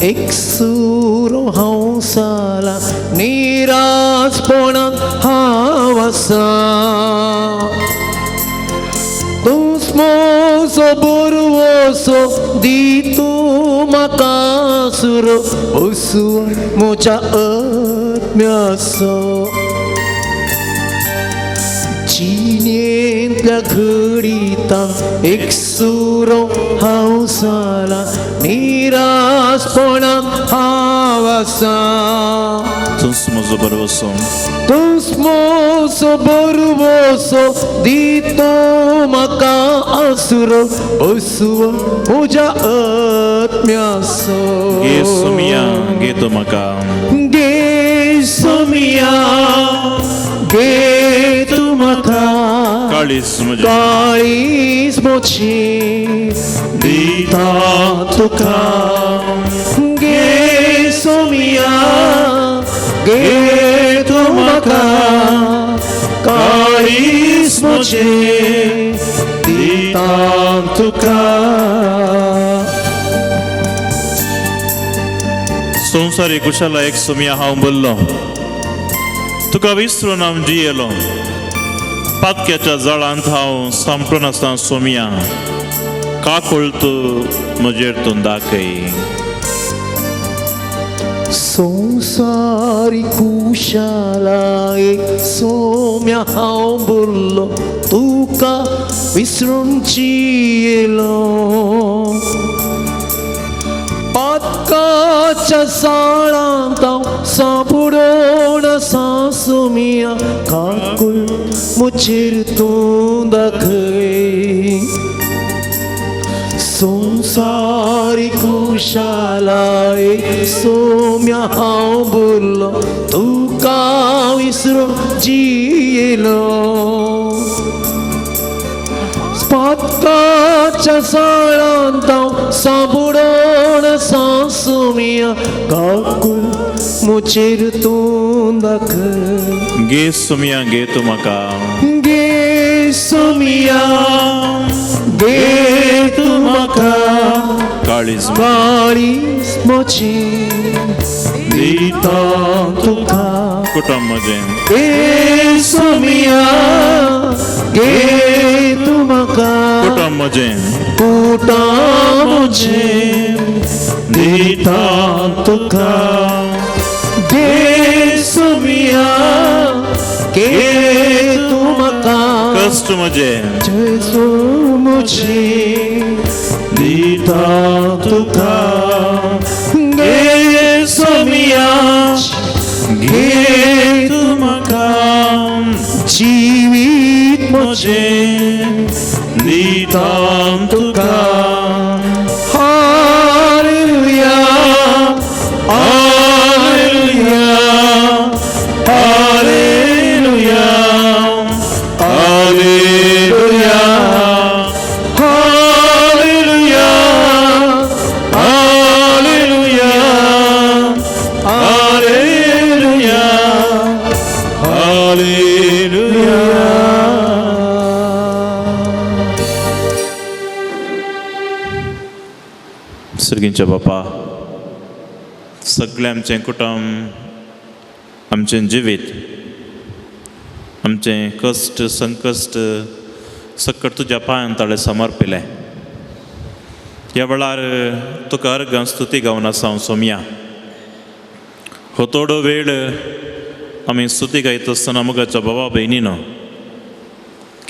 एक सुरो हंसाला निराशपणात हावसा तुस्मोसो बरवोसो दितो म्हाका सुरो ओसुआ म्हज्या आत्म्याचो जिणेंतल्या घडींतां एक सुरो हंसाला निराशपणात हावसा तुस्मोसो बरवोसो दितो म्हाका आसुरो ओसुआ म्हज्या आत्म्याचो गे तूं म्हाका गे सोमिया गे तूं म्हाका काळीज म्हजी दिता तुका गे सोमिया गे तूं म्हाका काळीज म्हजी दिता तुका संवसारी कुशाला एक सोमिया हांव बोल्लो तुका विसरून हांव जियेलो पातक्याच्या जळांत हांव सामटून आसता सोमिया काकूळ तूं म्हजेर तूं दाखय संसारी कुशाला एक सोम्या हांव बोल्लो तुका विसरून जियेलो पातकाच्या साळांत हांव सापडून आसा सोमिया काकूळ म्हजेर तूं दाखय संसारी कुशाला एक सोम्या हांव बोल्लो तुका विसरून जियेलो पातकाच्या साळांत हांव सापडून आसा सोमिया काकूळ म्हजेर तूं दाखय गे सोमिया गे तूं म्हाका गे सोमिया गे तूं म्हाका काळीज म्हजी दिता तुका कुटुंब म्हजें गे सोमिया गे तूं म्हाका कुटुंब म्हजें म्हजें दिता तुका गे सोमिया गे तूं म्हाका कश्ट म्हजें जेजू म्हजें दिता तुका गे सोमिया गे तूं म्हाका जिवीत म्हजें दिता तुका हालेलुया हालेलुया हालेलुया हालेलुया हालेलुया हालेलुया हालेलुया हालेलुया सर्गींच्या बापा सगळें आमचें कुटुंब आमचें जिवीत आमचें कश्ट संकश्ट सकट तुज्या पांयां ताळे समर्पिलें ह्या वेळार तुका अर्घ स्तुती गावन आसा हांव सोमिया हो थोडो वेळ आमी स्तुती गायता आसतना मोगाच्या भावा भयणीनो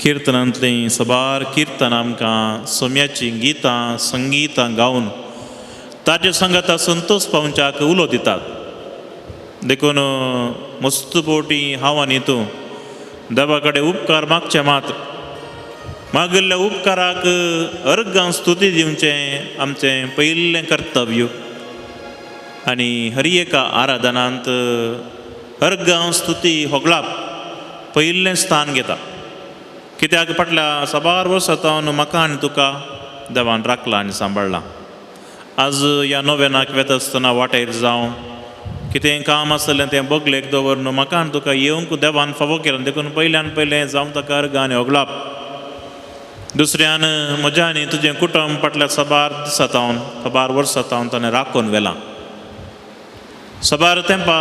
किर्तनांतलीं सबार किर्तन आमकां सोम्याचीं गितां संगीतां गावन ताजे संगता संतोष पावच्याक उलो दितात देखून मस्त पोटी हांव आनी तूं देवा कडेन उपकार मागचे मात मागिल्ल्या उपकाराक अर्गां स्तुती दिवचें आमचें पयिल्लें कर्तव्य आनी हर एका आराधनांत अर्गां स्तुती होगळाप पयिल्लें स्थान घेता कित्याक फाटल्या सबार वर्सां जावन म्हाका आनी तुका देवान राखलां आनी सांबाळ्ळां आज ह्या नोवेनाक वेता आसतना वाटेर जावं कितें काम आसलें तें बगलेक दवरून म्हाका आनी तुका येवंक देवान फावो केलो देखून पयल्यान पयलें जावं ताका अर्गां आनी होगळाप दुसऱ्यान म्हज्या आनी तुजें कुटुंब फाटल्या सबार दिसां सावन सबार वर्सां सावन ताणें राखून व्हेलां सबार तेंपा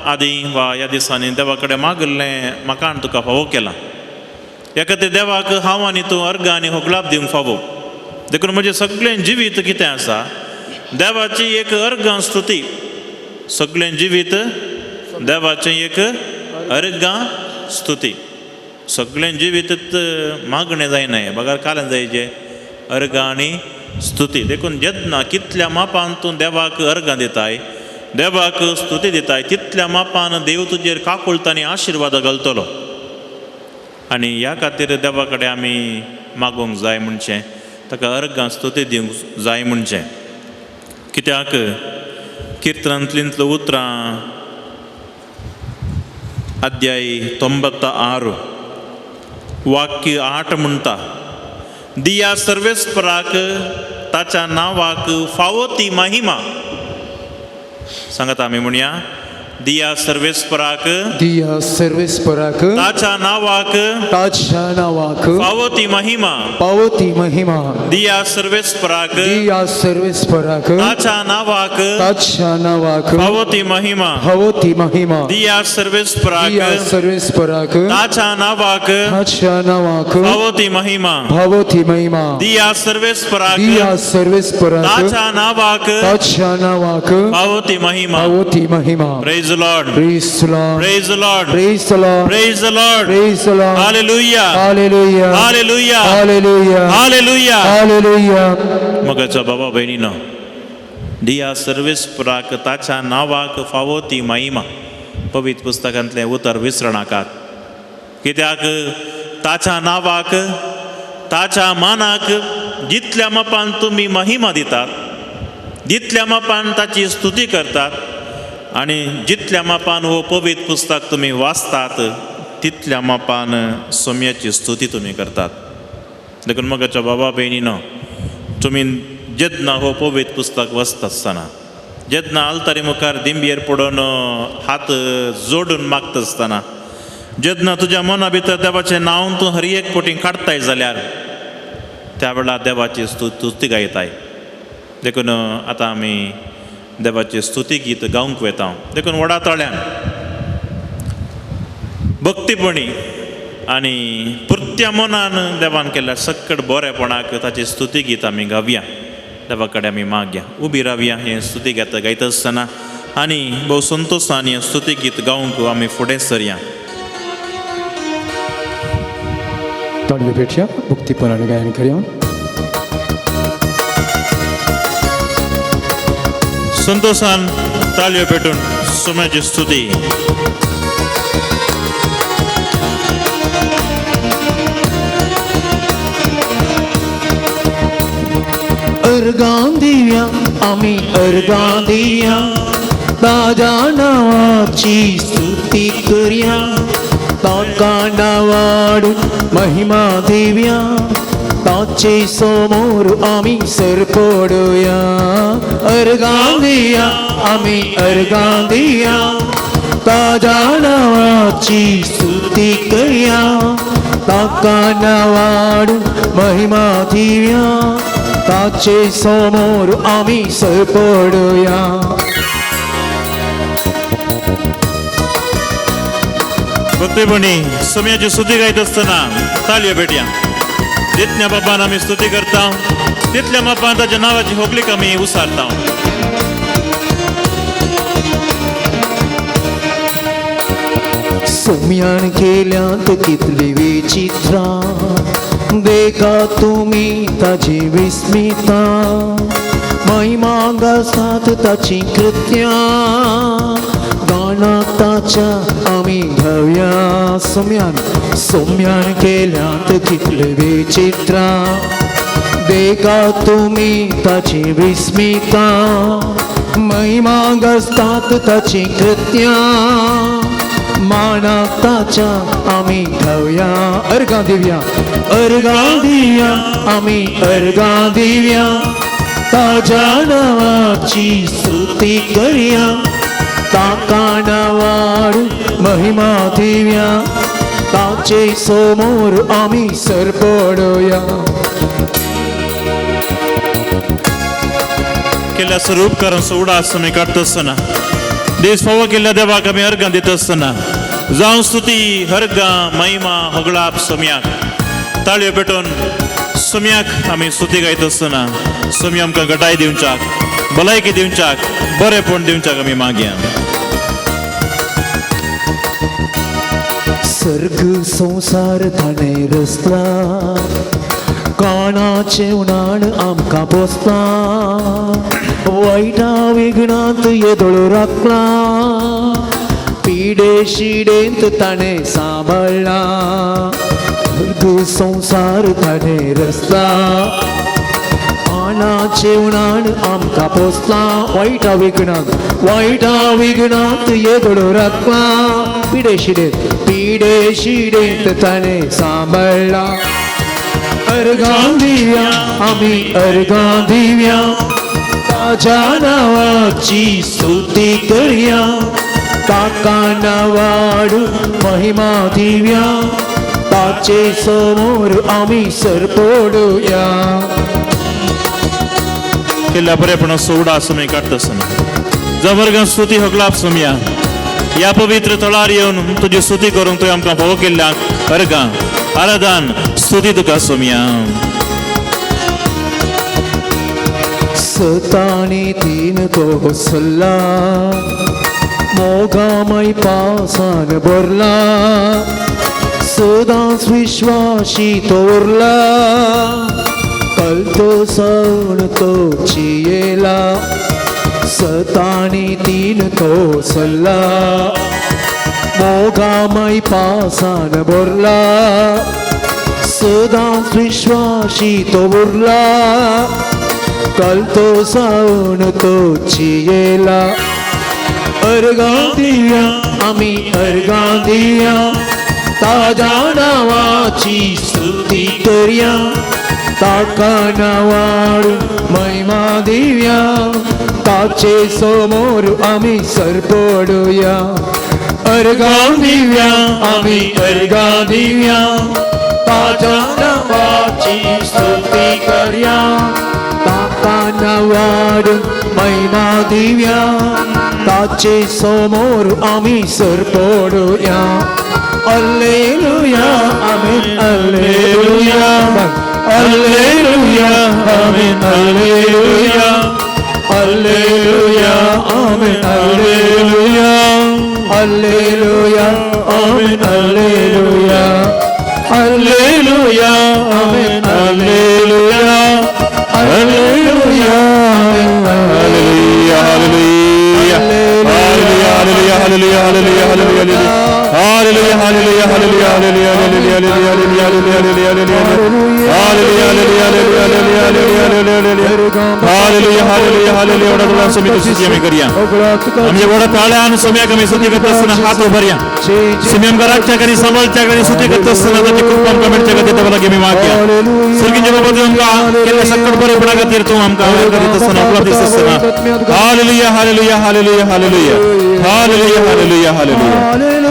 आदी वा ह्या दिसांनी देवा कडेन मागल्लें मकान तुका फावो केलां. ह्या खातीर देवाक हांव आनी तूं अर्घ आनी होगलाप दिवंक फावो. देखून म्हजें सगळें जिवीत कितें आसा देवाची एक अर्घ स्तुती. सगळें जिवीत देवाचें एक अर्घ स्तुती. सगळें जिवीत मागणें जायनाय बगार कालें जायचें अर्घ आनी स्तुती. देखून जेन्ना कितल्या मापान तूं देवाक अर्घ दिताय देवाक स्तुती दिताय तितल्या मापान देव तुजेर काकुळटांनी आशिर्वाद घालतलो. आनी ह्या खातीर देवा कडेन आमी मागूंक जाय म्हणचें ताका अर्घ स्तुती दिवंक जाय म्हणचें. कित्याक किर्तनांतलींतलो उतरां अध्याय 96 वाक्य 8 म्हणटा दिया सर्वेस्पराक ताच्या नांवाक फावो ती महिमा. सांगात आमी म्हणया दिया सर्वेस्पराक ताच्या नांवाक फावो ती महिमा. दिया सर्वेस्पराक ताच्या नांवाक फावो ती महिमा. दिया सर्वेस्पराक ताच्या नांवाक फावो ती महिमा. दिया सर्वेस्पराक ताच्या नांवाक फावो ती महिमा. Praise the Lord. Praise the Lord. Praise the Lord. Praise the Lord. Praise the Lord. Praise the Lord. Hallelujah. Hallelujah. Hallelujah. Hallelujah. Hallelujah. Hallelujah. मगाच्या बाबा बहिणीनो दिया सर्वेस्पराक ताच्या नांवाक फावो ती महिमा. पवित्र पुस्तकांतलें उतर विसरू नाकात. कित्याक ताच्या नांवाक ताच्या मानाक जितल्या मापान तुमी महिमा दितात जितल्या मापान ताची स्तुती करतात आनी जितल्या मापान हो पवित्र पुस्तक तुमी वाचतात तितल्या मापान सोम्याची स्तुती तुमी करतात. देखून मगाच्या बाबा भयणीनो तुमी जेन्ना हो पवित्र पुस्तक वाचता आसतना जेन्ना आल्तारी मुखार दिंबयेर पडून हात जोडून मागता आसतना जेन्ना तुज्या मना भितर देवाचें नांव तूं हर एक फावटी काडटाय जाल्यार त्या वेळार देवाची स्तुती गायताय. देखून आतां आमी देवाची स्तुती गीत गावंक वेता. देखून व्हडा तळ्यान भक्तीपणी आनी पुर्त्या मनान देवान केल्या सकट बरेपणाक ताची स्तुती गीत आमी गावया. देवा कडेन आमी मागया. उबी रावया हें स्तुती गीत गायता आसतना आनी भोव संतोशान हें स्तुती गीत गावंक आमी फुडें सरया. ताळयो भेटया भक्तीपणाने गायन करया. संतोषान ताळयो पेटून सोम्याची स्तुती. अर्गां दिया आमी अर्गां दिया ताज्या नांवाची स्तुती करया. ताका नावाडून महिमा दिव्या ताचे समोर आमी सरपडया. अर्गां दिया आमी अर्गां दिया ताज्या नांवाची स्तुती करया. ताका नावाडून महिमा दिव्या ताचे समोर आमी सरपडया. भक्तीपणी सोम्याची स्तुती गायत आसतना ताळयो भेटया. जितल्या बापान आमी स्तुती करता तितल्या मापान ताच्या नांवाची होगलीक आमी उसारता. सोम्यान केल्यांत कितली विचित्रां देखा तुमी ताची विस्मिता. महिमा गासात ताची कृत्यां गाणाक ताच्या आमी घावया. सोम्यान केल्यांत कितली विचित्रां देखा तुमी ताची विस्मिता. महिमा गासतात ताची कृत्यां मानाक ताच्या आमी घावया. अर्गां दिवया अर्गां दिवया आमी अर्गां दिवया ताज्या नांवाची स्तुती करया. ताका नावाडून महिमा दिव्या ताचे समोर आमी सरपडया. केल्या स्वरूप करून सोडा आसमी काडटा आसतना देश फावो केल्ल्या देवाक आमी अर्गां दिता आसतना जावं स्तुती अर्गां महिमा होगळाप सोम्याक ताळयो पेटोवन सोम्याक आमी स्तुती गायता आसतना सोमी आमकां घटाय दिवच्याक भलायकी दिवच्याक बरेपण दिवच्याक आमी मागया. सर्ग संसार ताणें रचला काणाचें उणाण आमकां पोसता वायटा विघ्नांत येदोळ राखला पिडे शिडेंत ताणें सांबाळला सर्ग संसार ताणें रचला काणाचें उणाण आमकां पोसला वायटा विघ्नांत येदोळ राखला पिडे शिडेंत ताणें सांबाळला. अर्गां दिव्या आमी अर्गां दिव्या ताच्या नांवाची स्तुती करया ताका नावाड महिमा दिव्या ताचे समोर आमी सरपडुया. केल्ल्या बरेपणा सोडा सोमी काडटा आसतना जबरगां स्तुती होगलाप सोम्या ह्या पवित्र थळार येवन तुजी स्तुती करूंक तुवें आमकां फावो केल्ल्याक अर्गां आराधन स्तुती तुका सोम्या. सतानी तीन कोसल्ला मोगामय पावसान भरला सदांच विश्वासी तोरला कलतो सण तो चियेला सतानी तीन कोसल्ला मोगामय पावसान भरला सदांच विश्वासी तोरला कलतो सण तो चियेला. अर्गां दिव्या आमी अर्गां दिव्या ताज्या नांवाची स्तुती करया ताका नावाड महिमा दिव्या ताचे समोर आमी सरपडुया. अर्गां दिव्या आमी अर्गां दिव्या ताज्या नांवाची स्तुती करया ताका नावाड महिमा दिव्या ताचे समोर आमी सरपडुया. Alleluia, amen, alleluia, alleluia, amen, alleluia, alleluia, amen, alleluia, alleluia, amen, alleluia, alleluia, amen, alleluia, alleluia, amen, alleluia, hallelujah, hallelujah, hallelujah, hallelujah, hallelujah, hallelujah, hallelujah, hallelujah, hallelujah, आमच्या गोडा ताळ्यान सोम्याक आमी स्तुती करता आसतना हात उबरया सोमी आमकां राखच्या करी सांबाळच्या करी स्तुती करता आसतना ताची कृपा आमकां मेळच्या खातीर देवा लागीं आमी मागया. सर्गीच्या बाबा तूं आमकां केल्ल्या सकट बरेपणा खातीर तूं आमकां आदार करीत आसतना उपलब्ध दिसता आसतना हालेलुया हालेलुया हालेलुया हालेलुया हालेलुया हालेलुया hallelujah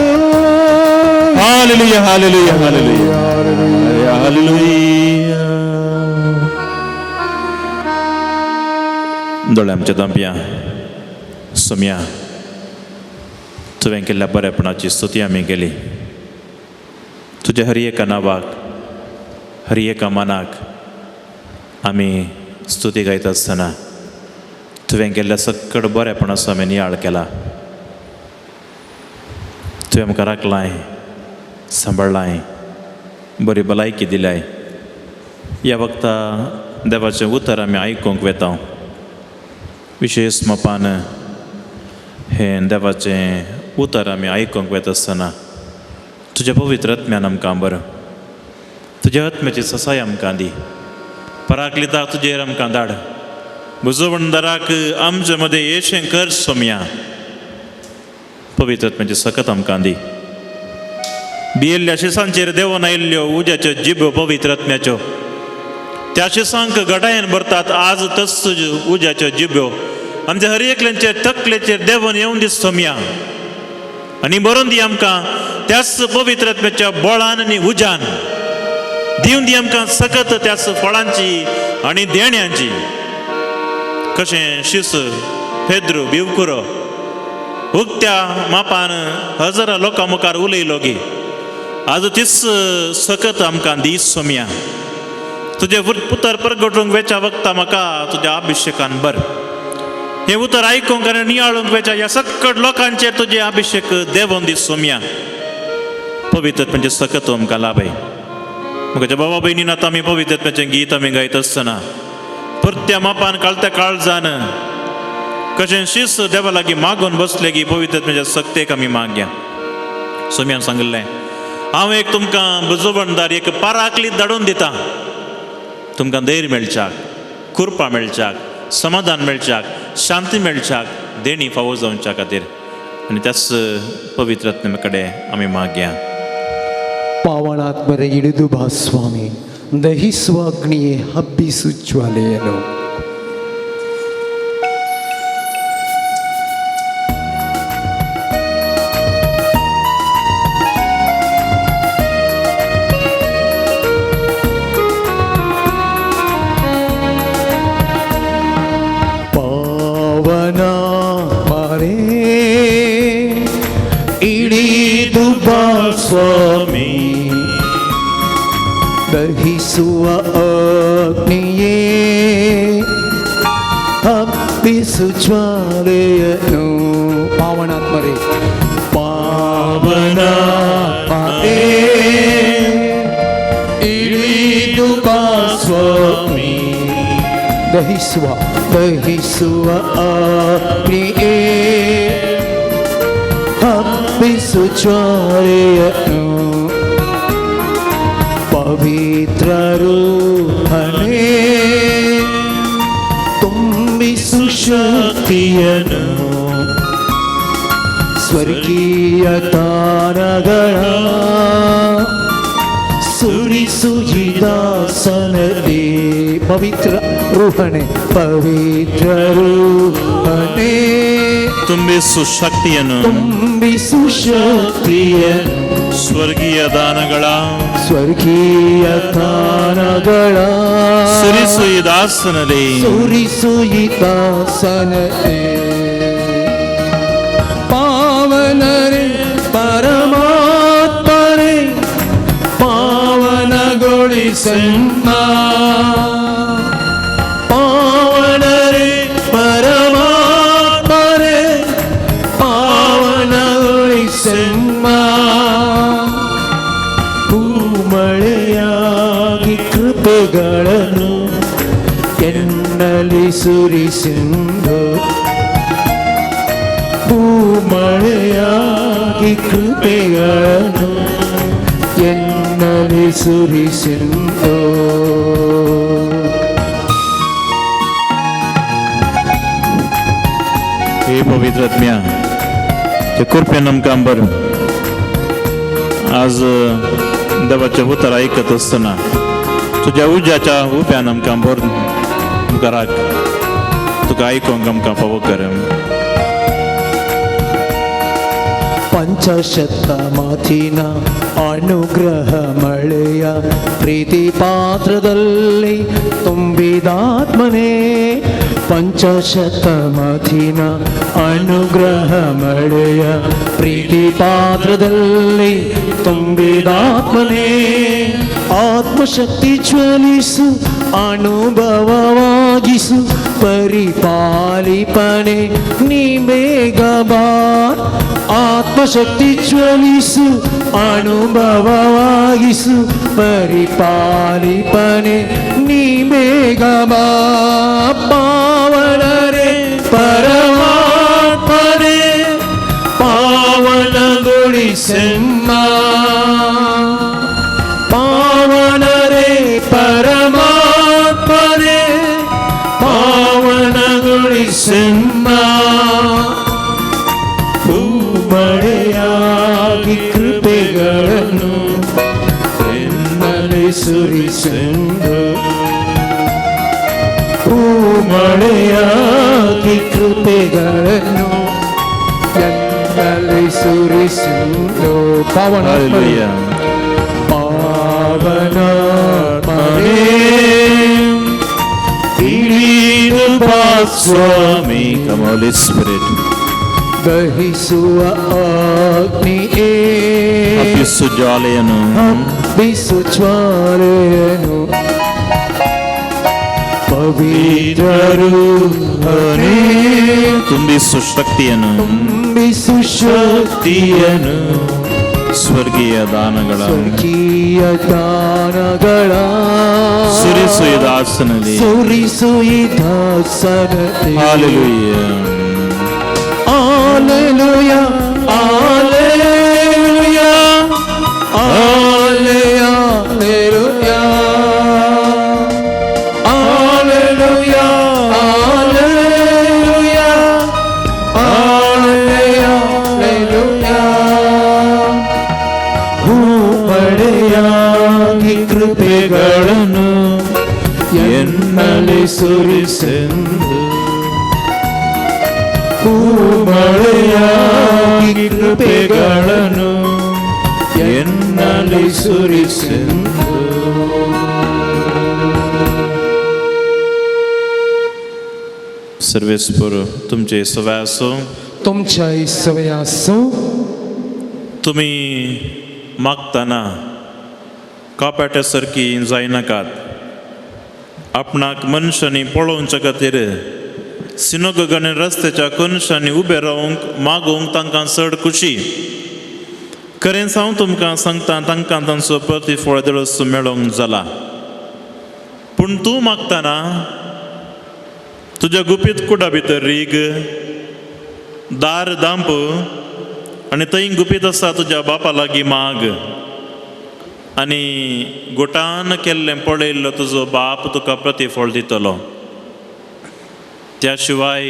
Hallelujah, hallelujah, hallelujah, hallelujah. दोळे आमच्या दांप्या सोम्या तुवें केल्ल्या बरेपणाची स्तुती आमी केली. तुज्या हर एका नांवाक हर एका मनाक आमी स्तुती गायता आसतना तुवें केल्ल्या सकट बरेपणाचो आमी नियाळ केला. तुवें आमकां राखलाय सांबाळलाय बरी भलायकी दिलाय. ह्या वक्ता देवाचें उतर आमी आयकूंक वेता. विशेश मोपान हें देवाचें उतर आमी आयकूंक वेता आसतना तुज्या पवित्र आत्म्यान आमकां बर तुज्या आत्म्याची ससाय आमकां दी. पराकलिताक तुजेर आमकां धाड. बुजवणदाराक आमचे मदें येशें कर सोम्या. पवित्र आत्म्याची सकत आमकां दी. बियेल्ल्या शिसांचेर देंवन आयिल्ल्यो उज्याच्यो जिबो पवित्र आत्म्याच्यो त्या शिसांक घटायेन भरतात. आज तस उज्याच्यो जिबो आमच्या हर एकल्यांच्या तकलेचेर देंवन येवन दी सोम्या आनी बरोवन दी आमकां त्याच पवित्र आत्म्याच्या बळान आनी उज्यान दिवन दी आमकां सकत त्याच फळांची आनी देण्यांची. कशें शिस फेद्रू बिवकुरो उक्त्या मापान हजारां लोकां मुखार उलयलो गे आज तीच सकत आमकां दी सोम्या तुजे पुतर प्रगटूंक वेच्या वक्ता म्हाका तुज्या अभिशेकान बर हे उतर आयकूंक आनी नियाळूंक वेच्या ह्या सकट लोकांचेर तुजे अभिशेक देवोन दी सोम्या पवित्रत्वाचें सकत आमकां लाभय म्हज्या बाबा भयणीन आतां आमी पवित्रत्वाचें गीत आमी गायत आसतना परत्या मापान काळत्या काळजान कशें शिस्त देवा लागीं मागून बसले की पवित्रत्वाच्या सक्तेक आमी मागया सोम्यान सांगलें हांव एक तुमकां बुजवणदार एक पाराकलीत धाडून दिता तुमकां धैर्य मेळच्याक कृपा मेळच्याक समाधान मेळच्याक शांती मेळच्याक देणी फावो जावच्या खातीर आनी त्याच पवित्रत्वे कडेन आमी मागया ಪಾವನಾತ್ಮರ ಇಳಿದು ಬಾ ಸ್ವಾಮಿ ದಹಿಸುವ ಅಗ್ನಿಯೇ ಹಬ್ಬಿಸು ಜ್ವಾಲೆಯನು ಪಾವನ ಮರೇ ಇಳಿದು ಬಾ ಸ್ವಾಮಿ ದಹಿಸುವ ಅಗ್ನಿಯೇ ಹಬ್ಬಿಸು ಜ್ವಾಲೆಯನು ಪಾವನಾತ್ಮರೇ ಪಾವನಾತ್ಮರೇ ಇಳಿದು ಬಾ ಸ್ವಾಮಿ ದಹಿಸುವ ಅಗ್ನಿಯೇ ಹಬ್ಬಿಸು ಜ್ವಾಲೆಯನು ಪವಿತ್ರ ರೂಹನೇ ತುಂಬಿಸು ಶಕ್ತಿಯನು ಸ್ವರ್ಗೀಯ ತಾರಗಳ ಸುರಿಸು ಈ ದಾಸನಲ್ಲಿ ಪವಿತ್ರ ರೂಹನೇ ಪವಿತ್ರ ರೂಹನೇ ತುಂಬಿಸು ಶಕ್ತಿಯನ್ನು ತುಂಬಿಸು ಶಕ್ತಿಯನು ಸ್ವರ್ಗೀಯ ದಾನಗಳ ಸುರಿಸು ಈ ದಾಸನಲ್ಲಿ ಸುರಿಸು ಈ ದಾಸನಲ್ಲಿ ಪಾವನರೇ ಪರಮಾತ್ಮರೇ ಪಾವನಗೊಳಿಸನ್ನ ಪಾವನರೇ ಪರಮಾತ್ಮರೇ ಪಾವನಗೊಳಿಸನ್ನ ಭೂಮಳೆಯಾಗಿ ಕೃಪೆಗಳನ್ನು ಎನ್ನಲಿ ಸುರಿಸೆಂದು ಭೂಮಳೆಯಾಗಿ ಕೃಪೆಗಳನ್ನು ಎನ್ನಲಿ ಸುರಿಸೆಂದು हे पवित्रत्म्या ते कृपेन आमकां बर आज देवाचें उतर आयकत आसतना तुज्या उज्याच्या उप्यान आमकां बर घराक तुका आयकूंक आमकां फावो कर ಪಂಚಶತಮಾತಿನ ಅನುಗ್ರಹ ಮಳೆಯ ಪ್ರೀತಿ ಪಾತ್ರದಲ್ಲಿ ತುಂಬಿದಾತ್ಮನೇ ಪಂಚಶತಮಾತಿನ ಅನುಗ್ರಹ ಮಳೆಯ ಪ್ರೀತಿ ಪಾತ್ರದಲ್ಲಿ ತುಂಬಿದಾತ್ಮನೇ ಆತ್ಮಶಕ್ತಿ ಜ್ವಲಿಸು ಅನುಭವವಾಗಿಸು ಪರಿಪಾಲಿಪನೆ ನೀ ಬೇಗ ಬಾ ಆತ್ಮಶಕ್ತಿ ಜ್ವಲಿಸು ಅನುಭವವಾಗಿಸು ಪರಿಪಾಲಿಪನೆ ನೀ ಬೇಗ ಬಾ ಪಾವನರೇ ಪರಮಾತ್ಮರೇ ಪಾವನಗೊಳಿಸನ್ನ ಪಾವನರೇ ಪರಮಾತ್ಮರೇ ಪಾವನಗೊಳಿಸನ್ನ ಭೂಮಳೆಯಾಗಿ ಕೃಪೆಗಳನ್ನು ಎನ್ನಲಿ ಸುರಿಸೆಂದು ಭೂಮಳೆಯಾಗಿ ಕೃಪೆಗಳನ್ನು ಎನ್ನಲಿ ಸುರಿಸೆಂದು Hallelujah. ಪಾವನಾತ್ಮನೇ ಇಳಿದು ಬಾ ಸ್ವಾಮಿ. Come Holy Spirit. ದಹಿಸುವ ಅಗ್ನಿಯೇ ಹಬ್ಬಿಸು ಜ್ವಾಲೆಯನ್ನು ಹಬ್ಬಿಸು ಜ್ವಾಲೆಯನ್ನು ಪವಿತ್ರರು ಹರೇ ತುಂಬಿಸು ಶಕ್ತಿಯನ್ನು ತುಂಬಿಸು ಶಕ್ತಿಯನ್ನು ಸ್ವರ್ಗೀಯ ದಾನಗಳ ಸ್ವರ್ಗೀಯ ದಾನಗಳ ಸುರಿಸು ಈ ದಾಸನಲ್ಲಿ ಸುರಿಸು ಈ ದಾಸನಲ್ಲಿ ಹಾಲೆಲೂಯ Alleluia, Alleluia, Alleluia, Alleluia, Alleluia, Alleluia, Alleluia. ಭೂಮಳೆಯಾಗಿ ಕೃಪೆಗಳನ್ನು ಎನ್ನಲಿ ಸುರಿಸೆಂದು ಭೂಮಳೆಯಾಗಿ ಕೃಪೆಗಳನ್ನು ಎನ್ನಲಿ ಸುರಿಸೆಂದು सर्वेस्पर तुमचे सवय असो तुमच्या सवय असो तुम्ही मागताना कापाट्यासारखी जायनाकात आपणाक मनशांनी पळोवच्या खातीर सिनोगोगांनी रस्त्याच्या कणशांनी उबे रावंक मागोवंक तांकां चड खुशी खरेंच हांव तुमकां सांगता तांकां तांचो प्रतिफळ देळस मेळोंक जाला पूण तूं मागताना तुज्या गुपीत कुडा भितर रीग दार दांप आनी थंय गुपीत आसा तुज्या बापा लागीं माग आनी गुटान केल्लें पळयल्लो तुजो बाप तुका प्रतिफळ दितलो त्या शिवाय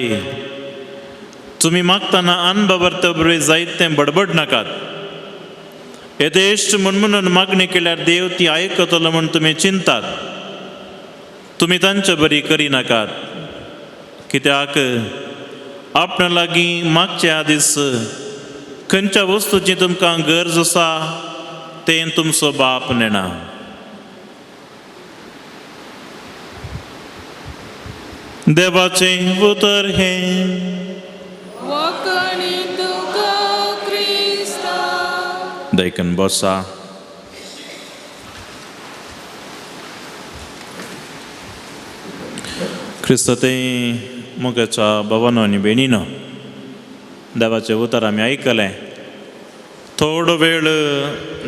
तुम्ही मागताना अनबबरतबरे जायतें बडबड नाकात येदेश्ट म्हणून मागणी केल्यार देव ती आयकतलो म्हूण तुमी चिंतात तुमी तांचे बरी करिनाकात कित्याक आपणा लागीं मागच्या दीस खंयच्या वस्तूची तुमकां गरज आसा तें तुमचो बाप नेना देवाचे उतर हे वखणी तुका क्रिस्ता दैकन बसा ख्रिस्त ते मुगाच्या भवनो आनी बेणीनो देवाचे उतर आमी आयकलें थोडो वेळ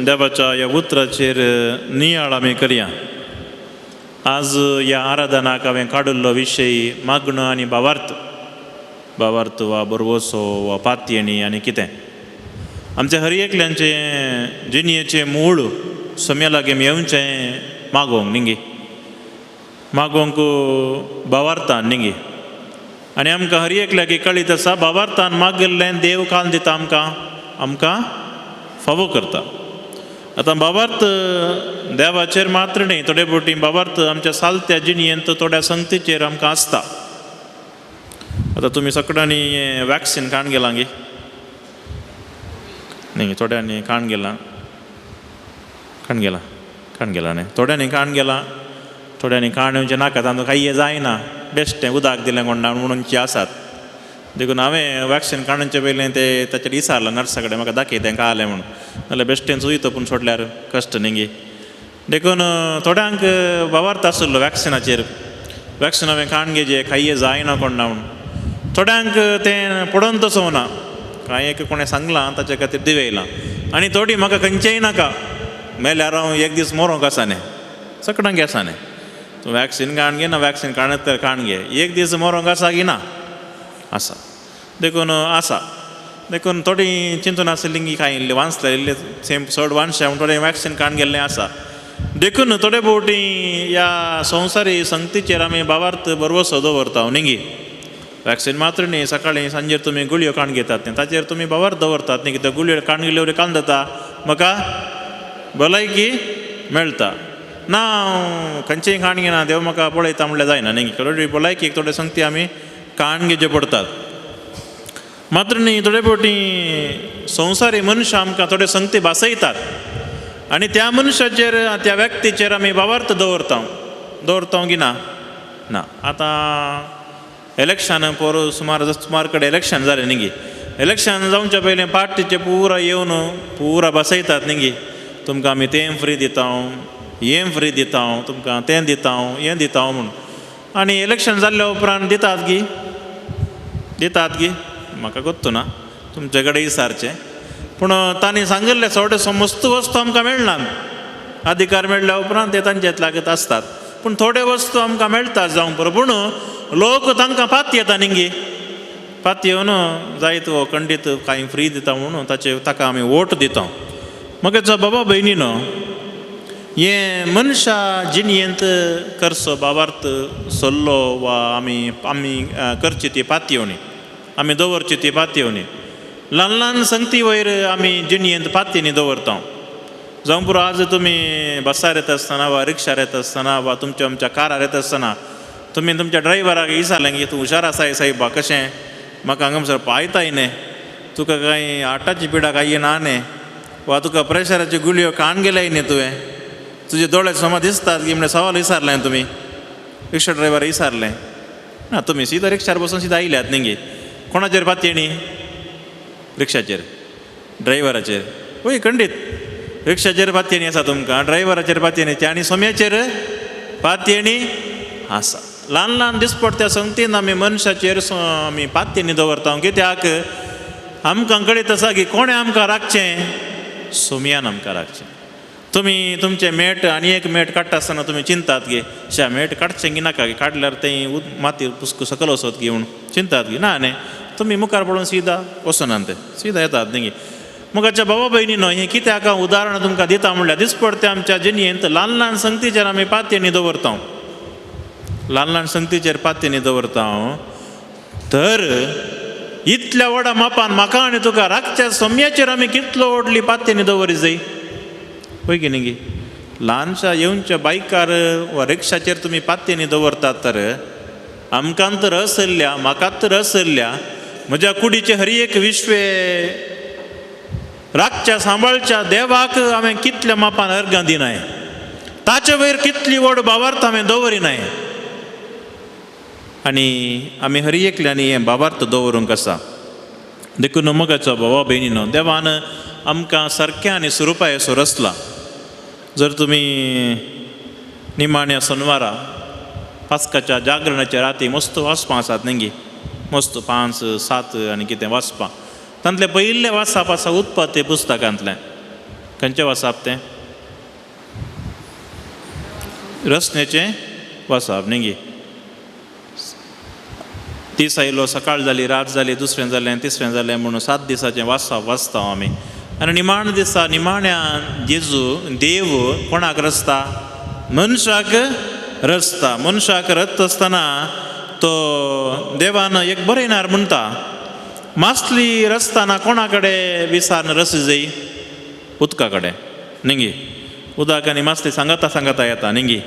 देवाच्या ह्या उतराचेर नियाळ आमी करया आज ह्या आराधनाक हांवें काडिल्लो विशय मागणो आनी भावार्थ वा बरवसो वा पातयेणी आनी कितें आमच्या हर एकल्यांचे जिणयेचें मूळ सोम्या लागीं येवचें मागोवंक निंगी मागोवंक भावार्थान निंगी आनी आमकां हर एकल्याक कळीत आसा भावार्थान मागिल्लें देव काल दिता आमकां फावो करता आतां भावार्थ देवाचेर मात्र न्ही थोडे फावटी भावार्थ आमच्या सालत्या जिणयेंत थोड्या संगतीचेर आमकां आसता आतां तुमी सगळ्यांनी वॅक्सीन काण गेलां गे न्ही थोड्यांनी काण गेलां न्ही थोड्यांनी काण गेलां थोड्यांनी काण येवचें नाका तांकां काही जायना बेश्टें उदक दिलें कोण म्हणूनची आसात देखून हांवें वॅक्सीन काडूनचे पयलें ते ताचेर विचारलां नर्सा कडेन म्हाका दाखय तें कालें म्हणून नाल्यार बेश्टें चुयत पूण सोडल्यार कश्ट न्ही गे देखून थोड्यांक भावार्थ आशिल्लो वॅक्सिनाचेर वॅक्सीन हांवें काण घेजे काही जायना कोण ना म्हणून थोड्यांक तें पडोवन तसो ना कांय एक कोणें सांगलां ताचे खातीर दिवयलां आनी थोडी म्हाका खंयचेंय नाका मेल्यार हांव एक दीस मरोंक आसा न्ही सगळ्यांक आसा न्ही तूं वॅक्सीन काण घे ना वॅक्सीन काडत तर काण घे एक दीस मरोंक आसा की ना आसा देखून थोडी चिंतून आसली की कांय वाचलेले सेम चड वाचशे म्हूण थोडें वॅक्सीन काण गेल्लें आसा देखून थोडे फावटी ह्या संवसारी संगतीचेर आमी भावार्थ बरवसो दवरता न्ही वॅक्सीन मात्र न्ही सकाळीं सांजेर तुमी गुळयो काण घेतात न्ही ताचेर तुमी भावार्थ दवरतात न्ही कित्याक गुळयो काण गेल्यो काण जाता म्हाका भलायकी मेळटा ना हांव खंयचेय काण घेना देव म्हाका पळयता म्हणल्यार जायना न्ही थोडी भलायकेक थोडे संगती आमी काण घेवचे पडटात मात्र न्ही थोडे फावटी संवसारी मनशां आमकां थोडे संगती भासयतात आनी त्या मनशाचेर त्या व्यक्तीचेर आमी भावार्थ दवरता की ना आतां इलेक्शन सुमार कडेन इलेक्शन जालें न्ही इलेक्शन जावच्या पयलीं पार्टीचे पुरा येवन पुरा बसयतात न्ही तुमकां आमी तें फ्री दिता हें फ्री दिता तुमकां तें दिता हें दिता म्हणून आनी इलेक्शन जाल्ल्या उपरांत दितात गी म्हाका गोत्तू ना तुमचे कडेन विचारचें पूण तांणी सांगिल्लें थोडे समस्त वस्तू आमकां मेळनात अधिकार मेळ्ळ्या उपरांत ते तांचेच लागत आसतात पूण थोडे वस्तू आमकां मेळटात जावं बरो पूण लोक तांकां पात येता न्ही पात येवन जायत हो खंडीत कांय फ्री दिता म्हणून ताका आमी वोट दिता मगेचो बाबा भयणीनो हें मनशा जिणयेंत करचो बाबार्थ सल्लो वा आमी करची ती पातयेवणी आमी दवरची ती पातयेवणी ल्हान ल्हान संगती वयर आमी जिणयेंत पातयेनी दवरता जावं पुरो आज तुमी बसार येता आसतना वा रिक्षार येता आसतना वा तुमच्या आमच्या कारार येता आसतना तुमी तुमच्या ड्रायव्हराक विचारलें की तूं हुशार आसाय सायबा कशें म्हाका हांगासर पायताय न्ही तुका कांय हार्टाची पिडा काय येना न्ही वा तुका प्रेशराच्यो गुळयो खावन गेल्याय न्ही तुवें तुजे दोळे समज दिसतात की म्हणजे सवाल विचारलें तुमी रिक्षा ड्रायव्हर विचारलें ना तुमी सीदा रिक्षार बसून सीदा आयल्यात न्ही कोणाचेर पातयेणी रिक्षाचेर ड्रायव्हराचेर वय खंडीत रिक्षाचेर पातयेणी आसा तुमकां ड्रायव्हराचेर पातयेणी आनी सोम्याचेर पातयेणी आसा ल्हान ल्हान दिसपट्ट्या संगतीन आमी मनशाचेर आमी पातयेणी दवरता कित्याक आमकां कळीत आसा की कोणें आमकां राखचें सोमयान आमकां राखचें तुमी तुमचें मेट आनी एक मेट काडटा आसतना तुमी चिंतात गे शा मेट काडचें की नाका गे काडल्यार तें माती पुस्क सकल वचत गी म्हूण चिंतात गी ना न्ही तुमी मुखार पडून सीदा वचनात ते सीदा येतात न्ही मुखाच्या बाबा भयणीनो हें कित्याक हांव उदाहरण तुमकां दिता म्हणल्यार दिसपडटे आमच्या जिणयेंत ल्हान ल्हान संगतीचेर आमी पातयेणी दवरता ल्हान ल्हान संगतीचेर पातयेणी दवरता तर इतल्या व्हडा मापान म्हाका आनी तुका रातच्या सोम्याचेर आमी कितलो व्हडली पातयेणी दवरी जाय पळय की न्ही ल्हानशा येवनच्या बायकार वा रिक्षाचेर तुमी पातयेणी दवरतात तर आमकां तर असल्ल्या म्हाका तर असल्ल्या म्हज्या कुडीचे हर एक विश्वे रातच्या सांबाळच्या देवाक हांवें कितल्या मापान अर्गां दिनाय ताचे वयर कितली व्हड भावार्थ हांवें दवरिनाय आनी आमी हर एकल्यांनी हें भावार्थ दवरूंक आसा देखून मोगाचो भावा भयणीनो देवान आमकां सारक्या आनी स्वरुपायेचो रचला जर तुमी निमाण्या सोनवारा पास्काच्या जागरणाच्या राती मस्त वाचपां आसात न्ही मस्त 5, 7 आनी कितें वाचपां तांतलें पयिल्लें वाचप आसा उत्पत्ती पुस्तकांतलें खंयचें वाचप तें रचनेचें वाचप न्ही दीस आयलो सकाळ जाली रात जाली दुसरें जालें तिसरें जालें म्हणून 7 दिसाचें वाचता आमी आनी निमाण दिसा निमाण्या जेजू देव कोणाक रचता मनशाक रचता मनशाक रचता आसतना तो देवान एक बरयणार म्हणटा मासली रचतना कोणा कडेन विचारन रच जाय उदका कडेन न्ही उदक आनी मासली सांगता येता न्ही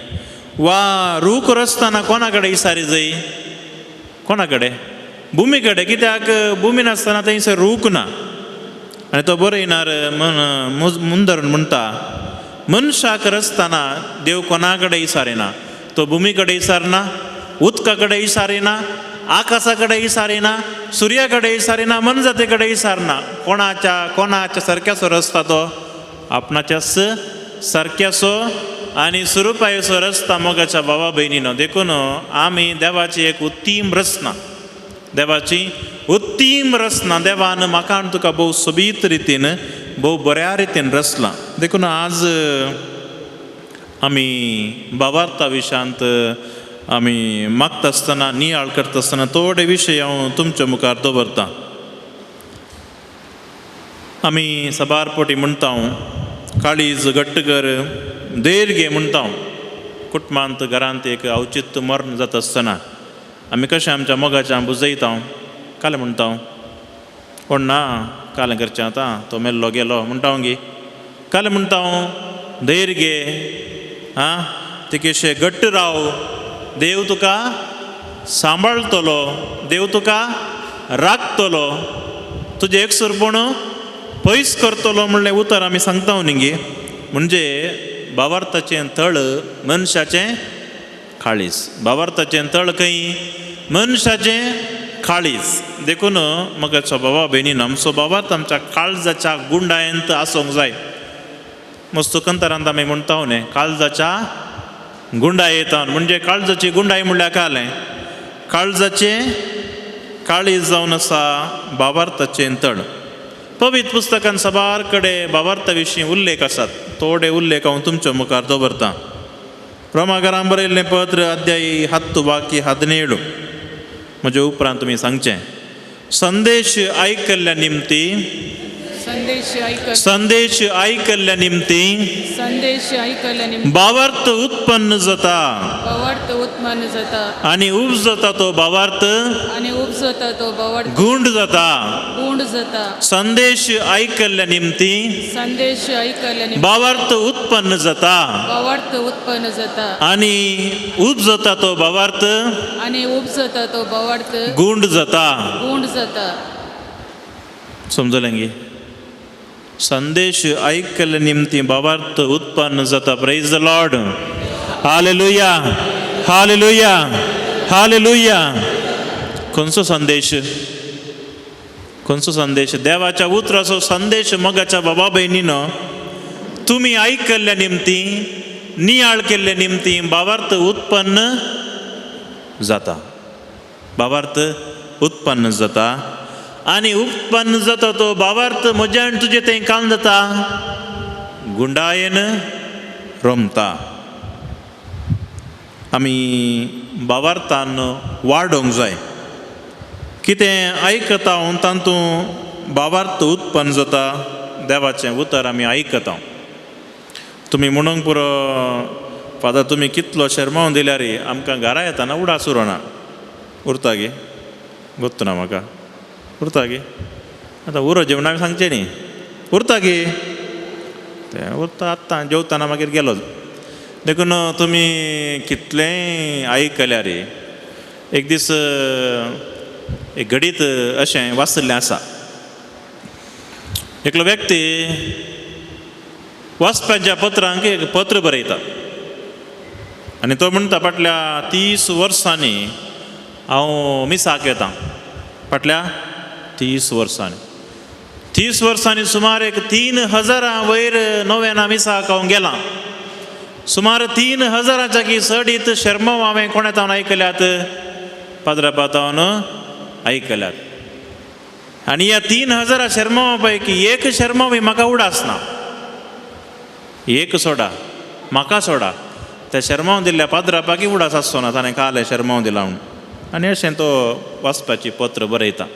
वा रूख रचतना कोणा कडेन विचारी जाय कोणा कडेन भुमी कडेन कित्याक भुमी नासतना थंयसर रूख ना आनी तो बरयणार मुंदरण म्हणटा मनशाक रचतना देव कोणा कडेन विचारिना तो भुमी कडेन विचारना उदका कडेन विचारिना आकाशा कडेन विचारिना सुर्या कडेन विचारिना मनजाते कडेन विचारना कोणाच्या सारक्याचो रचता तो आपणाच्याच सारक्याचो आनी स्वरुपायेचो रचता मोगाच्या भावा भयणीनो देखून आमी देवाची एक उत्तीम रचना देवाची उत्तीम रचना देवान म्हाका आनी तुका भोव सोबीत रितीन भोव बऱ्या रितीन रचलां देखून आज आमी भावार्था विशयांत आमी मागता आसतना नियाळ करता आसतना थोडे विशय हांव तुमच्या मुखार दवरतां आमी सबारपोटी म्हणटा काळीज घट्ट कर धैर्य घे म्हणटा कुटुंबांत घरांत एक अवचित्य मरण जाता आसतना आमी कशें आमच्या मोगाच्या बुजयता काले म्हणटा कोण ना कालें करचें आतां तो मेल्लो गेलो म्हणटा गे काले म्हणटा धैर्य घे तिकेशे घट्ट राव देव तुका सांबाळटलो देव तुका राखतलो तुजें एकसरपण पयस करतलो म्हणलें उतर आमी सांगता न्ही म्हणजे भावार्थाचें तळ मनशाचें काळीज भावार्थाचें तळ खंय मनशाचें काळीज देखून मगाच्या बाबा बहिणीन आमचो बाबात आमच्या काळजाच्या गुंडायंत आसूंक जाय. मस्त कंतारांत आमी म्हणटा न्ही काळजाच्या गुंडायेंत म्हणजे काळजाची गुंडाई म्हणल्यार कालें काळजाचे काळीज जावन आसा भावार्थाचें तण. पवित्र पुस्तकान सबार कडेन भावार्था विशीं उल्लेख आसात. थोडे उल्लेख हांव तुमच्या मुखार दवरतां. रोमाकारांक बरयल्लें पत्र अध्याय 10 वाक्य 17 म्हजे उपरांत तुमी सांगचें. संदेश आयकल्ल्या निमती संदेश आयकल्ल्या निमती संदेश ऐकल्या निमित्त भावार्थ उत्पन्न जाता भावार्थ उत्पन्न जाता आनी उपजता तो भावार्थ आणि उपजता तो भावार्थ गुंड जाता. गुंड जाता. संदेश आयकल्ल्या निमती संदेश ऐकल्या निमित्त भावार्थ उत्पन्न जाता भावार्थ उत्पन्न जाता आनी उपजता तो भावार्थ आणि उपजता तो भावार्थ गुंड जाता. गुंड जाता. समजलें गे. संदेश ऐकल्या निमती भावार्थ उत्पन्न जाता. Praise the Lord. हालेलुया हालेलुया हालेलुया. खंयचो संदेश खंयचो संदेश देवाच्या उतराचो संदेश. मगाच्या बाबा भयणीनो तुमी आयकल्ल्या निमती नियाळ केल्ल्या निमती भावार्थ उत्पन्न जाता. भावार्थ उत्पन्न जाता आनी उत्पन्न जाता तो भावार्थ म्हजे आनी तुजे थंय काम जाता गुंडायेन रमता. आमी भावार्थान वाडोवंक जाय. कितें आयकता हांव तातूंत भावार्थ उत्पन्न जाता. देवाचें उतर आमी आयकता. तुमी म्हणूंक पुरो फादर तुमी कितलो शर्मावन दिल्यार आमकां घरा येताना उडास उरना. उरता गे गोत्त ना म्हाका. उरता गे. आतां उरो जेवणाक सांगचें न्ही. उरता गे तें उरता. आत्तां जेवताना मागीर गेलो. देखून तुमी कितलेंय आयकल्यार एक दीस एक घडीत अशें वाचलें आसा. एकलो व्यक्ती वाचपाच्या पत्रांक एक पत्र बरयता आनी तो म्हणटा फाटल्या 30 वर्सांनी हांव मिसाक येता. फाटल्या 30 वर्सांनी 30 वर्सांनी सुमार एक 3000 वयर नव्यान मिसाक हांव गेलां. सुमार 3000च्या की सडीत शर्माव हांवें कोणेतावन आयकल्यात पाद्रापातावन आयकल्यात. आनी ह्या 3000 शर्मावा पैकी एक शर्मावी म्हाका उडासना. एक सोडा म्हाका सोडा त्या शर्माव दिल्ल्या पाद्रापाकी उडास आसचो ना. ताणें काले शर्माव दिला म्हणून. आनी अशें तो वाचपाची पत्र बरयता.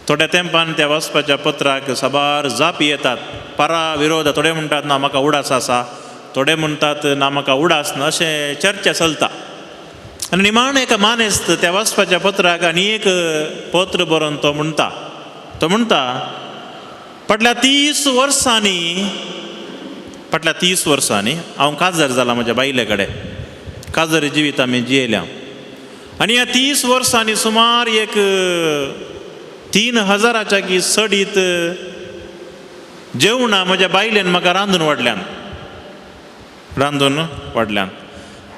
थोड्या तेंपान त्या वाचपाच्या पत्राक साबार जापी येतात. पारा विरोध. थोडे म्हणटात ना म्हाका उडास आसा. थोडे म्हणटात ना म्हाका उडास ना. अशें चर्चा चलता. आनी निमाण एका मानेस्त त्या वाचपाच्या पत्राक आनी एक पत्र बरोवन तो म्हणटा फाटल्या 30 वर्सांनी हांव काजार जालां म्हज्या बायले कडेन. काजर जिवीत आमी जियेल्या. आनी ह्या 30 वर्सांनी सुमार एक 3000च्या की सडीत जेवणां म्हज्या बायलेन म्हाका रांदून वाडल्यान.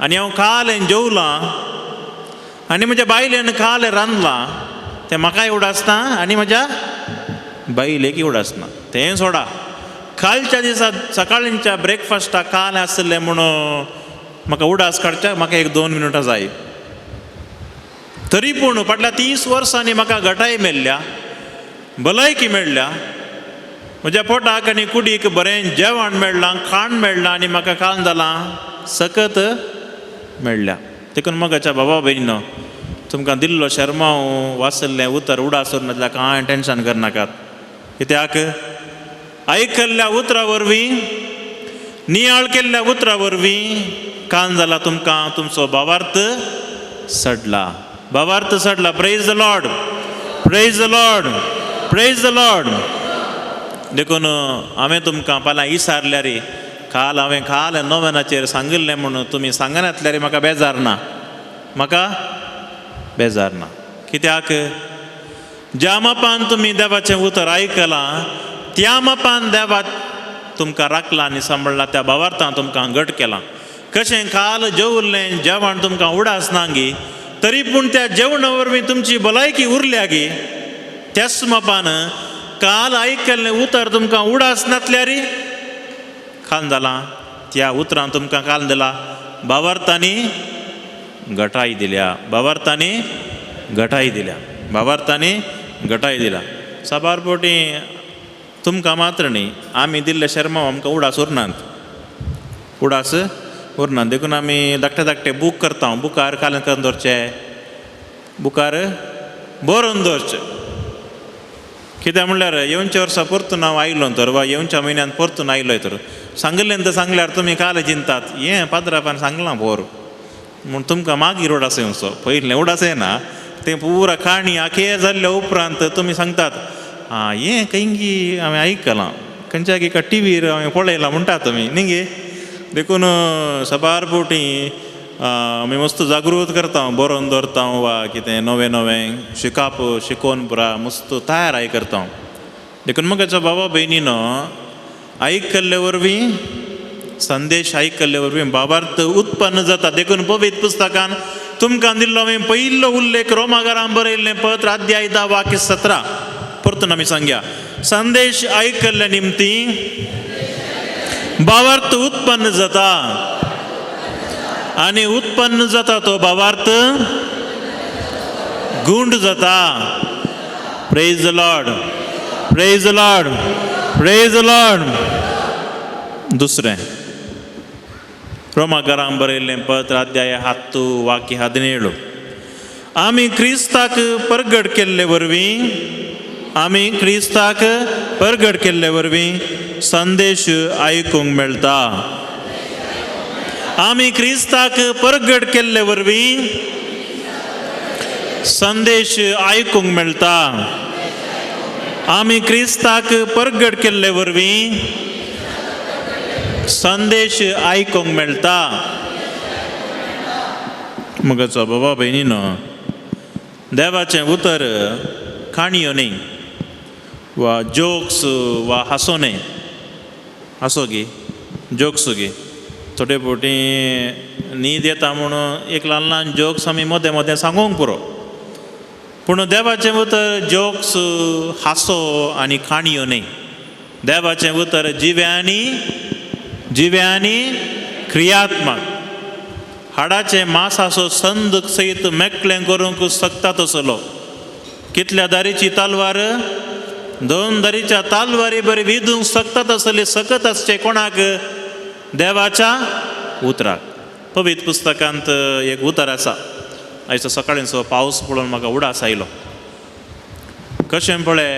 आनी हांव कालें जेवलां आनी म्हज्या बायलेन कालें रांदलां तें म्हाकाय उडासना आनी म्हज्या बायलेक उडासना. तें सोडा. कालच्या दिसा सकाळींच्या ब्रेकफास्टाक कालें आसलें म्हणून म्हाका उडास काडच्या म्हाका एक 2 मिनटां जाय. तरी पूण फाटल्या 30 वर्सांनी म्हाका घटाय मेळ्ळ्या. भलायकी मेळ्ळ्या. म्हज्या पोटाक आनी कुडीक बरें जेवण मेळ्ळां. खाण मेळ्ळां आनी म्हाका कान जालां सकत मेळ्ळ्या. देखून मगाच्या बाबा भयणीनो तुमकां दिल्लो शर्माव वाचल्लें उतर उडास उरनातल्या कांय टेन्शन करनाकात. कित्याक आयकल्ल्या उतरा वरवीं नियाळ केल्ल्या उतरा वरवीं कान जाला तुमकां तुमचो भावार्थ सडला. भावार्थ सडला. Praise the lord. Praise the lord. Praise the lord. देखून हांवें तुमकां फाल्यां इसारल्यार काल हांवें काल नोवेनाचेर सांगिल्लें म्हणून तुमी सांगनातल्यार म्हाका बेजार ना. म्हाका बेजार ना. कित्याक ज्या मापान तुमी देवाचें उतर आयकलां त्या मापान देवा तुमकां राखलां आनी सांबाळ्ळां. त्या भावार्थान तुमकां घट केलां. कशें काल जेवल्लें जेवण तुमकां उडास नांगी तरी पूण त्या जेवणा वरवीं तुमची भलायकी उरल्या गे त्याच मापान काल आयकल्लें उतर तुमकां उडास नासल्यार खान जालां त्या उतरां तुमकां काल दिला भावार्थांनी घटाय दिल्या भावार्थांनी घटाय दिल्या भावार्थांनी घटाय दिला साबार पोटी तुमकां मात्र न्ही आमी दिल्ले शर्मा आमकां उडास उरनात उडास उरनात देखून आमी धाकटे धाकटे बूक करता बुकार काल करून दवरचे बुकार बरोवन दवरचे कित्याक म्हणल्यार येवच्या वर्सा परतून हांव आयलो तर वा येवच्या म्हयन्यान परतून आयलोय तर सांगलें तर सांगल्यार तुमी काल चिंतात हें पाद्रापान सांगलां बोर म्हूण तुमकां मागीर उडास येवचो पयलें उडास येना तें पुरा काणी आखे जाल्ल्या उपरांत तुमी सांगतात आं हें खंयगी हांवें आयकलां खंयच्या एका टीव्हीर हांवें पळयलां म्हणटात तुमी न्ही गे देखून साबार फावटी आमी मस्त जागृत करता बरोवन दवरता वा कितें नवें नवें शिकाप शिकोवन पुरा मस्त तयाराय करता देखून म्हाका बाबा भयणीनो आयकल्ले वरवीं संदेश आयकल्ले वरवीं भावार्थ उत्पन्न जाता देखून पवित्र पुस्तकान तुमकां दिल्लो हांवें पयलो उल्लेख रोमाकारांक बरयल्लें पत्र अध्याय 10 वाक्य 17 परतून आमी सांगया संदेश आयकल्ल्या निमती भावार्थ उत्पन्न जाता आनी उत्पन्न जाता तो भावार्थ गुंड जाता praise the lord praise the lord praise the Lord दुसरें रोमाकारांक बरयल्लें पत्र अध्याय 7 वाक्य 17 आमी क्रिस्ताक परगट केल्ले वरवीं आमी क्रिस्ताक परगट केल्ले वरवीं संदेश आयकूंक मेळटा आमी क्रिस्ताक परगट केल्ले वरवीं संदेश आयकूंक मेळटा आमी क्रिस्ताक परगट केल्ले वरवीं संदेश आयकूंक मेळटा म्हजो बाबा भयणीनो देवाचें उतर काणयो न्ही वा जोक्स वा हांसो न्ही हांसो गे जोक्स गे थोडे फावटी न्हीद येता म्हणून एक ल्हान ल्हान जोक्स आमी मदें मदें सांगूंक पुरो पूण देवाचें उतर जोक्स हांसो आनी काणयो न्ही देवाचें उतर जिव्यांनी क्रियात्मक हाडाचें मांसाचो संद सयत मेकळें करूंक सकता तसलो कितल्या दारीची तालवार 2 दारीच्या तालवारी बरें विदूंक सकता तसले सकत आसचे कोणाक देवाच्या उतराक पवित्र पुस्तकांत एक उतर आसा आयचो सकाळींचो पावस पळोवन म्हाका उडास आयलो कशें पळय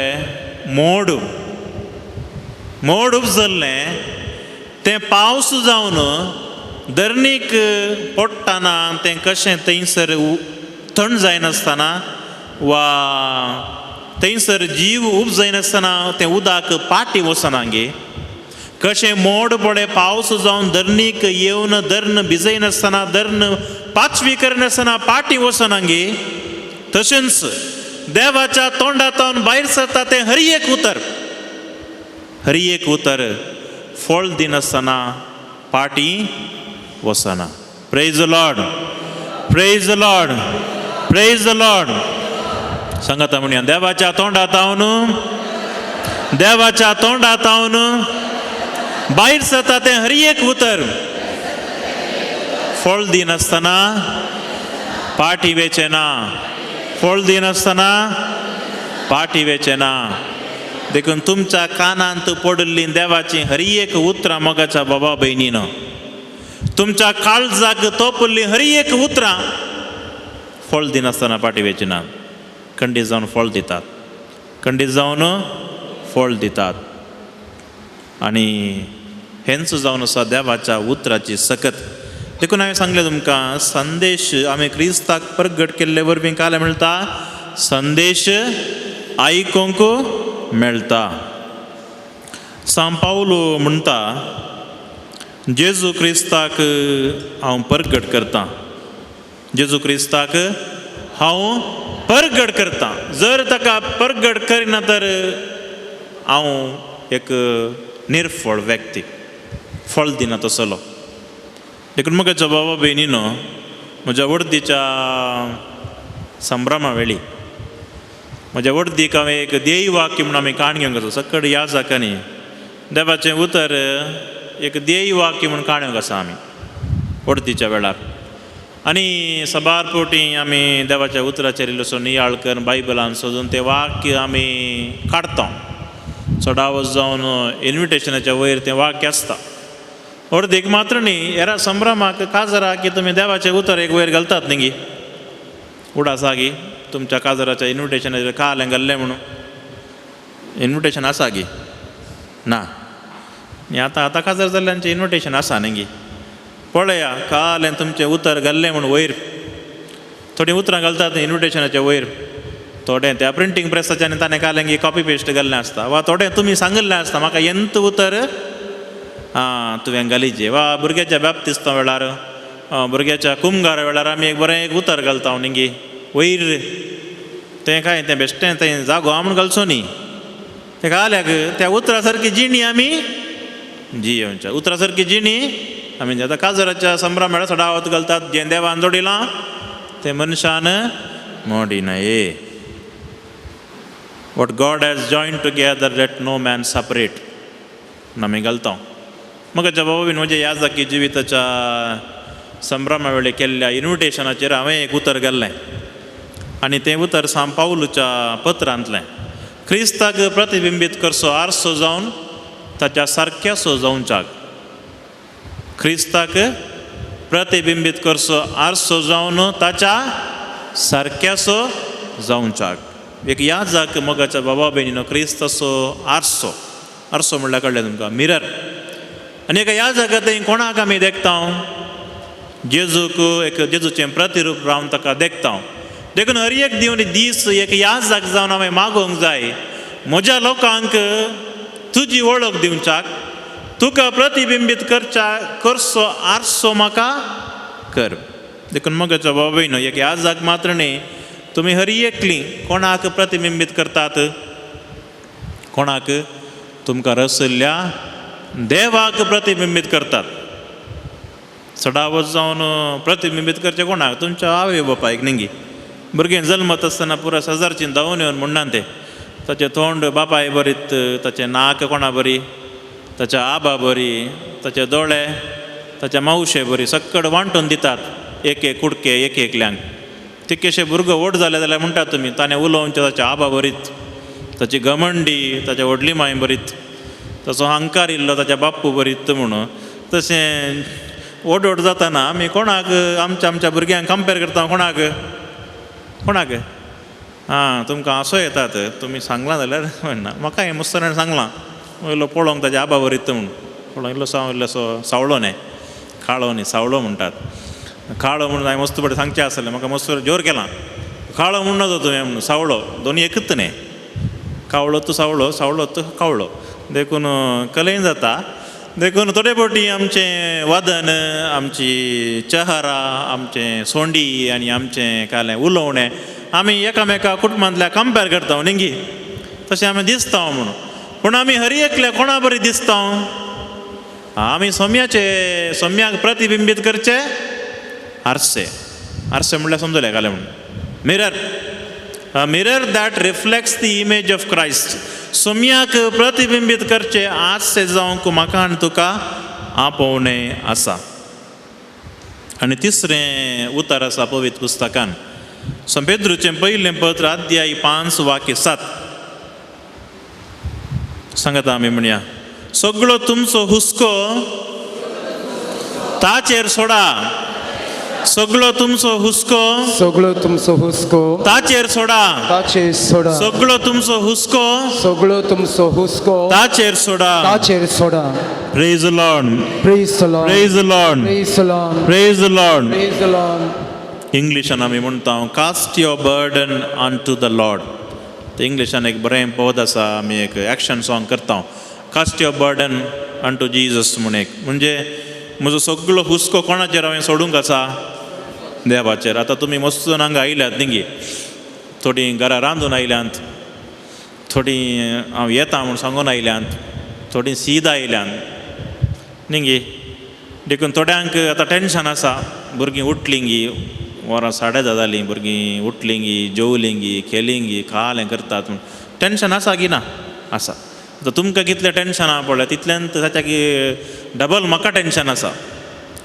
मोड उपजल्लें तें पावस जावन धरणीक पडटाना तें कशें थंयसर थंड जायनासतना वा थंयसर जीव उब जायनासतना तें उदक पाटी वचना गे कशें मोड पडे पावस जावन धरणीक येवन धरण भिजयनासतना धरण पाचवी करनासतना पाटी वचना गे तशेंच देवाच्या तोंडांतल्यान भायर सरता तें हरी एक उतर फळ दिनासतना पाटी वचना praise the lord praise the lord praise the Lord सांगता म्हणया देवाच्या तोंडांतल्यान भायर सरता तें हरी एक उतर फळ दिनासतना पाटी वेचना फळ दिनासतना पाटी वेचना देखून तुमच्या कानांत पडल्ली देवाची हरी एक उतरां मोगाच्या बाबा भयणीनो तुमच्या काळजाक तोपल्ली हरी एक उतरां फळ दिनासतना पाटी वेचना खंडीत जावन फळ दितात आनी हेंच जावन आसा देवाच्या उतराची सकत देखून हांवें सांगलें तुमकां संदेश आमी क्रिस्ताक परगट केल्ले वरवीं काल मेळटा संदेश आयकूंक मेळटा सांत पावलो म्हणटा जेजू क्रिस्ताक हांव परगट करतां जेजू क्रिस्ताक हांव परगट करतां जर ताका परगट करिना तर हांव एक निर्फळ व्यक्ती फळ दिना तसलो देखून म्हाका बाबा भयणीनो म्हज्या वर्दीच्या संभ्रमा वेळी म्हज्या वर्दीक हांवें एक देय वाक्य म्हणून आमी काण घेवंक आसा सकड याजकांनी देवाचें उतर एक देय वाक्य म्हणून काणूंक आसा आमी वर्दीच्या वेळार आनी सबार पोटी आमी देवाच्या उतराचेर इल्लोसो नियाळ करून बायबलान सोदून तें वाक्य आमी काडटा चडावत जावन इन्विटेशनाच्या वयर तें वाक्य आसता अर्देक मात्र न्ही हेरा संभ्रमाक काजरा की तुमी देवाचें उतर एक वयर घालतात न्ही गी उडासागी तुमच्या काजराच्या इन्विटेशनाचेर कालें घाल्लें म्हणून इन्विटेशन आसा गी ना आनी आतां काजार जाल्ल्यांचें इन्विटेशन आसा न्ही गी पळया कालें तुमचें उतर घाल्लें म्हणून वयर थोडीं उतरां घालतात इन्विटेशनाच्या वयर थोडें त्या प्रिंटींग प्रेसाच्यान ताणें कालें गी कॉपी पेस्ट घाल्लें आसता वा थोडें तुमी सांगिल्लें आसता म्हाका एंत उतर तुवें घालीचें वा भुरग्याच्या बॅप्तिस्ता वेळार भुरग्याच्या कुमगारा वेळार आमी एक बरें एक उतर घालता न्ही गी वयर तें काय तें बेश्टें तें जागो आहा म्हूण घालचो न्ही तें काल्याक त्या उतरा सारकी जिणी आमी जियोवच्या उतरा सारकी जिणी आमी आतां काजराच्या संभ्रम वेळार सडावत घालतात जें देवान जोडिलां तें मनशान मोडिनये what God has join together let no man separate आमी घालता मगाच्या बाबा म्हज्या याजकी जिविताच्या संभ्रमा वेळी केल्ल्या इन्विटेशनाचेर हांवें एक उतर घाल्लें आनी तें उतर सांत पावलूच्या पत्रांतलें क्रिस्ताक प्रतिबिंबीत करचो आरसो जावन ताच्या सारक्यासो जावच्याक क्रिस्ताक प्रतिबिंबीत करचो आरसो जावन ताच्या सारक्यासो जावच्याक एक याजक मोगाच्या बाबा भयणीनो क्रिस्ताचो आरसो आरसो म्हणल्यार कळ्ळें तुमकां मिरर आनी एका याजकाक थंय कोणाक आमी देखता जेजूक एक जेजूचें प्रतिरूप रावन ताका देखता देखून हर एक दीस एक याजक जावन हांवें मागोवंक जाय म्हज्या लोकांक तुजी वळख दिवच्याक तुका प्रतिबिंबीत करचो आरसो म्हाका कर देखून मोगाच्या बाबा भयणो एक याजक मात्र न्ही तुमी हर एकलीं कोणाक प्रतिबिंबीत करतात कोणाक तुमकां रसयल्ल्या देवाक प्रतिबिंबीत करतात चडावत जावन प्रतिबिंबीत करचें कोणाक तुमच्या आवय बापायक न्ही भुरगें जल्मत आसतना पुरो शेजारचीं धांवून येवन म्हणना तें ताचें तोंड बापाय बरीत ताचें नाक कोणा बरी ताच्या आबा बरी ताचे दोळे ताच्या मावशे बरी सक्कड वांटून दितात एक एक कुडके एक एकल्यांक तिकेशे भुरगो व्हड जाले जाल्यार म्हणटात तुमी ताणें उलोवचें ताच्या आबा बरीत ताची घमंडी ताच्या व्हडली मांय बरीत ताचो अहंकार इल्लो ताच्या बाप्पू बरीत म्हणून तशें व्हड व्हड जाताना आमी कोणाक आमच्या भुरग्यांक कंपेर करता कोणाक तुमकां हांसो येतात तुमी सांगलां जाल्यार म्हणना म्हाका हें मुस्तरान सांगलां इल्लो पळोवंक ताच्या आबा बरीत म्हणून पळोवंक इल्लोसो सावळो न्ही काळो न्ही सावळो म्हणटात काळो म्हणून हांवें मस्त बरें सांगचें आसलें म्हाका मस्त जोर केलां काळो म्हणून नजो तुवें म्हणून सावळो दोनी एकच न्ही कावळो तूं सावळो सावळो तूं कावळो देखून कलेन जाता देखून थोडे फावटी आमचें वादन आमची चेहरा आमचें सोंडी आनी आमचें कालें उलोवणें आमी एकामेका कुटुंबांतल्या कंपेर करता न्ही तशें आमी दिसता म्हणून पूण आमी हर एकल्या कोणा बरी दिसता आमी सोम्याक प्रतिबिंबीत करचे आरसे म्हणल्यार समजलें कालें म्हणून mirror that reflects the image of Christ सोम्याक प्रतिबिंबीत करचे आरसे जावंक म्हाका आनी तुका आपोवणें आसा आनी तिसरें उतर आसा पवित्र पुस्तकान पेद्रूचें पयलें पत्र अध्याय 5 वाक्य 7 सांगता आमी म्हणया सगळो तुमचो हुस्को ताचेर सोडा सगळो तुमचो हुस्को ताचेर सोडा सगळो तुमचो हुस्को ताचेर सोडा प्रेज द लॉर्ड इंग्लिशान आमी म्हणटा cast your burden on to the Lord ते इंग्लिशान एक बरें पद आसा आमी एक एक्शन सॉंग करता cast your burden on to Jesus म्हूण एक म्हणजे म्हजो सगळो हुस्को कोणाचेर हांवें सोडूंक आसा देवाचेर आतां तुमी मस्तून हांगा आयल्यात न्ही थोडीं घरा रांदून आयल्यांत थोडीं हांव येता म्हूण सांगून आयल्यांत थोडीं सीद आयल्यांत न्ही देखून थोड्यांक आतां टेन्शन आसा भुरगीं उठलीं गी वरां 10:30 जालीं भुरगीं उठलीं गी जेवलीं गी खेलीं गी खालें करतात म्हूण टेन्शन आसा की ना आसा. आतां तुमकां कितलें टेन्शन आहा पळय तितल्यान ताच्या की डबल म्हाका टेन्शन आसा.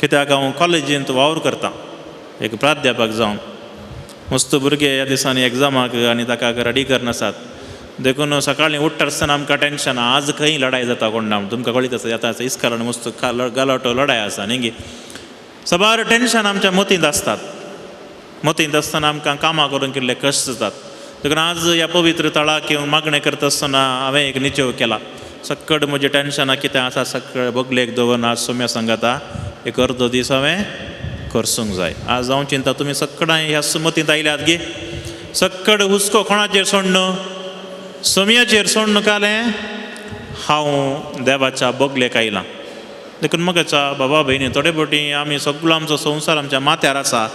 कित्याक हांव कॉलेजींत वावर करतां एक प्राध्यापक जावन. मस्त भुरगे ह्या दिसांनी एग्जामाक आनी ताका रेडी करनासात देखून सकाळीं उठ्ठा आसतना आमकां टेन्शन आज खंय लढाय जाता कोण ना तुमकां कळीत आसा आतां इस्कारण मस्त गालोटो लढाय आसा न्ही गे. सबार टेन्शन आमच्या मतींत आसतात. मतींत आसतना आमकां कामां करून कितले कश्ट जातात. देखून आज ह्या पवित्र तळाक येवन मागणें करता आसतना हांवें एक निचेव केला. सक्कड म्हजें टेन्शनां कितें आसा सक्कड बगलेक दवरून आज सोम्या सांगाता एक अर्दो दीस हांवें करसूंक जाय. आज हांव चिंता तुमी सक्कड ह्या मतींत आयल्यात गे. सक्कड हुस्को कोणाचेर सोडनो सोम्याचेर सोडून कालें हांव देवाच्या बगलेक आयलां. देखून मगाच्या बाबा भयणी थोडे फावटी आमी सगळो आमचो संवसार आमच्या माथ्यार आसा.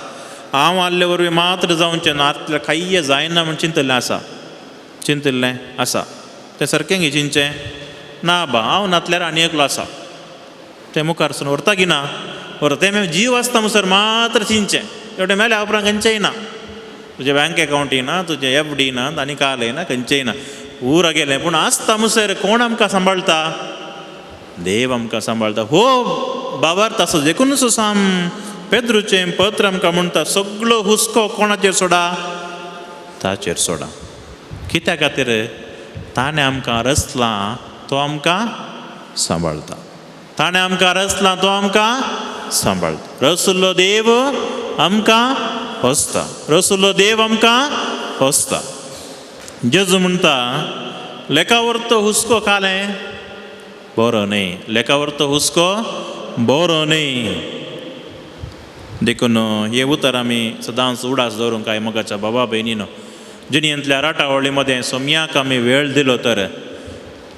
हांव आसले वरवीं मात्र जावचें ना आतलें कांय जायना म्हूण चिंतलें आसा तें सारकें गे चिंतचें ना बा हांव नातल्यार आनी एकलो आसा तें मुखार सून व्हरता की ना व्हरता तें जीव आसता म्हणसर मात्र चिंतचें. एवढें मेल्या उपरांत खंयचेंय ना तुजें बँक अकावंटय ना तुजें FD ना आनी कालय ना खंयचेंय ना उरा गेलें. पूण आसता म्हणसर कोण आमकां सांबाळटा देव आमकां सांबाळटा. हो बाबार्थ आसा देखून साम पेद्रूचें पत्र आमकां म्हणटा सगळो हुस्को कोणाचेर सोडा ताचेर सोडा. कित्या खातीर ताणें आमकां रचलां तो आमकां सांबाळटा. ताणें आमकां रचलां तो आमकां सांबाळटा. रचलो देव आमकां पोसता. रचलो देव आमकां पोसता. जेजू म्हणटा लेकावर तो हुस्को खालें बरो न्ही लेकावर तो हुस्को बरो न्ही. देखून हे उतर आमी सदांच उडास दवरूंक काय मोगाच्या बाबा भयणीनो जिणयंतल्या राटावळी मदें सोम्याक आमी वेळ दिलो तर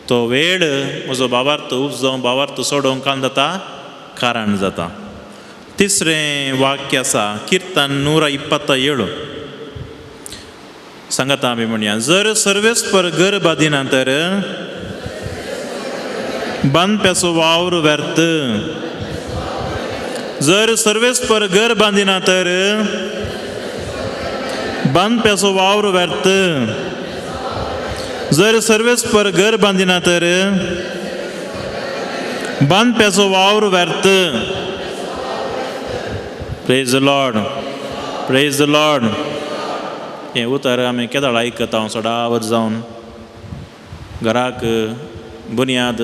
तो वेळ म्हजो बाबार्थ उपजोवं बाबार्थ सोडोवंक कान जाता कारण जाता. तिसरें वाक्य आसा किर्तन 127 सांगता आमी म्हणया जर सर्वेस्पर घर बांदिना तर बांदप्याचो वावर व्यर्थ. जर सर्वेस्पर घर बांदिना तर बांदप्याचो वावर व्यर्थ. जर सर्वेस्पर घर बांदिना तर बांदप्याचो वावर व्यर्थ. Praise the lord praise the Lord. हें उतर आमी केदाळ आयकता हांव सदांच जावन घराक बुनयाद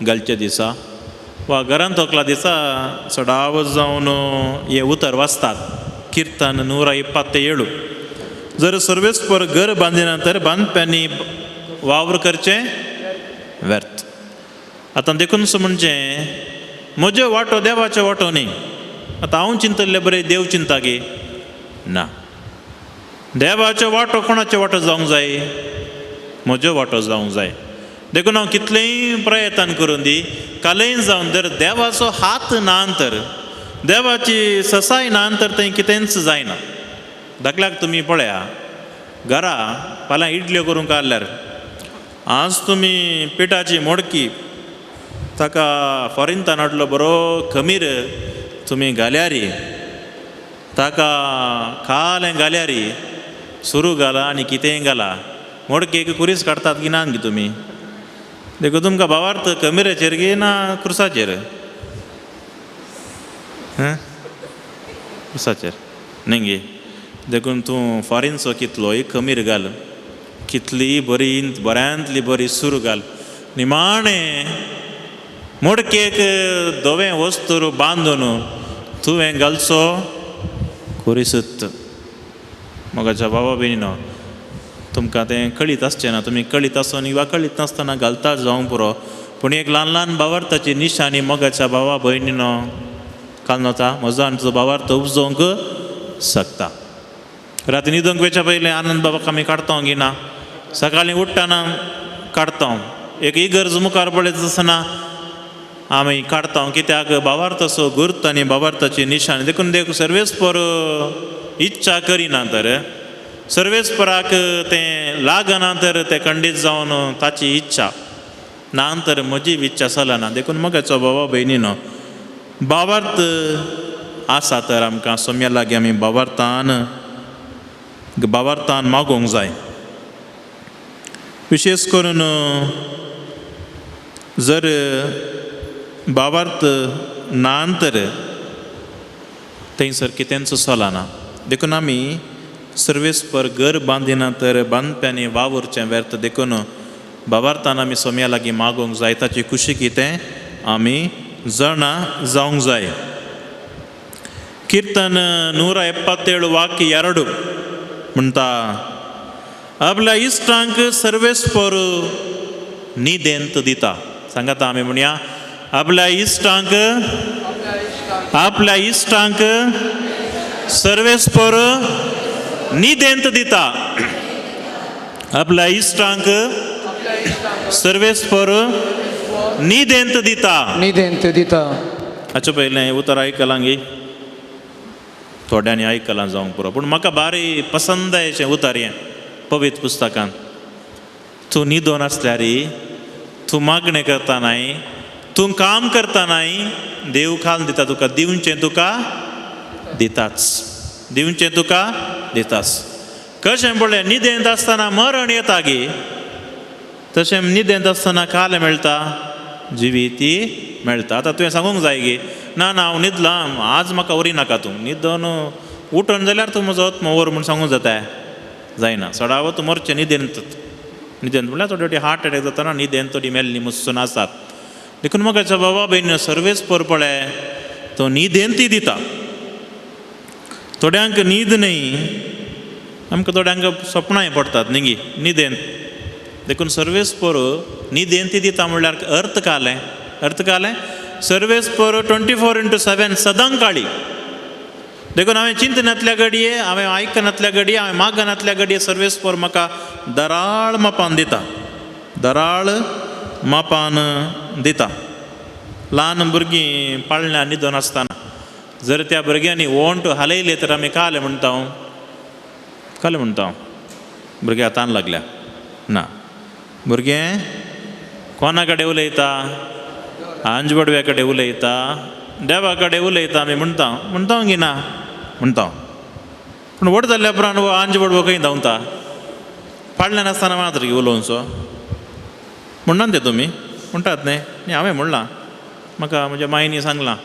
घालचे दिसा वा घरांत तोकला दिसा सदांच जावन हें उतर वाचतात किर्तन 127. जर सर्वेस्पर घर बांदिना तर बांदप्यांनी वावर करचें व्यर्थ. आतां देखून म्हणजे म्हजो वांटो देवाचो वांटो न्ही. आतां हांव चिंतल्लें बरें देव चिंता गे ना. देवाचो वांटो कोणाचो वांटो जावंक जाय म्हजो वांटो जावंक जाय. देखून हांव कितलेंय प्रयत्न करून दी कालय जावन जर देवाचो हात ना तर देवाची ससाय ना तर थंय कितेंच जायना. दाखल्याक तुमी पळया घरा फाल्यां इडल्यो करूंक आसल्यार आज तुमी पिठाची मोडकी ताका फॉरेनतान हाडलो बरो खमीर तुमी घाल्यारी ताका खालें घाल्यारी सुरू घाला आनी कितेंय घाला मोडकेक कुरीस काडटात की ना गी तुमी. देखून तुमकां भावार्थ खमिराचेर गे ना क्रुसाचेर क्रुसाचेर न्ही गे. देखून तूं फॉरेनचो कितलोय खमीर घाल कितली बरी बऱ्यांतली बरी सूर घाल निमाणें मोडकेक धवें वस्तूर बांदून तुवें घालचो कुरीसत. मोगाच्या बाबा भयणीनो तुमकां तें कळीत आसचें ना. तुमी कळीत आसून वा कळीत नासतना घालता जावंक पुरो. पूण एक ल्हान ल्हान भावार्थाची निशाणी मोगाच्या बाबा भयणीनो कालनोता म्हजो आनी तुजो भावार्थ उपजोवंक शकता. राती न्हिदूंक वेच्या पयलें आनंद बाबाक आमी काडतो गिना सकाळीं उठ्ठाना काडतो. एक इगर्ज मुखार पळयत आसतना आमी काडतो कित्याक भावार्थाचो गुर्त आनी भावार्थाची निशाणी. देखून देव सर्वेस्पर इच्छा करिना तर सर्वेस्पराक तें लागना तर तें खंडीत जावन ताची इच्छा ना तर म्हजी इच्छा चलना. देखून मोगाचो बाबा भयणीनो भावार्थ आसा तर आमकां सोम्या लागीं आमी बावार्थान मागोवंक जाय. विशेश करून जर बावार्थ ना तर थंयसर कितेंच चलना. देखून आमी सर्वेस्पर घर बांदिना तर बांदप्यांनी वावरचें व्यर्थ. देखून बावार्थान आमी सोम्या लागीं मागोवंक जाय. ताची खुशी कितें आमी जाणा जावंक जाय. कीर्तन 177 वाक्य 2 म्हणटा, आपल्या इश्टांक सर्वेस्पर निदेंत दिता. सांगात आमी म्हणया, आपल्या इश्टांक सर्वेस्पर निदेंत दिता. आपल्या इश्टांक सर्वेस्पर निदेंत दिता. हाचे पयलें उतर आयकलां गे, थोड्यांनी आयकलां जावंक पुरो, पूण म्हाका बारी पसंद अशें उतर हें पवित्र पुस्तकांत. तूं न्हिदोन आसल्यार तूं मागणें करता नाय, तूं काम करता नाय, देव खाल दिता तुका. दिवचें तुका दिताच, दिवचें तुका दिताच. कशें पळय, न्हिदेंत आसतना मरण येता गे, तशें न्हिदेंत आसतना काल मेळटा, जिवीती मेळटा. आतां तुवें सांगूंक जाय गे, ना हांव न्हिदलां, आज म्हाका व्हरी नाका तूं. न्हिदोन उठोन जाल्यार तूं म्हजो आत्मो व्हर म्हूण सांगूंक जाता, जायना. सडावो तूं मरचें न्हिदेंत. म्हळ्यार थोडी हार्ट अटॅक जाता, न्हिदेंत थोडी मेल्लीं मुसून आसात. देखून म्हाका बाबा भयण सर्वेस्पर पळय तो न्हिदेंती दिता. थोड्यांक न्हीद न्ही, आमकां थोड्यांक सपनाय पडटात न्ही गे न्हिदेंत. देखून सर्वेस्पर न्हिदेंती दिता म्हणल्यार अर्थ कालें सर्वेस्पर 24/7 सदांच काळी. देखून हांवें चिंतनांतल्या घडये, हांवें आयकनांतल्या घडये, हांवें मागनांतल्या घडये सर्वेस्पर म्हाका दराळ मापान दिता. ल्हान भुरगीं पाळण्या न्हिदोन आसतना जर त्या भुरग्यांनी वोंट हालयले तर आमी काले म्हणटा भुरगे आतां लागल्या ना. भुरगें कोणा कडेन उलयता, आंजवडव्या कडेन उलयता, देवा कडेन उलयता. आमी म्हणटा गी ना म्हणटा, पूण व्हड जाल्ल्या उपरांत वो आंजवडवो खंय धांवता. पाळण्यान आसतना मात्र उलोवचो म्हणनात ते तुमी म्हणटात न्ही. हांवें म्हणलां, म्हाका म्हज्या मायनी सांगलां,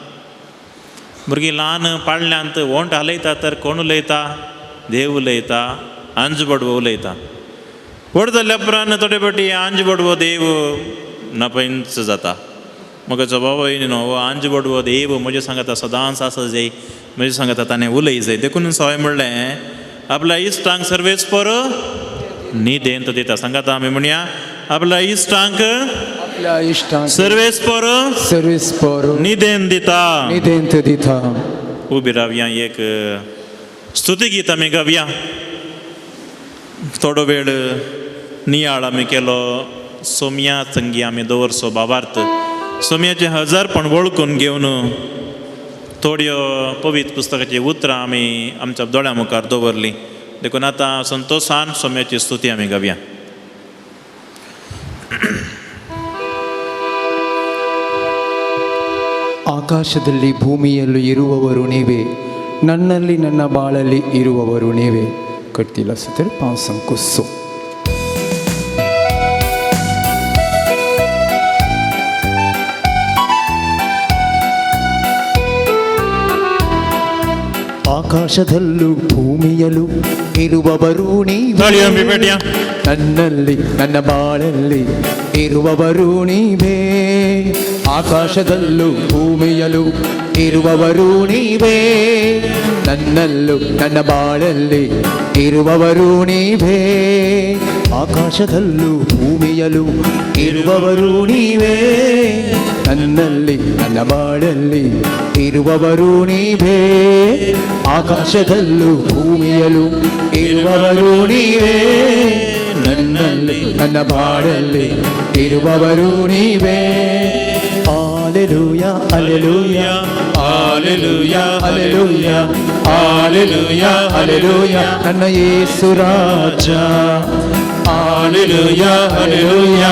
भुरगीं ल्हान पाळण्यांत वोंट हालयता तर कोण उलयता, देव उलयता, आंजवडवो उलयता. व्हड जाल्ल्या उपरांत थोडे फावटी आंजवडवो देव नपयंच जाता. म्हाका बाबा न्हू, हो आंजवडवो देव म्हजे सांगता सदांच आसा जाय, म्हजे सांगता ताणें उलय जाय. देखून सवाय म्हणलें, आपल्या इश्टांक सर्वेस्पर निदेंत दिता. सांगाता आमी म्हणया, आपल्या इश्टांक सर्वेस्पर निदेंत दिता. उबी रावया, एक स्तुती गीत आमी गावया. थोडो वेळ नियाळ आमी केलो. सोम्या संगी आमी दवरचो बाबार्थ. सोम्याचें हजारपण वळखून घेवन थोड्यो पवित्र पुस्तकाची उतरां आमी आमच्या दोळ्या मुखार दवरलीं. देखून आतां संतोशान सोम्याची स्तुती आमी गावया. ಆಕಾಶದಲ್ಲಿ ಭೂಮಿಯಲ್ಲೂ ಇರುವವರು ನೀವೇ, ನನ್ನಲ್ಲಿ ನನ್ನ ಬಾಳಲ್ಲಿ ಇರುವವರು ನೀವೇ. ಕಟ್ತಿಲ್ಲ ಸತರ್ ಪಾಂಸಂಕುಸ್ಸು. ಆಕಾಶದಲ್ಲೂ ಭೂಮಿಯಲ್ಲೂ ಇರುವವರು ನೀವೇ, ನನ್ನಲ್ಲಿ ನನ್ನ ಬಾಳಲ್ಲಿ ಇರುವವರು ನೀವೇ. ಆಕಾಶದಲ್ಲೂ ಭೂಮಿಯಲ್ಲೂ ಇರುವವರು ನೀವೇ, ನನ್ನಲ್ಲೂ ನನ್ನ ಬಾಳಲ್ಲಿ ಇರುವವರು ನೀವೇ. ಆಕಾಶದಲ್ಲೂ ಭೂಮಿಯಲ್ಲೂ ಇರುವವರು ನೀವೇ, ನನ್ನಲ್ಲಿ ನನ್ನ ಬಾಳಲ್ಲಿ ಇರುವವರು ನೀವೇ. ಆಕಾಶದಲ್ಲೂ ಭೂಮಿಯಲ್ಲೂ ಇರುವವರು ನೀವೇ, ನನ್ನಲ್ಲಿ ನನ್ನ ಬಾಳಲ್ಲಿ ಇರುವವರು ನೀವೇ. Alleluia, alleluia, alleluia, alleluia, alleluia, alleluia, ನನ್ನ ಯೇಸು ರಾಜ. Alleluia, alleluia,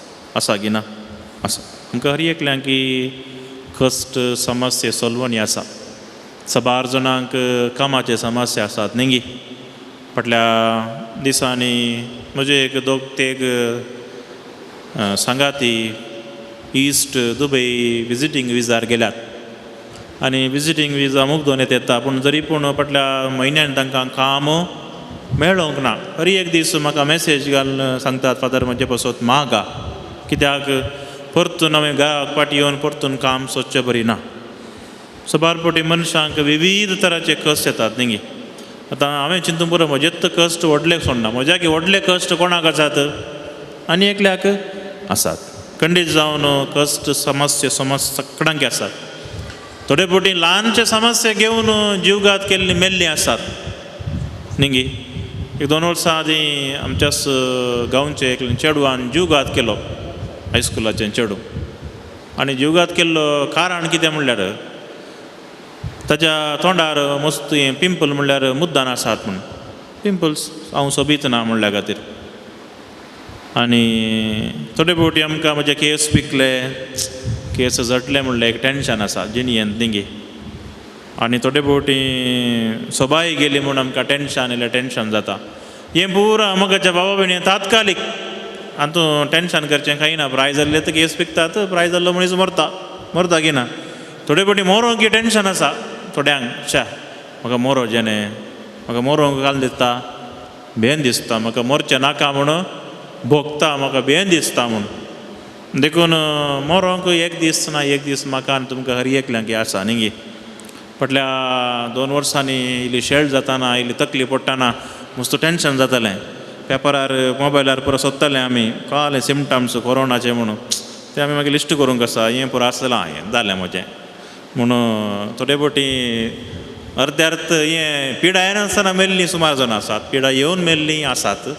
आसा की ना आसा आमकां हर एकल्यांक की कश्ट समस्या सोल्वनी आसा सबार जाणांक कामाचे समस्या आसात न्ही फाटल्या दिसांनी म्हजे एक दोग तेग सांगाती ईस्ट दुबय विजिटींग विजार गेल्यात आनी विजिटींग विजा मुग्दोन येता पूण जरी पूण फाटल्या म्हयन्यान तांकां काम मेळोंक ना हर एक दीस म्हाका मॅसेज घालून सांगतात फादर म्हजे पासत मागा कित्याक परतून हांवें घराक पाटी येवन परतून काम सोदचें बरी ना सबारपटी मनशांक विविध तरांचे कश्ट येतात न्ही आतां हांवें चिंतून पळय म्हजेच कश्ट व्हडले सोडना म्हज्याक व्हडले कश्ट कोणाक आसात आनी एकल्याक आसात खंडीत जावन कश्ट समस्या सगळ्यांक आसात थोडे फावटी ल्हानशे समस्या घेवन जीवघात केल्ली मेल्लीं आसात न्ही एक 2 वर्सां आदीं आमच्याच गांवचे एक चेडवान जीवघात केलो हायस्कुलाचें चेडूं आनी जीवघात केल्लो कारण कितें म्हणल्यार ताच्या तोंडार मस्त हें पिंपल म्हणल्यार मुद्दान आसात म्हूण पिंपल्स हांव सोबीत ना म्हणल्या खातीर आनी थोडे फावटी आमकां म्हजे केस पिकले केस झटले म्हणलें एक टेन्शन आसा जिणयेंत न्ही आनी थोडे फावटी सोबाय गेली म्हूण आमकां टेन्शन येयलें टेन्शन जाता हें पुरो मोगाच्या भावा भयणी तात्कालीक हातूंत टेन्शन करचें काही ना प्राय जाल्ले तर केस पिकतात प्राय जाल्लो मनीस मरता की ना थोडे फावटी मोरोंक की टेन्शन आसा थोड्यांक म्हाका मोरो जेणे म्हाका मोरोंक घाल दिसता भेन दिसता म्हाका मरचें नाका म्हूण भोगता म्हाका भेन दिसता म्हूण देखून मोरोंक एक दीस ना एक दीस म्हाका आनी तुमकां हर एकल्यांक आसा न्ही फाटल्या 2 वर्सांनी इल्ली शेळ जाताना इल्ली तकली पडटाना मस्त टेन्शन जातालें पेपरार मोबायलार पुरो सोदतालें आमी कळालें सिमटम्स कोरोनाचे म्हणून ते आमी मागीर लिस्ट करूंक आसा हें पुरो आसलां हें जालें म्हजें म्हणून थोडे फावटी अर्द्यार्थ हें पिडा येनासतना मेल्लीं सुमार जाण आसात पिडा येवन मेल्लीं आसात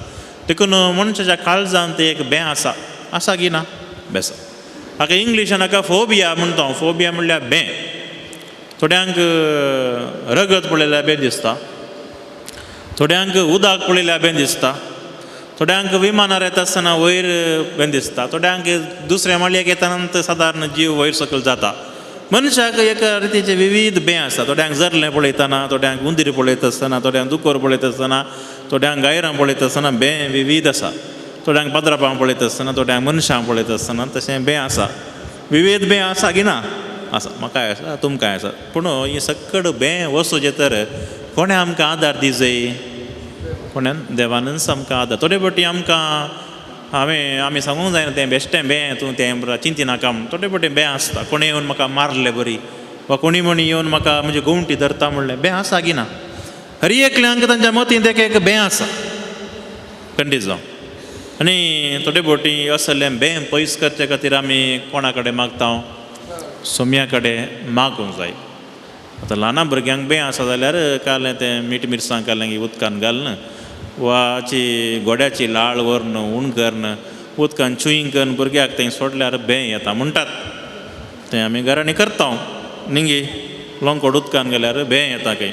देखून मनशाच्या काळजांत एक भें आसा की ना बेसा हाका इंग्लिशान हाका फोबिया म्हणटा हांव फोबिया म्हणल्यार भें थोड्यांक रगत पळयल्यार भें दिसता थोड्यांक उदक पळयल्यार भें दिसता थोड्यांक विमानार येता आसतना वयर भें दिसता थोड्यांक दुसऱ्या माळयेक येताना सादारण जीव वयर सकयल जाता मनशाक एका रितीचे विविध भें आसा थोड्यांक जरलें पळयतना थोड्यांक हुंदीर पळयता आसतना थोड्यांक दुकोर पळयता आसतना थोड्यांक गायरां पळयता आसतना भें विविध आसा थोड्यांक पत्रापां पळयता आसतना थोड्यांक मनशां पळयता आसतना तशें भें आसा विविध भें आसा की ना आसा म्हाकाय आसा तुमकांय आसा पूण ही सकड भें वचूचे तर कोणें आमकां आदार दिजय कोण्यान देवानंद आमकां आदार थोडे फावटी आमकां आमी सांगूंक जायना तें बेश्टें भें तूं तें चिंती नाका म्हूण थोडे फावटी भें आसता कोणें येवन म्हाका मारलें बरी वा कोणी म्हणी येवन म्हाका म्हणजे गोमटी धरता म्हणलें भें आसा की ना हर एकल्यांक तांच्या मतींत एक भें आसा खंडीत जावन आनी थोडे फावटी असलें भें पयस करचे खातीर आमी कोणा कडेन मागता सोम्या कडेन मागूंक जाय आतां ल्हाना भुरग्यांक भें आसा जाल्यार कालें तें मीठ मिरसांग कालें उदकान घालन वाची गोड्याची लाळ व्हरन उण करन उदकान चुयींग करून भुरग्याक थंय सोडल्यार भें येता म्हणटात तें आमी घरांनी करता न्ही लोंकोड उदकान गेल्यार भें येता खंय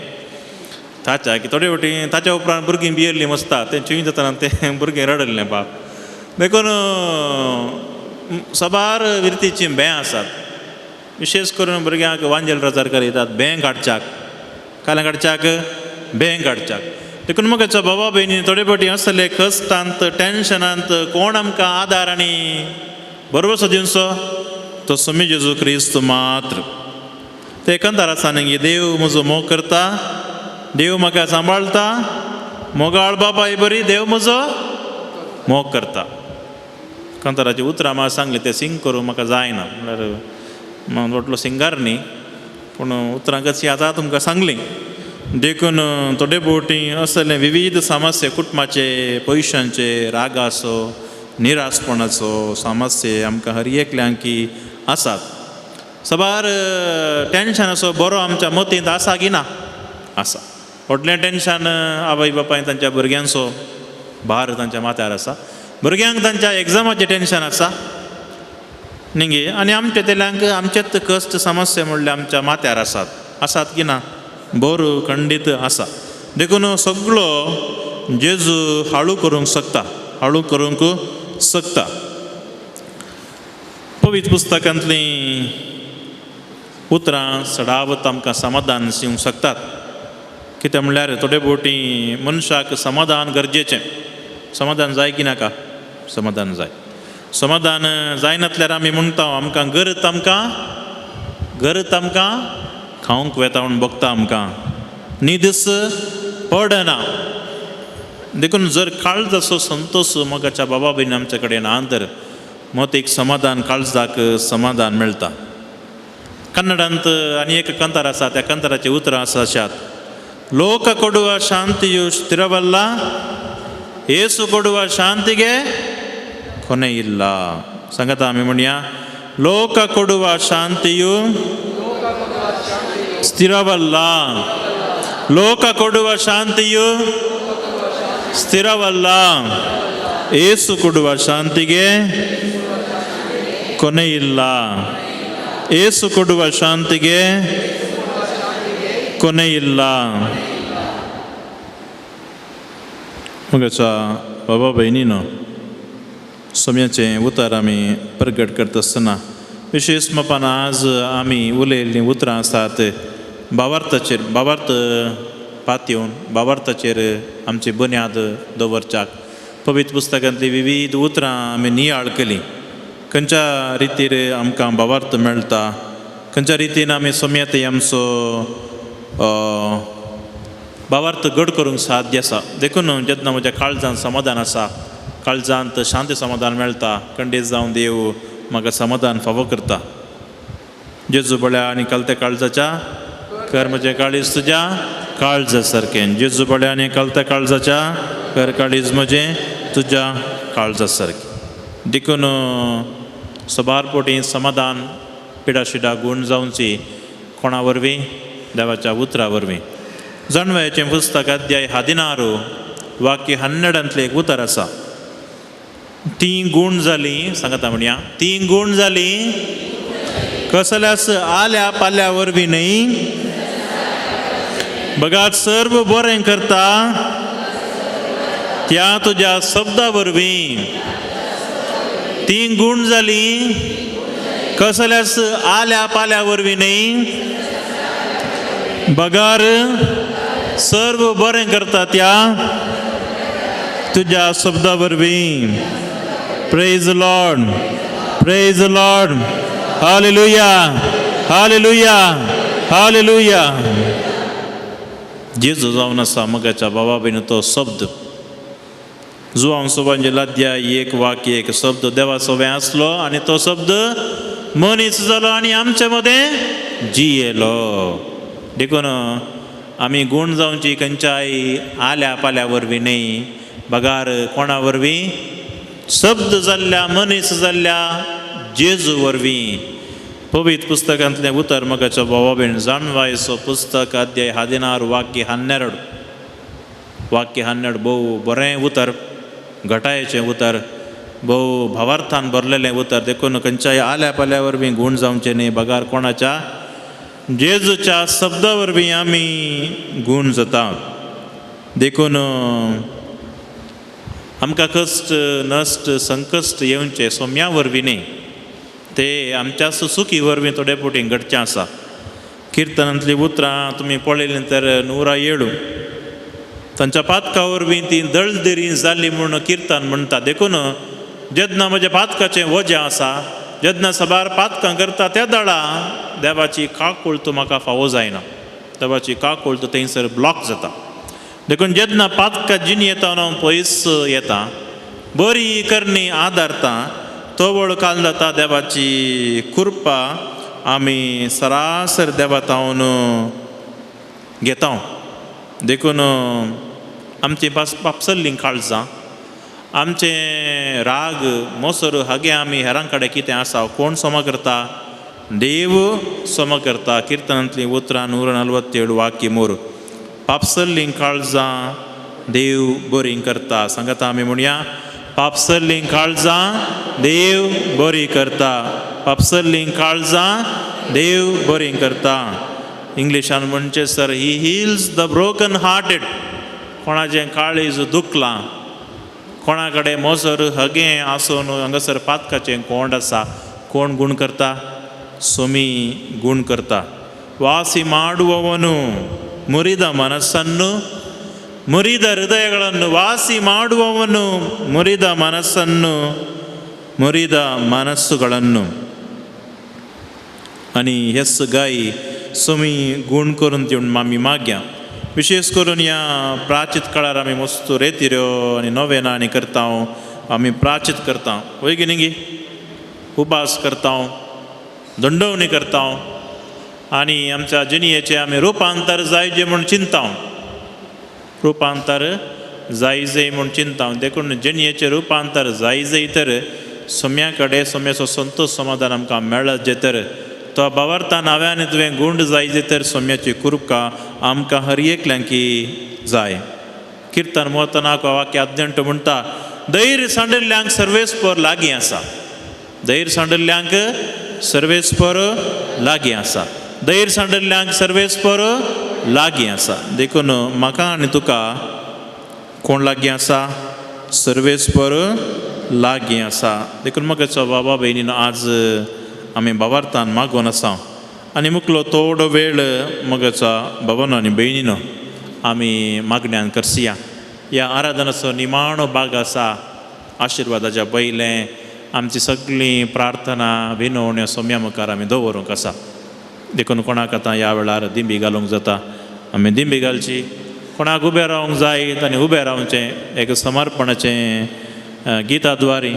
ताच्या की थोडे फावटी ताच्या उपरांत भुरगीं भियेल्लीं मसता तें चुयी जातना तें भुरगें रडलें बाप देखून सबार विर्तीचीं भें आसात विशेश करून भुरग्यांक वांजेल प्रचार करीतात भें काडच्याक काल्यां काडच्याक भें काडच्याक देखून म्हाका बाबा भयणी थोडे फावटी आसतले कश्टांत टेन्शनांत कोण आमकां आदार आनी भरवसो दिवचो तो स्वामी जेजू क्रिस्त मात्र ते एकांतार आसा न्ही देव म्हजो मोग करता देव म्हाका सांबाळटा मोगाळ बापाय बरी देव म्हजो मोग करता कांताराची उतरां म्हाका सांगली ते सिंग करूं म्हाका जायना म्हणल्यार व्हडलो सिंगार न्ही पूण उतरां कशी आतां तुमकां सांगली देखून थोडे फावटी असले विविध समस्या कुटुंबाचे पयशांचे रागाचो निरासपणाचो समस्या आमकां हर एकल्यांक आसात सबार टेन्शनाचो बरो आमच्या मतींत आसा की ना आसा व्हडलें टेन्शन आवय बापाय तांच्या भुरग्यांचो भार तांच्या माथ्यार आसा भुरग्यांक तांच्या एग्जामाचें टेन्शन आसा न्ही आनी आमच्या तेल्यांक आमचेच कश्ट समस्या म्हणल्यार आमच्या माथ्यार आसात की ना बोर खंडीत आसा देखून सगळो जेजू हाळू करूंक शकता पवित्र पुस्तकांतली उतरां सडावत आमकां समाधान दिवंक शकतात. कित्याक म्हणल्यार थोडे फावटी मनशाक समाधान गरजेचें. समाधान जाय की नाका? समाधान जाय. समाधान जायनासल्यार आमी म्हणटा आमकां गरज आमकां खावंक वेता म्हूण बगता आमकां न्हिदस पडना. देखून जर काळजाचो संतोश मोगाच्या बाबा भयणी आमचे कडेन आहा तर मत एक समाधान काळजाक समाधान मेळटा. कन्नडांत आनी एक कंतार आसा, त्या कंताराची उतरां आसा अशात. ಲೋಕ ಕೊಡುವ ಶಾಂತಿಯು ಸ್ಥಿರವಲ್ಲ, ಏಸು ಕೊಡುವ ಶಾಂತಿಗೆ ಕೊನೆ ಇಲ್ಲ. ಸಂಗತ ಆಮೆ ಮುಣಿಯ. ಲೋಕ ಕೊಡುವ ಶಾಂತಿಯು ಸ್ಥಿರವಲ್ಲ, ಲೋಕ ಕೊಡುವ ಶಾಂತಿಯು ಸ್ಥಿರವಲ್ಲ, ಏಸು ಕೊಡುವ ಶಾಂತಿಗೆ ಕೊನೆ ಇಲ್ಲ. ಏಸು ಕೊಡುವ ಶಾಂತಿಗೆ ಕೊನೆ ಇಲ್ಲ. मगाच्या बाबा बहिणीनं सोम्याचें उतर आमी प्रगट करता आसतना विशेश मापान आज आमी उलयल्लीं उतरां आसात भावार्थाचेर पातयेवन भावार्थाचेर आमची बुन्याद दवरच्याक पवित्र पुस्तकांतलीं विविध उतरां आमी नियाळ केलीं. खंयच्या रितीर आमकां भावार्थ मेळटा, खंयच्या रितीन आमी सोम्यात आमचो भावार्थ घट करूंक साध्य आसा. देखून जेन्ना म्हज्या काळजांत समाधान आसा, काळजांत शांती समाधान मेळटा, खंडीत जावन देव म्हाका समाधान फावो करता. जेजू बळ्या आनी कलत्या काळजाच्या कर म्हजें काळीज तुज्या काळजा सारकें. जेजू बळ्या आनी कलत्या काळजाच्या कर काळीज म्हजें तुज्या काळजा सारकें. देखून सबारपोटी समाधान पिडाशिडा गूण जावची कोणा वरवीं? देवाच्या उतरा वरवीं. जणवयाचें पुस्तक अध्याय 16 वाक्य 12 एक उतर आसा. ती गूण जाली, सांगता म्हणया, ती गूण जाली कसल्यास आल्या पाल्या वरवीं न्ही, बगात सर्व बरें करता त्या तुज्या शब्दा वरवीं. ती गूण जाली कसल्यास आल्या पाल्या वरवीं न्ही, बगार सर्व बरें करता त्या तुज्या शब्दा वरवीं. Praise the lord, praise the Lord. Hallelujah, हालेलुया, हालेलुया. जेजू जावन आसा मोगाच्या बाबा भयणी तो शब्द जो हांव सोबांचे अध्याय 1 वाक्य 1 शब्द देवा सोबे आसलो आनी तो शब्द मनीस जालो आनी आमचे मदें जियेलो. देखून आमी गूण जावची खंयच्याय आल्या पाल्या वरवीं न्ही, बगार कोणा वरवीं? शब्द जाल्ल्या मनीस जाल्ल्या जेजू वरवीं. पवित्र पुस्तकांतलें उतर मोगाच्या बाबा भयण जाणवायचो पुस्तक अध्याय 16 वाक्य 12 वाक्य 12 भोव बरें उतर, घटायेचें उतर, भोव भावार्थान भरलेलें उतर. देखून खंयच्याय आल्या पाल्या वरवीं गूण जावचें न्ही, बगार कोणाच्या? जेजूच्या शब्दा वरवीं आमी गूण जाता. देखून आमकां कश्ट नश्ट संकश्ट येवचे सोम्या वरवीं न्ही, ते आमच्या सुखी वरवीं थोडे फावटी घडचें आसा. किर्तनांतलीं उतरां तुमी पळयलीं तर 107 तांच्या पातका वरवीं ती दळदिरी जाल्ली म्हूण किर्तन म्हणटा. देखून जेन्ना म्हज्या पातकाचें वजें आसा, जेन्ना सबार पातकां करता त्या दाडा देवाची काकूळ तूं म्हाका फावो जायना, देवाची काकूळ तूं थंयसर ब्लॉक जाता. देखून जेन्ना पातकां जीन येता हांव पयस येता, बरी करणी आदारता, तो वळ काल जाता देवाची कृपा आमी सरासर देवा तावन घेता. देखून आमची पापसल्लीं काळजां, आमचे राग मोसर हागे आमी हेरां कडेन कितें आसा कोण सम करता? देव सम करता. किर्तनांतलीं उतरां 147 वाक्य 3 पापसल्लीं काळजां देव बरीं करता. सांगता आमी म्हणया, पापसल्लीं काळजां देव बरीं करता, पापसल्लीं काळजां देव बरीं करता. इंग्लिशान म्हणचे sir, he hills the broken hearted. कोणाचें काळीज दुखलां, कोणा कडेन मोसर हगें आसून हांगासर पातकाचें कोंड आसा, कोण ಗುಣ करता ಸ್ವಾಮಿ ಗುಣ करता ವಾಸಿ ಮಾಡುವವನು ಮುರಿದ ಮನಸ್ಸನ್ನು ಮುರಿದ ಹೃದಯಗಳನ್ನು ವಾಸಿ ಮಾಡುವವನು ಮುರಿದ ಮನಸ್ಸನ್ನು ಮುರಿದ ಮನಸ್ಸುಗಳನ್ನು आणि हेच गाय सोमी गुण करून ती आमी मागया विशेष करून ह्या प्राचीत काळार आमी मस्त रेतिऱ्यो आनी नोवेना आनी करता आमी प्राचीत करता वय की न्ही उपास करता दंडवणी करता आनी आमच्या जिणयेचें आमी रुपांतर जायचें म्हूण चिंता रुपांतर जाय म्हूण चिंता देखून जिणयेचें रुपांतर जाय तर सोम्या कडेन सोम्याचो संतोश समाधान आमकां मेळत जे तर तो भावार्था नाव्यान तुवें गुंड जाय तर सोम्याची कृपा आमकां हर एकल्यांकी जाय किर्तन मोतनाक वाक्य आद्यंट म्हणटा धैर्य सांडिल्ल्यांक सर्वेस्पर लागीं आसा धैर्य सांडिल्ल्यांक सर्वेस्पर लागीं आसा धैर्य सांडिल्ल्यांक सर्वेस्पर लागीं आसा देखून म्हाका आनी तुका कोण लागीं आसा सर्वेस्पर लागीं आसा देखून म्हाका बाबा भयणीन आज आमी भावार्थान मागोन आसा आनी मुकलो थोडो वेळ मगचा भावानो आनी भयणीनो आमी मागण्यान करसिया ह्या आराधनाचो निमाणो भाग आसा आशिर्वादाच्या पयलें आमची सगळीं प्रार्थना विनवण्यो सोम्या मुखार आमी दवरूंक आसा देखून कोणाक आतां ह्या वेळार दिंबी घालूंक जाता आमी दिंबी घालची कोणाक उबें रावंक जाय आनी उबें रावचें एक समर्पणाचें गिताद्वारे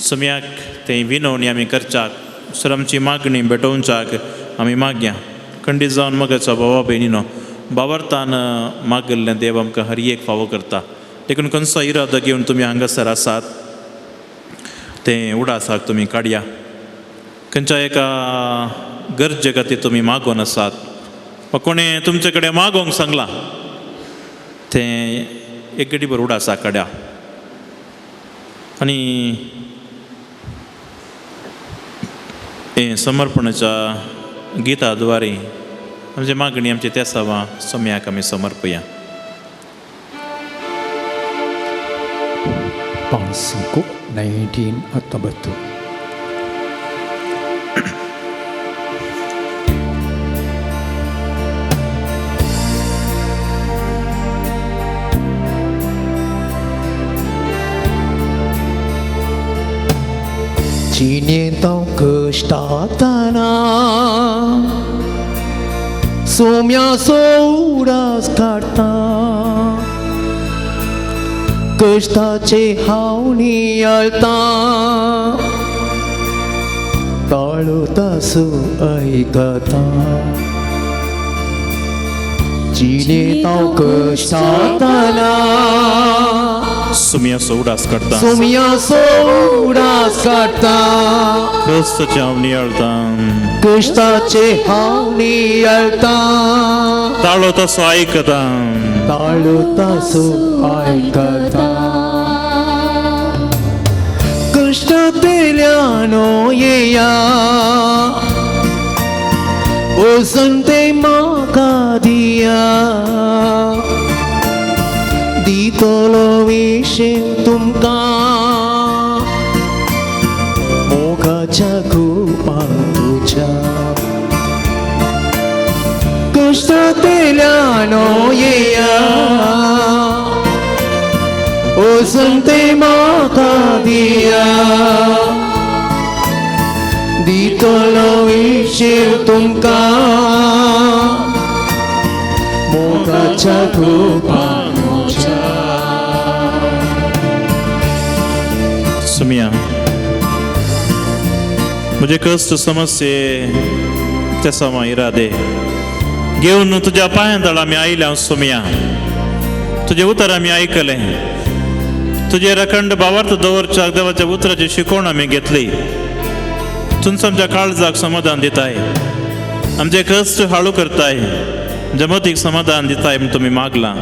सोम्याक तें विनवणी आमी करच्याक आमची मागणी भेटोवच्याक आमी मागया खंडीत जावन मगचो भावा भयणीनो भावार्थान मागल्लें देव आमकां हर एक फावो करता देखून खंयचो इरादो घेवन तुमी हांगासर आसात तें उडासाक तुमी काडया खंयच्या एका गरजे खातीर तुमी मागोन आसात वा कोणें तुमचे कडेन मागोवंक सांगलां तें एक गडीभर उडासाक काड्या आनी समर्पणाच्या गिताद्वारे आमची मागणी आमची त्या सवा सोम्याक आमी समर्पया 1919. Cinientau kestaatana Somia souras karta कष्टाचे हावणी आळता ताळोतासो ऐकता जिणेताव कष्टाताना सुमिया सोडास काढता सोमिया सोडास काढता कष्टाचे हावणी आळता कष्टाचे हावणी आळता ताळोतासो ऐकता ताळोतासो ऐकता कष्ट तेल्यानो येया ओ संते म्हाका दिया दितलो विशें तुमकां मोगाच्या कृपान तुज्या कष्ट तेल्यानो येया ओ संते म्हाका दिया दितलो विशें तुमकां मोगाच्या कृपान सुमिया म्हजे कष्ट समस्ये त्या समा इरादे घेवन तुज्या पांया तळ आमी आयल्या सुमिया तुजें उतर आमी आयकलें तुजे अखंड भावार्थ दवरच्याक देवाच्या उतराची शिकवण आमी घेतली तुमचो आमच्या काळजाक समाधान दिताय आमचे कष्ट हाळू करताय जमतीक समाधान दिताय म्हूण तुमी मागलां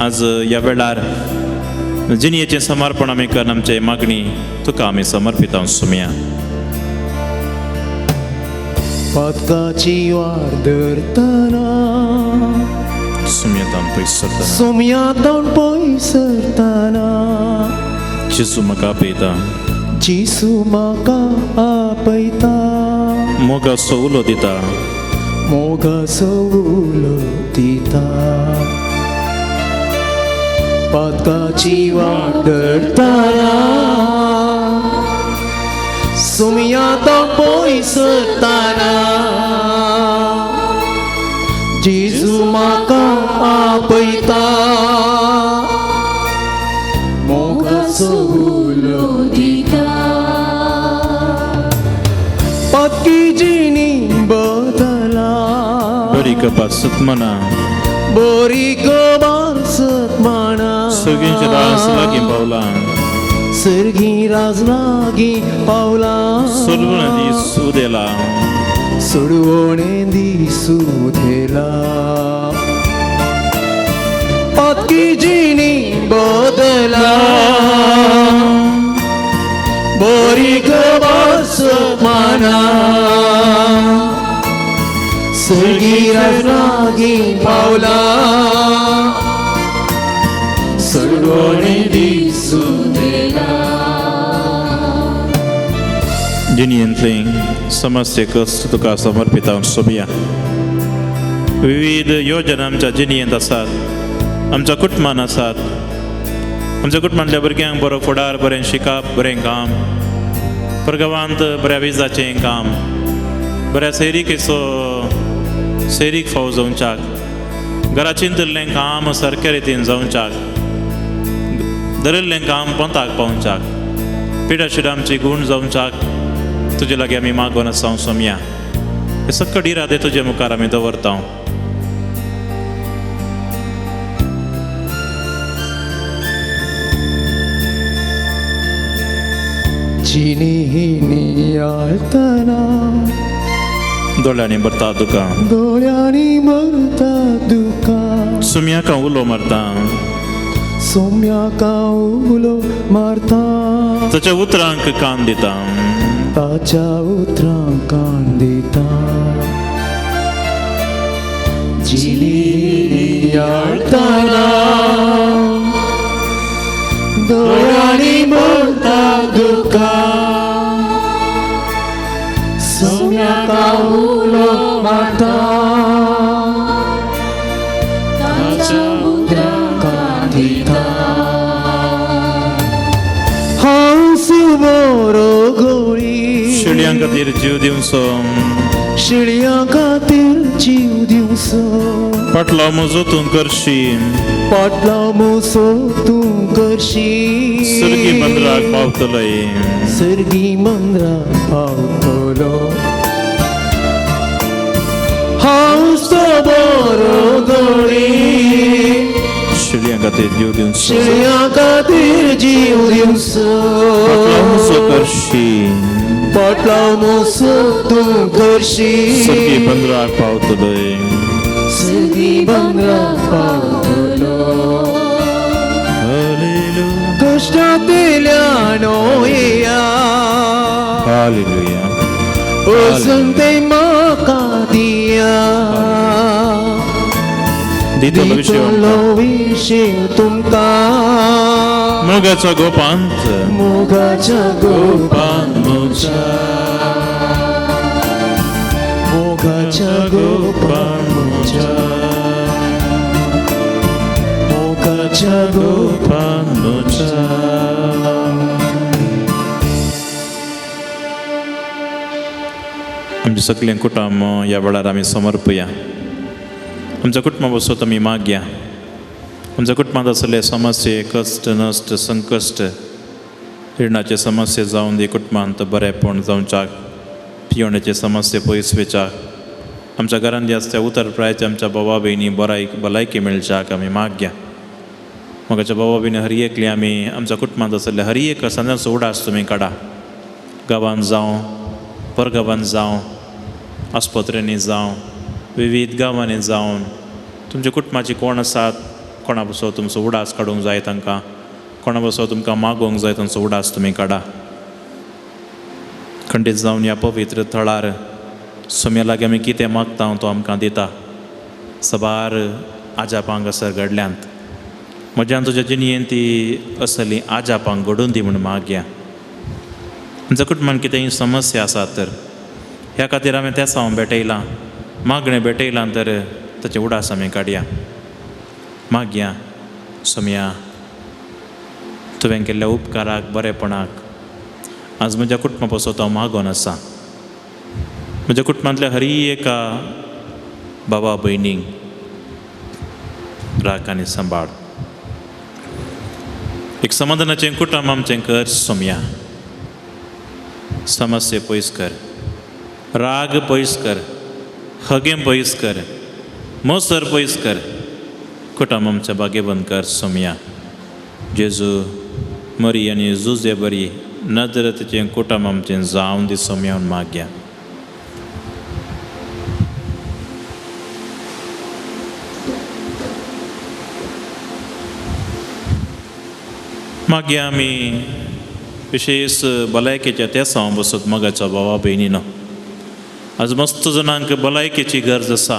आज ह्या वेळार जिणयेचें समर्पण आमी करून आमचे मागणी तुका आमी समर्पिता सुमिया पातकाची वार धरतना सुमियातान पयस सरतना सोमयातावन पयस सरतना जेजू म्हाका आपयता जिसू म्हाका आपयता मोगाचो उलो दिता मोगाचो उलो दिता पातकाची वाडरतना सुमयाता पयसरतना जेजू म्हाका आपयता मोगाचो उलो दिता पातकी जिणी बदला बरी कपात सतमना बरी गबार सतमाना सगळींचे रास लागीं पावला सर्गी राज लागीं पावला सोडवण दीस उदेला सोडवणे दिसू धेला पातकी जिणी बदला बरी गबार सतमाना सर्गी राज लागीं पावला सोडवणे दिसू जिणयेंतली समस्ये कश्ट तुका समर्पित हांव सोबया विविध योजना आमच्या जिणयेंत आसात आमच्या कुटुंबान आसात आमच्या कुटुंबांतल्या भुरग्यांक बरो फुडार बरें शिकप बरें काम परगांवांत बऱ्या विजाचें काम बऱ्या सैरीक फाव जावच्याक घरा चिंतल्लें काम सारके रितीन जावच्याक धरिल्लें काम पोंताक पावच्याक पिडा शिडामची गूण जावच्याक तुजे लागीं आमी मागोन आसा सोमया हे सकट इरादे तुजे मुखार आमी दवरता जिणी नियाळतना दोळ्यांनी भरता तुका दोळ्यांनी मरता दुका सुम्याका उलो मारता सोम्याका उलो मारता ताच्या उतरांक कान दिता ताच्या उतरांक कान दिता जिणी नियाळतना दोळ्यांनी मरता दुका सोम्याका उलो मारता ताच्या उतरांक कान दिता हांस बरो गोळी शिळ्यां खातीर जीव दिवचो शिळ्यां खातीर जीव दिवचो फाटलो म्हजो तूं करशी पाटला मोसो तूं करशी सर्गी बंदराक पावतलोय सर्गी मंद्रा पावतलो हांस बरो गोळी शिळ्यां खातीर जीव दिवचो शिळ्यां खातीर जीव दिवचो फाटलो म्हजो करशी पाटला मोसो तूं करशी सर्गी बंदराक पावतलोय सर्गी बंद्रा पावतलो कष्टांतल्या नोया हालेलुया वचून ते म्हाका दिया दितलो विशय तुमकां मोगाच्या गोपांत मोगाच्या गोपान मोगाच्या गोपान मोगाच्या गोपान आमचे सगळें कुटुंब ह्या वेळार आमी समर्पया आमच्या कुटुंबा बसत आमी मागया आमच्या कुटुंबांत आसले समस्ये कश्ट नश्ट संकश्ट रिणाचे समस्ये जावन दी कुटुंबांत बरेपण जावच्याक पियेवण्याचे समस्ये पयस वेचाक आमच्या घरांत जे आसता उतर प्रायचे आमच्या भावा भयणी भलायकी मेळच्याक आमी मागया मोगाच्या भावा भयणी हर एकली आमी आमच्या कुटुंबांत आसले हर एक संदाचो उडास तुमी काडा गांवांत जावं परगांवांत जावं आस्पत्रेनी जावं विविध गांवांनी जावन तुमच्या कुटुंबाची कोण आसात कोणा बसो तुमचो उडास काडूंक जाय तांकां कोणा बसो तुमकां मागोवंक जाय तांचो उडास तुमी काडा खंडीत जावन ह्या पवित्र थळार सोम्या लागीं आमी कितें मागता तो आमकां दिता सबार आजापांक आसर घडल्यांत म्हज्यान तुज्या जिणयेन ती असली आजापांक घडोवन दी म्हूण मागया जकुटमान कितेंय समस्या आसा तर ह्या खातीर हांवें त्या हांव भेटयलां मागणें भेटयलां तर ताचें उडास आमी काडया मागया सोम्या तुवें केल्ल्या उपकाराक बरेपणाक आज म्हज्या कुटुंबा पासत हांव मागोन आसा म्हज्या कुटुंबांतल्या हर एका भावा भयणींक राख आनी सांबाळ एक समाधानाचें कुटुंब आमचें कर सोम्या समस्या पयस कर राग पयस कर हगें पयस कर मोसर पयस कर कुटुंब आमचें बागेबंद कर सोम्या जेजू मरी आनी जुजे बरी नजरतेचें कुटुंब आमचें जावन दी सोम्या मागया मागया आमी विशेष भलायकेच्या त्या सावन बसत मगाच्या भावा भयणीनो आज मस्त जाणांक भलायकेची गरज आसा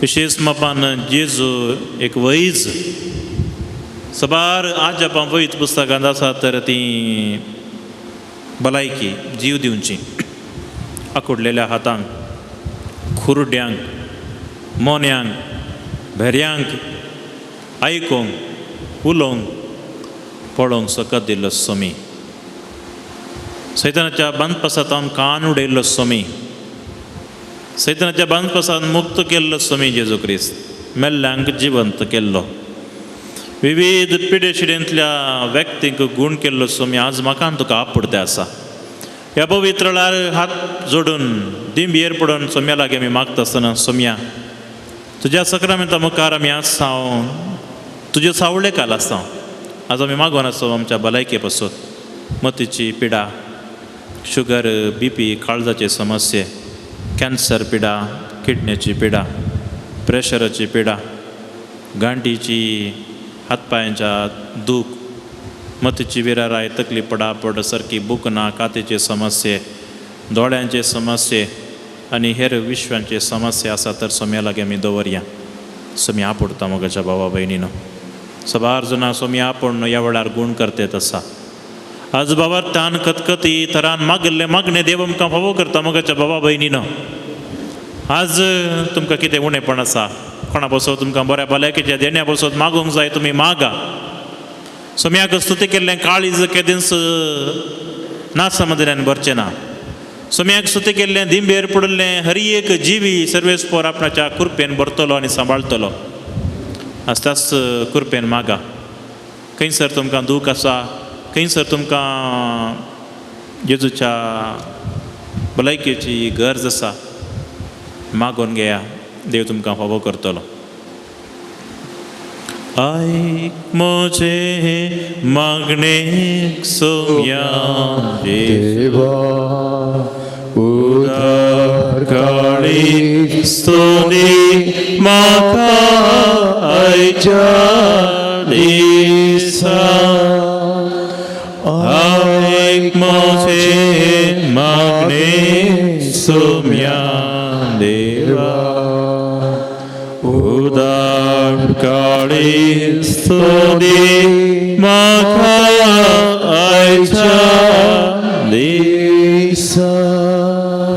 विशेष मापान जेजू एक वैज सबार आज आपण वैज पुस्तकांत आसा तर ती भलायकी जीव दिवची आकुडलेल्या हातांक खुरड्यांक मोन्यांक भेऱ्यांक आयकोंक उलोवंक पळोवंक सकत दिल्लो सोमी सैतानाच्या बंदपासांत कान उडयल्लो सोमी सैतानाच्या बंदपासांत मुक्त केल्लो सोमी जेजू क्रिस्त मेल्ल्यांक जिवंत केल्लो विविध पिडेशिडेंतल्या व्यक्तींक गूण केल्लो सोमी आज म्हाका आनी तुका आपडते आसा ह्या पवित्राळार हात जोडून दिंबयेर पडून सोम्या लागीं आमी मागता आसतना सोम्या तुज्या सक्रामेंता मुखार आमी आज सावन तुजे सावळे काल आसा आज आमी मागोन आसो आमच्या भलायके पासत मतीची पिडा शुगर BP काळजाचे समस्ये कॅन्सर पिडा किडनीची पिडा प्रेशराची पिडा गांठीची हातपायांच्या दूख मतीची विराराय तकली पडापड सारकी भूक ना कातेचे समस्ये दोळ्यांचे समस्ये आनी हेर विश्वांचे समस्या आसा तर सोम्या लागीं आमी दवरया सोमी आपडता मोगाच्या भावा भयणीनो सबार जाणां सोमी आपूण ह्या वेळार गूण करतेत आसा आज बाबा तान खतखती तरान मागल्ले मागणे देव आमकां फावो करता मोगाच्या भावा भयणीनो आज तुमकां कितें उणेपण आसा कोणा बसत तुमकां बऱ्या भलायकेच्या देण्या बसत मागूंक जाय तुमी मागा सोम्याक स्तुती केल्लें काळीज केदींस नासमाधानान भरचें ना सोम्याक स्तुती केल्लें दिंबेर पडलें हर एक जिवी सर्वेस्पोर आपणाच्या कुरपेन भरतलो आनी सांबाळटलो आज त्याच कुरपेन मागा खंयसर तुमकां दूख आसा खंयसर तुमकां जेजूच्या भलायकेची गरज आसा मागोन घेया देव तुमकां फावो करतलो आयक म्हजे मागणेक सोम्या देवा उदार काळी स्तोनी म्हाका आयच्या दिसा आयक म्हजे मागणे सोम्या देवा उदार काळी स्तोनी म्हाका आयच्या दिसा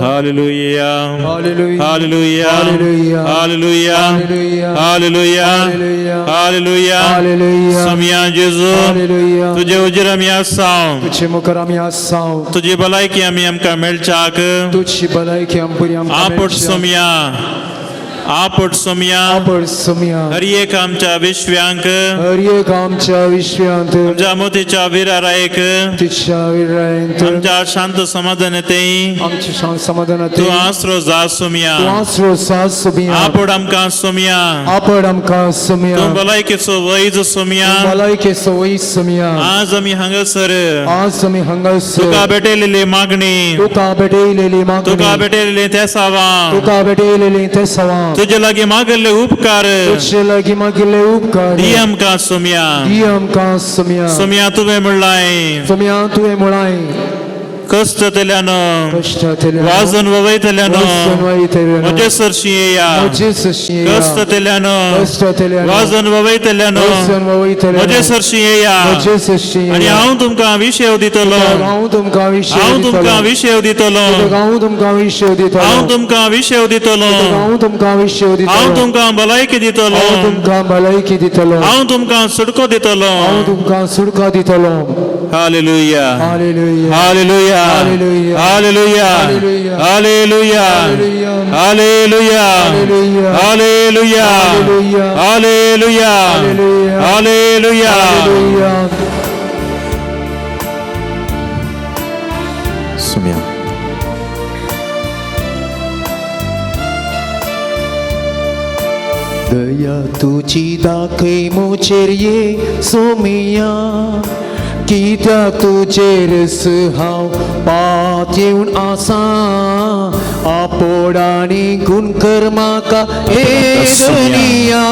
Hallelujah. Hallelujah. Hallelujah. Hallelujah. Hallelujah. Hallelujah. Hallelujah. Hallelujah. Hallelujah. Hallelujah. Saumya जेजू Hallelujah. तुझे उजेर आमी आसां तुझे मुखार आमी आसां तुझी भलायकी आमी आमकां मेळच्याक तुझी भलायकी आमपुरी आमकां आपट मेळच्या. सोम्या आपट सोम्या आपड सोम्या हर एक आमच्या विश्व्यांक हर एक आमच्या विश्वांत आमच्या मोतीच्या विरारायक तिच्या विरायंत आमच्या शांत समाधानतेय आमच्या शांत समाधानात तू आसरो जा सोम्या तू आसरो सास सोम्या आपड आमकां सोम्या आपड आमकां सोम्या तू भलायकेचो वैज सोम्या भलायके सवय सोम्या आज आमी हांगासर आज आमी हांगासर तुका भेटयलेली मागणी तुका भेटयलेली मागणी तुका भेटयलेली त्या सावा तुका भेटयलेली ते सवा तुजे लागीं मागले उपकार तुझे लागीं मागिल्ले उपकार दी आमकां सोम्या दी आमकां सोम्या सोम्या तुवें म्हणलाय सोम्या तुवें म्हळाय कष्टतेल्यानं कष्टतेल्यानं वाजन ववयतेल्यानं वाजन ववयतेल्यानं म्हजे सरशी येया म्हजे सरशी येया कष्टतेल्यानं कष्टतेल्यानं वाजन ववयतेल्यानं वाजन ववयतेल्यानं म्हजे सरशी येया म्हजे सरशी येया आणि हांव तुमकां विशय दितलो हांव तुमकां विशय हांव दितलो तुमकां विशय दितलो हांव तुमकां विशय दितलो हांव तुमकां विशय दितलो हांव तुमकां विशय दितलो हांव तुमकां भलायकी दितलो हांव तुमकां भलायकी दितलो हांव तुमकां सुडको दितलो हांव तुमकां सुडको दितलो हालेलुया हालेलुया हालेलुया हालेलुया हालेलुया हालेलुया हालेलुया हालेलुया हालेलुया हालेलुया हालेलुया हालेलुया सुम्या दया तुझी दाखय मोचेर ये सोमिया कित्याक तुजेरच हांव पात येवन आसा आपोडानी गुण कर म्हाका हे दुनिया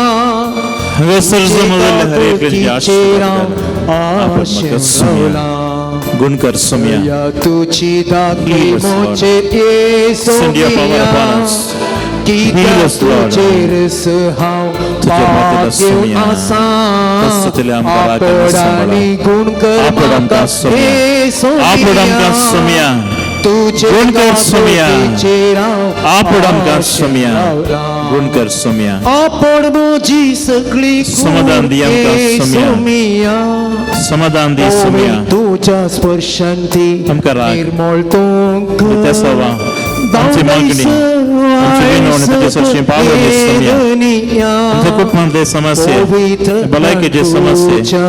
वेसर जमवलेले हरे कृष्ण तिचेर हांव आशेवला गुणकर सुम्या दया तुझी दाखय मोचेर ये सोमिया कित्याक तुजेरच हांव पात येवन आसा आपोडानी गुण कर म्हाका हे सोमिया गुणकर सुम्या आपोडामका सुम्या गुणकर सुम्या आपोड म्हजी सगळी समाधान दी आमकां सोमिया समाधान दी सुम्या तुझ्या स्पर्शांती आमकां राग निर्मळ तो त्या सवा आमची मागणी आमची विनवणी तुजे सरशी पावलो दी सुम्या आमच्या कुटुंबांतले समस्ये भलायकेचे समस्ये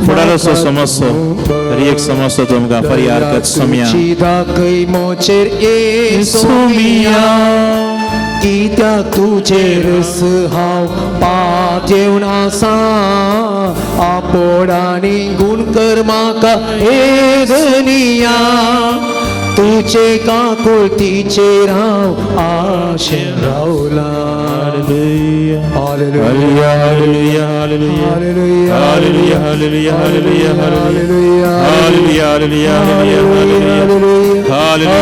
फुडाराचो समस्यो हर एक समस्या तुमकां परिहार कर सुम्या दाखय मोचेर ये सोमिया कित्याक तुजेरच हांव पात येवन आसा आपोडानी गुण कर म्हाका हे दुनिया तुजे काकुळतीचेर हांव आशेन रावला हालेलुया हालेलुया हालेलुया हालेलुया हालेलुया हालेलुया हालेलुया हालेलुया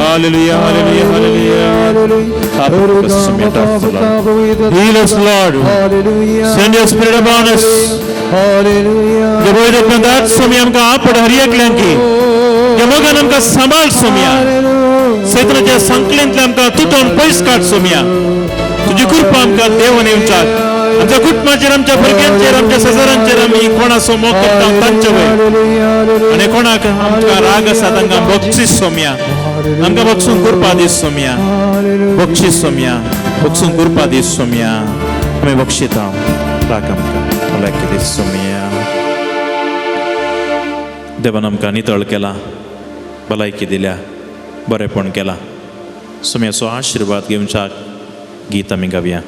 हालेलुया hallelujah Heal us, Lord. Send your spirit upon us. Devoid upon that Somya आमकां आपड हर एकल्यांकी ह्या मोगान आमकां सांबाळ सोम्या सैतानाच्या संकलेंतल्यान आमकां तुटोवन पयस काड सोम्या तुजी कृपा आमकां देवन येवच्याक आमच्या कुटुंबाचेर आमच्या भुरग्यांचेर आमच्या शेजाऱ्यांचेर आमी कोणाचो मोग करता तांचे वयर आनी कोणाक आमकां राग आसा तांकां बक्षीस सोम्या आमकां बक्षूंक कृपा दीस सोम्या बक्षीस सोम्या बक्षूंक कृपा दीस सोम्या आमी बक्षिता राग आमकां भलायकी दीस सोम्या देवान आमकां नितळ केला भलायकी दिल्या बरेपण केला सोम्याचो आशिर्वाद घेवच्याक गीत आमी गावया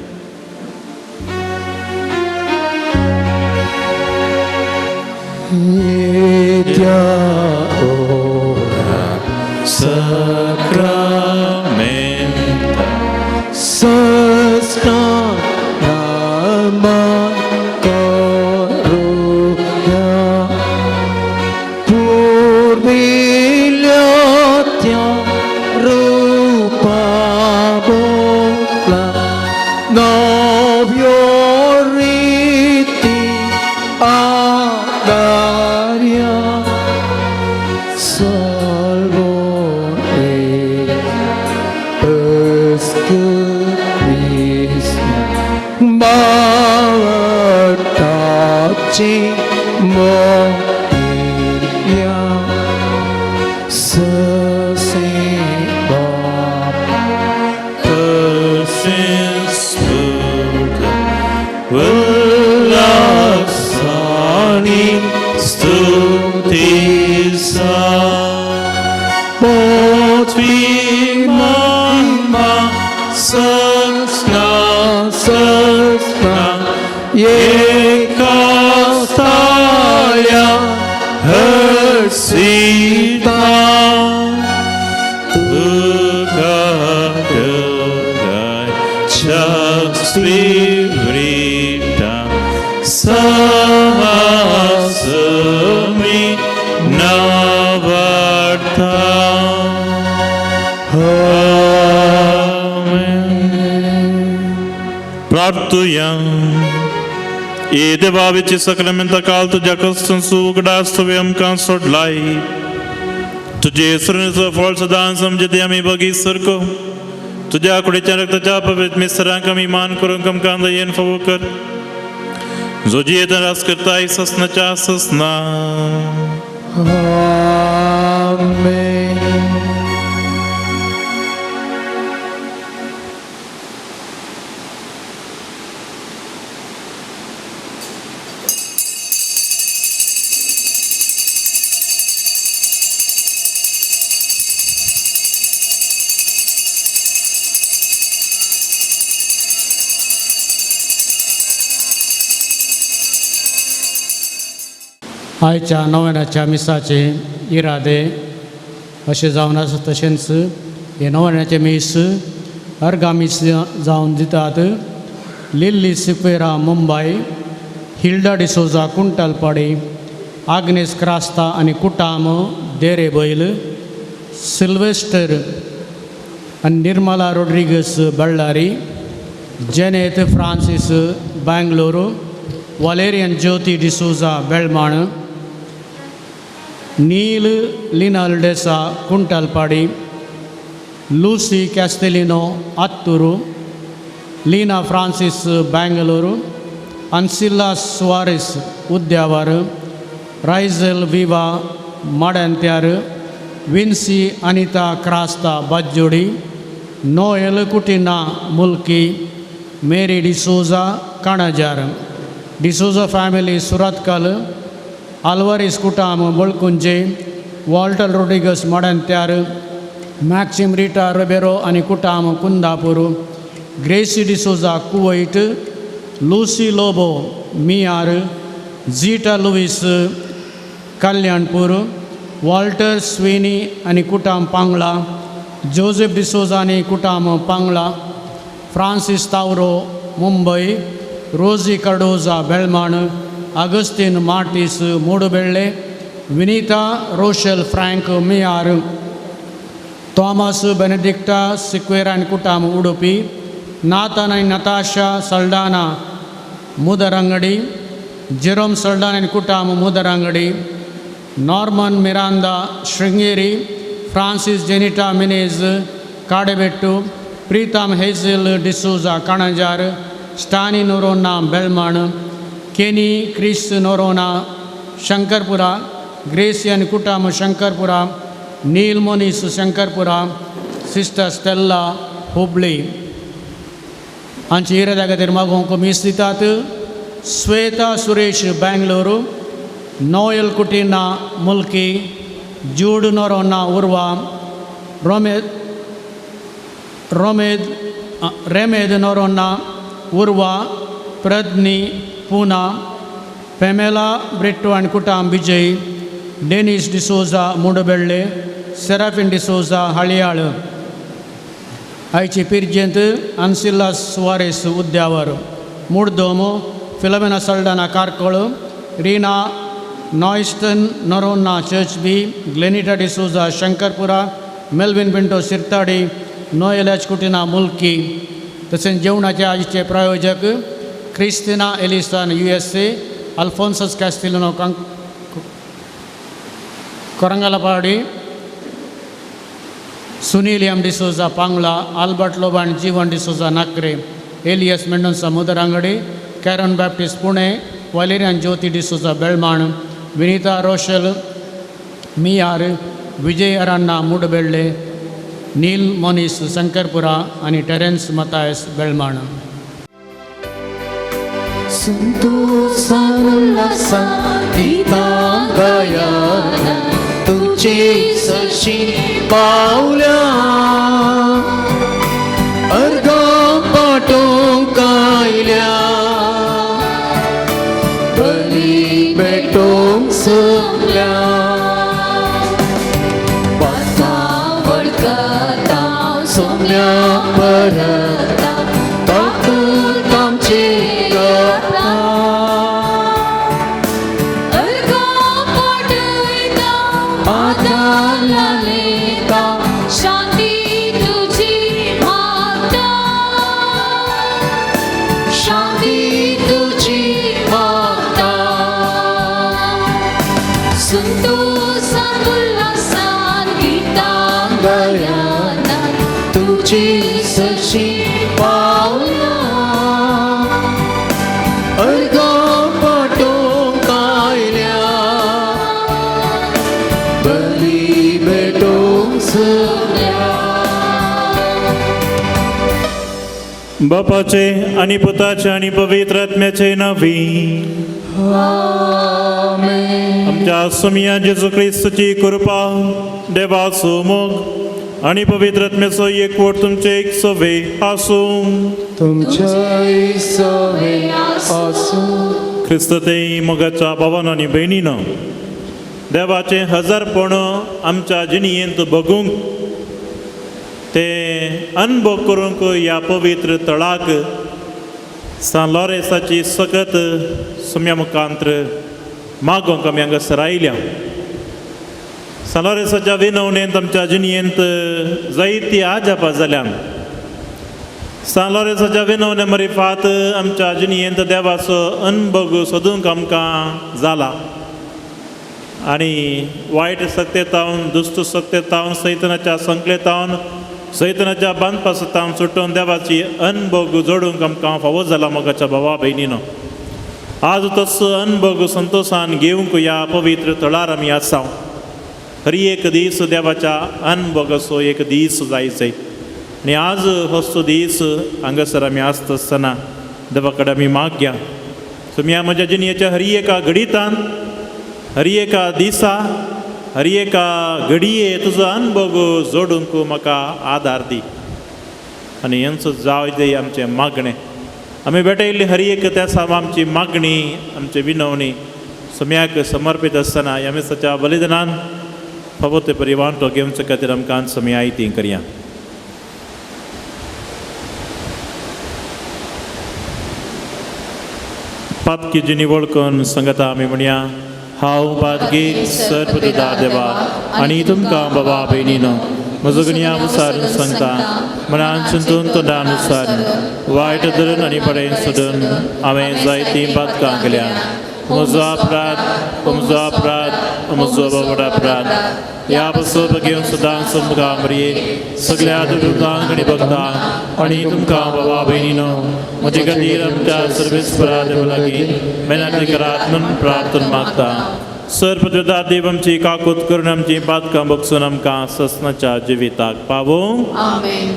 Sama semi na प्रार्थूया. ये देवाविची सकलमेंता काल तुझ्या कष्टांचो उगडास तुवें आमकां सोडलाय. तुझे सृणीचो फळ सदां समजते आमी बगी सरको. तुझ्या कुडीच्या रक्ताच्या पवित्र मिस्त्रांक आमी मान करूंक आमकां दयेन फावो कर. जो जियेता रास करताय ससनाच्या ससना. आमेन. आयच्या नव्यानाच्या मिसाचे इरादे अशें जावन आसा तशेंच हे नव्यानाचे मीस अर्गामीस जावन दितात. लिल्ली सिक्वेरा मुंबय, हिल्डा डिसोजा कुंटलपाडी, आग्नेस क्रास्ता आनी कुटाम देरेबैल, सिल्वेस्टर आनी निर्मला रोड्रिगस बಳ್ಳारी, जेनेत फ्रांसीस बेंगलोर, वालेरियन ज्योती डिसोजा बेळमाण, नील लिनाल्डेसा कुंटलपाडी, लूसी कॅस्टेलिनो आत्तूरू, लीना फ्रांसिस बेंगलोर, अन्सिला सुवारिस उद्यावर, राइजल विवा माड्यांत्यार, विन्सी अनिता क्रास्ता बाज्जोडी, नोएल कुटिना मुल्की, मेरी डिसोजा काणाजार. डिसोजा फॅमिली सुरतकल, आल्वारिस कुटाम बळकुंजे, वॉल्टर रोड्रिगस माड्यांत्यार, मॅक्सिम रिटा रबेरो आनी कुटाम कुंदापूर, ग्रेसी डिसोजा कुवैट, लूसी लोबो मियार, zeta Lewis Kalyanpur, Walter Swinney आनी कुटाम पांगळा, जोसेफ डिसोजा आनी कुटाम पांगळा, फ्रांसीस तावरो मुंबय, रोजी कार्डोजा बेळमाण, अगस्तीन मार्टिस मूडबेळ्ळे, विनीता रोशेल फ्रँक मियार, थॉमस बेनेडिक्टा सिक्वेरा आनी कुटाम उडुपी, नाथन आनी नताशा सल्डाना मुदरंगडी, जेरोम सल्डाना आनी कुटाम मुदरंगडी, नॉर्मन मिरांदा शृंगेरी, फ्रांसीस जेनिटा मिनेज काडेबेट्टू, प्रीतम हेझल डिसोजा काणजार, स्टानी नोरोना बेळमाण, केनी क्रिस नोरोना शंकरपुरा, ग्रेसियन कुटाम शंकरपुरा, नील मोनिस शंकरपुरा, सिस्टर स्टेल्ला हुबळी हांची इराद्या खातीर मागोवंक मीस दितात. श्वेता सुरेश बेंगलोर, नोएल कुटिना मुल्की, जूड नोरोना उर्वा, रेमेद नोरोना उर्वा, प्रज्ञी पूना, पेमेला ब्रिट्टो आनी कुटाम विजय, डेनिस डिसोजा मुंडबेळ्ळे, सेराफिन डिसोजा हाळयाळ. आयची पिर्जेंत अन्सिला सुवारेस उद्यावर, मुर्दोम Philomena Saldanha Karkal, Reena Noyston Noronha Churchbi, Glenita D'Souza Shankarpura, Melvin Pinto Shirthady, Noel H Coutinho Mulki. तशेंच जेवणाचे आजचे प्रायोजक Christina Allison USA, Alphonsus Castelino Korangalpadi, Sunil M D'Souza Pangala, Albert लोबान Jeevan D'Souza Nakre, Elias Mendonca Mudarangadi, Karen Baptist Pune, Valerian Jyothi D'Souza Belman, Vineeta Rochelle Miyar, Vijay अरान्ना मुडबेळ्ळे, नील मोनिस शंकरपुरा आनी टेरेन्स मतायस बेळमाण. तुझे सशी पावल्या अर्गा पाठों कायल्या बली बेटों सोल्या पाता वळखता सोम्या परता तातूंत आमचे तुझी सशी पावला अर्गा पाटो कायल्या बली भेटोंक सगळ्या बापाचे आणि पुताचे आणि पवित्र आत्म्याचे नावी आमच्या सुमिया जेजू ख्रिस्ताची कृपा देवाचो मोग आणि पवित्र आत्म्याचो एकवट तुमचे एक सवे आसूं तुमच्या सवे आसूं ख्रिस्त ते मोगाच्या भावान आणि बहिणीनं देवाचे हजारपण आमच्या जिणयेंत बगूंक ते अनुभव करूंक ह्या पवित्र तळाक सान लॉरेसाची सकत सुम्या मुखांत्र मागोंक आमी हांगासर आयल्या सान लॉरेसाच्या विनवणेंत आमच्या जिणयेंत जायती आजापा जाल्या सान लॉरेसाच्या विनवणे मरिफात आमच्या जिणयेंत देवाचो अनुभव सोदूंक आमकां जाला आनी वायट सक्तेतावन दुश्ट सक्तेतावन सैतनाच्या संकलेतावन सैतनाच्या बांदपासतावन सुटोवन देवाची अनुभव जोडूंक आमकां फावो जाला मोगाच्या भावा भयणीनो आज तसो अनुभव संतोषान घेवंक ह्या पवित्र तळार आमी आसा हर एक दीस देवाच्या अनुभवाचो एक दीस जायचो आनी आज होचो दीस हांगासर आमी आसता आसतना देवा कडेन आमी मागया तुमी म्हज्या जिणयेच्या हर एका घडीतान हर एका दिसा हर एका घडये तुजो अनुभव जोडूंक म्हाका आदार दी आनी हेंचो जाव दे आमचें मागणें आमी भेटयल्ली हर एक त्या आमची मागणी आमची विनवणी सुम्याक समर्पीत आसतना ह्या मिसाच्या बलिदानान फावो ते परिवांटो घेवचे खातीर आमकां समी आयती करया पातकीची निवळ करून संगता आमी म्हणया हांव पातकीक सर्प दिता देवा आनी तुमकां बाबा भयणीनो म्हजो गुन्यांनुसार सांगता मनान चिंतून तोंडानुसार वायट धरून आनी बरें सोदून हांवें जायतीं पातकां केल्या म्हजो अपराध म्हजो बाबडा अपराध ह्या पासून घेवन सदांच तुमकां मरये सगळ्या दुर्गांक आनी भक्तांक आनी तुमकां बाबा भयणीनो म्हजे खातीर आमच्या सर्वेस्परा देवा लागीं मेहनत करात म्हणून प्रार्थना मागता सर्वप्रदाता देव आमची काकूत करून आमची पातकां बगसून आमकां ससनाच्या जिविताक पावो आमेन.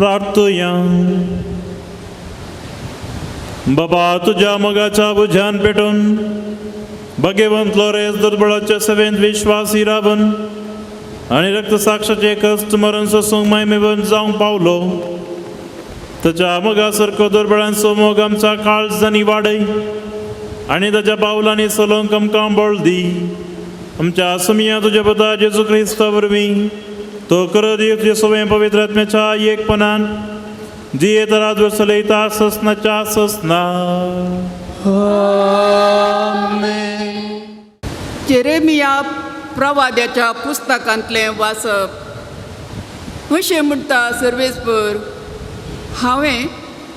प्रार्थया बाबा तुझ्या मोगाच्या बुझ्यान पेटून भगवंत लोरेस दुर्बळाच्या सेवेंत विश्वासी रावन आणि रक्तसाक्षाचे कष्ट मरण सोसूंक मायमेवन जावंक पावलो ताच्या मोगासारको दुर्बळांचो मोग आमच्या काळजांनी वाडय आणि ताच्या पावलांनी चलोवंक आमकां बळ दी आमच्या सुमिया तुज्या पुता जेजू क्रिस्ता वरवीं तो कर तुजे सवय पवित्र आत्म्याच्या एकपणान जी तराजवर चलयता ससनाच्या ससना जेरेमिया प्रवाद्याच्या पुस्तकांतलें वाचप अशें म्हणटा सर्वेस्पर हांवें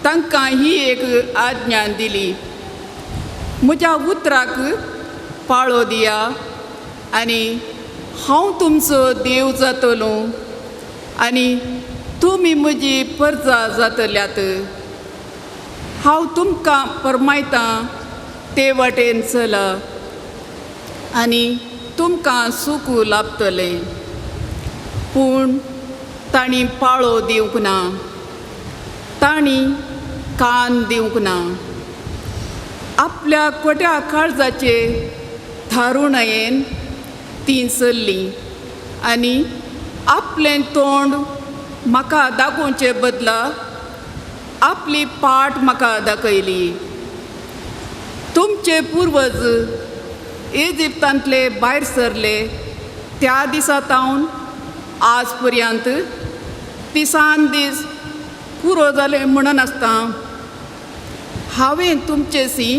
तांकां ही एक आज्ञा दिली म्हज्या उतराक पाळो दिया आनी हांव तुमचो देव जातलो आनी तुमी म्हजी परजा जातल्यात हांव तुमकां परमायतां ते वाटेन चला आनी तुमकां सूख लाभतलें पूण तांणी पाळो दिवंक ना तांणी कान दिवंक ना आपल्या कोट्या काळजाचे थारुणयेन तीं चल्लीं आनी आपलें तोंड म्हाका दाखोवचे बदला आपली पाट म्हाका दाखयली तुमचे पुर्वज इजिप्तांतले भायर सरले त्या दिसा तावन आज पर्यंत तिसान दीस पुरो जाले म्हणून आसता हांवें तुमचेसी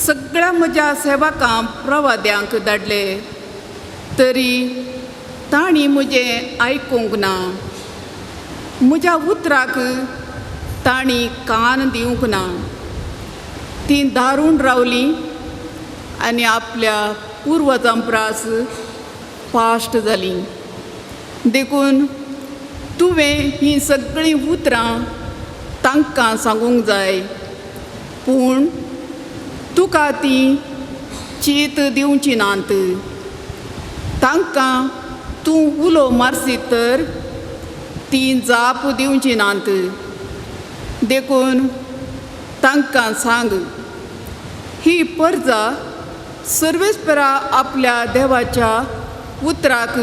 सगळ्या म्हज्या सेवकांक प्रवाद्यांक धाडले तरी तांणी म्हजें आयकूंक ना म्हज्या उतराक तांणी कान दिवंक ना तीं दारून रावलीं आनी आपल्या पुर्वजां प्रास पाश्ट जालीं देखून तुवें हीं सगळीं उतरां तांकां सांगूंक जाय पूण तुका तीं चीत दिवची नात तांकां तूं उलो मारशीत तर तीं जाप दिवची नात देखून तांकां सांग ही परजा सर्वेस्परा आपल्या देवाच्या उतराक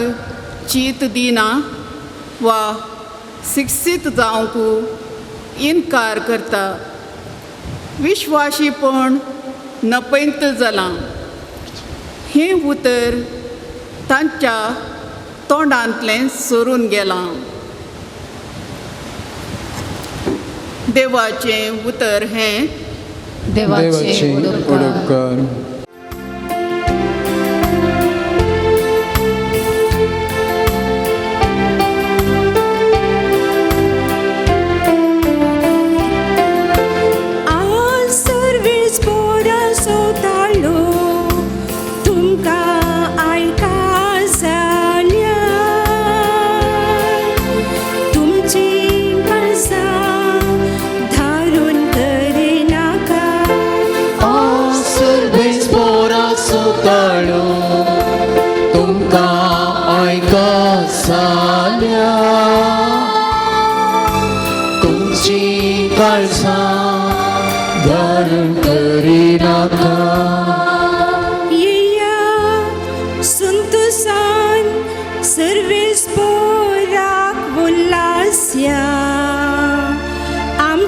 चीत दिना वा शिक्षीत जावंक इन्कार करता विश्वासीपण नपैत जालां हें उतर तांच्या तोंडांतलें सरून गेलां देवाचें उतर हें देवाचे उडोपकार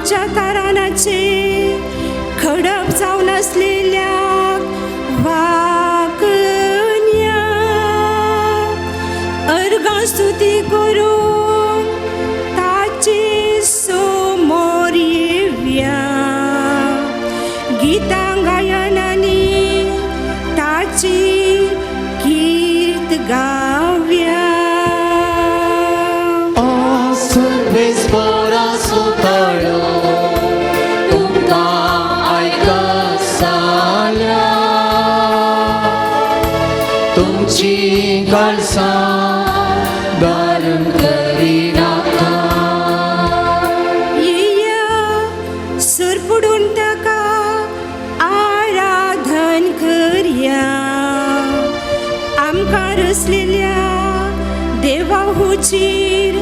आमच्या तारानाचे खडप जावन असलेल्या वाकन्या अर्गां स्तुती करून ताचे समोर येवया गितां गायनांनी ताची कीर्त गावया सरपडून ताका आराधन करया आमकां रचलेल्या देवा हुचीर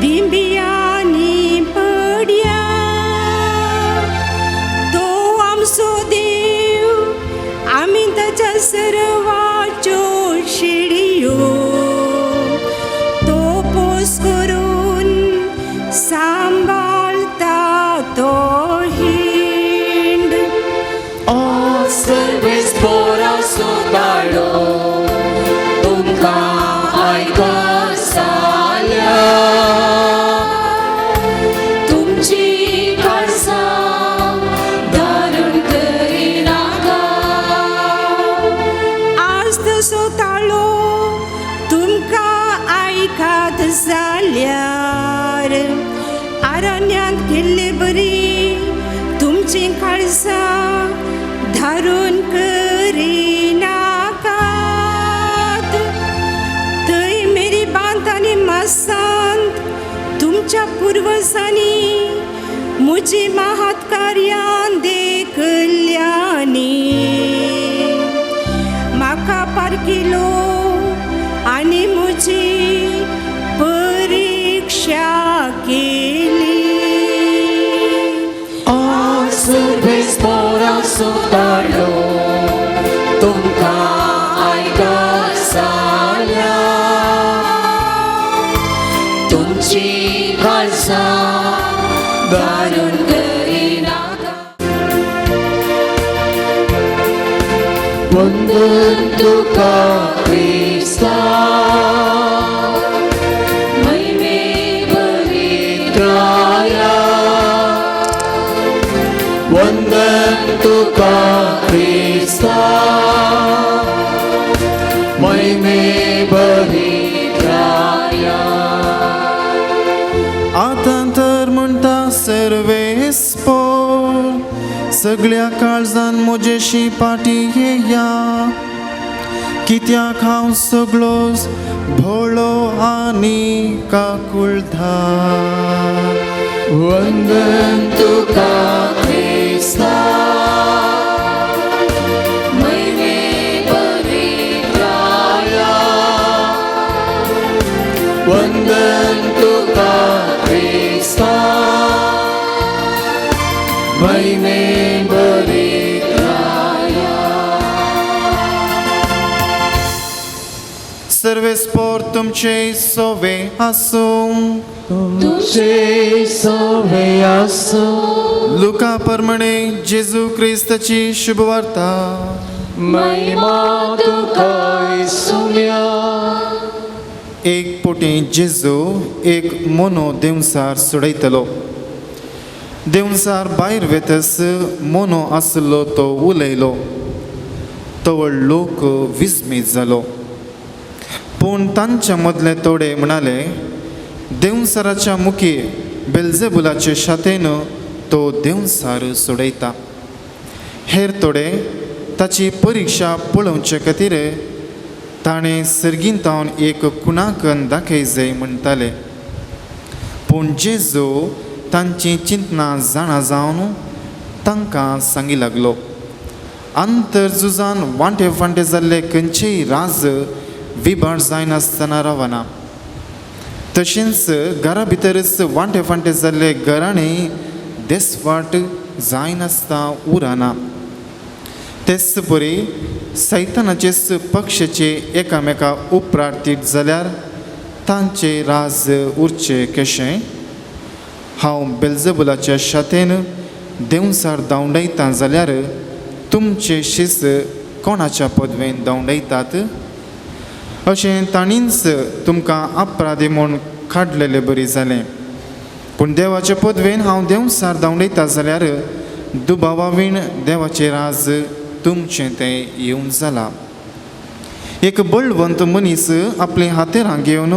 बिंबियांनी पडया तो आमचो देव आमी ताच्या सर्वाच्यो शेळयो तो पोस करून सांबाळता तो हिंड सर्वेस पोरा सुदाळो तुमकां आयकस जाल्या तुमची काळजां धारण करिनाका आज तसो ताळो तुमकां आयकात जाल्यार आरण्यांत गेल्ले बरी तुमची काळजां धारून करिनाकात थंय मेरी बांत आनी मासांत तुमच्या पुर्वजांनी म्हजी महत्कार्यां देखल्यांनी म्हाका पारकिलो आनी म्हजी परीक्षा केली सर्वेस पोरा सुदाळो तुमकां आयकस जाल्या तुमची काळजां धारून करिनाका वंदन तुका क्रिस्ता महिमे पवित्राया वंदन तुका क्रिस्ता महिमे पवित्राया आतां तर म्हणटा सर्वेस्पोर सगळ्या काळजान म्हजेशी पाटी येया कित्याक हांव सगळो भोळो आनी काकुळधार वंदन तुका क्रिस्ता महिमे पवित्राया वंदन तुका क्रिस्ता महिमे पवित्राया सर्वेस्पोर तुमचे सोवे आसूं तुझे सवे आसो लुका परमणे जेजू क्रिस्ताची शुभवार्ता महिमा तुका येसुया एक पोटी जेजू एक मोनो देवसार सोडयतलो देवसार भायर वेतस मोनो आसलो तो उलयलो तवळ लोक विस्मीत जालो पूण तांच्या मदले तोडे म्हणाले देवसाराच्या मुखी बेल्जेबुलाचे शातेन तो देवसार सोडयता हेर तोडे ताची परीक्षा पळोवचे खातीर ताणें सर्गींतावन एक कुणाकन दाखय जाय म्हणटाले पूण जेजू तांची चिंतना जाणा जावन तांकां सांगी लागलो अंतर झुजान वांटे फांटे जाल्ले खंयचेय राज विभाड जायनासतना रावना तशेंच घरा भितरच वांटे फांटे जाल्ले घराणें देसवाट जायनासता उरना तेच परी सैतानाचेच पक्षाचे एकामेका उपरार्थीत जाल्यार तांचे राज उरचे कशें हांव बेल्जेबुलाच्या शातेन देवसार धांवडयता जाल्यार तुमचे शिस कोणाच्या पदवेन धांवडयतात अशें तांणीच तुमकां अपराधी म्हूण काडलेलें बरी जालें पूण देवाचे पदवेन हांव देवसार धांवडयता जाल्यार दुबावावीण देवाचें राज तुमचें तें येवं जालां एक बळवंत मनीस आपलें हातेरां घेवन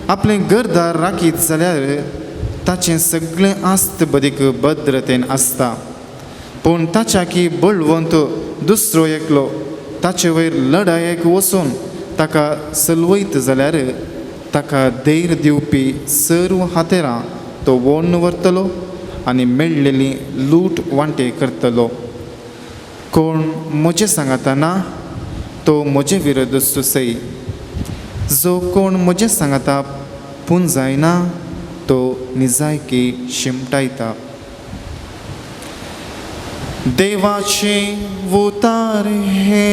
आपलें घरदार राखीत जाल्यार ताचें सगळें आस्त बदीक भद्रतेन आसता पूण ताच्याकी बळवंत दुसरो एकलो ताचे वयर लढायेक वचून ताका सलवयत जाल्यार ताका धैर्य दिवपी सर्व हातेरां तो वोडून व्हरतलो आनी मेळ्ळेली लूट वांटे करतलो कोण म्हजें सांगाता ना तो म्हजे विरोध सुसय जो कोण म्हजें सांगाता पूण जायना तो निजायकी शिमटायता देवाचे उतार हे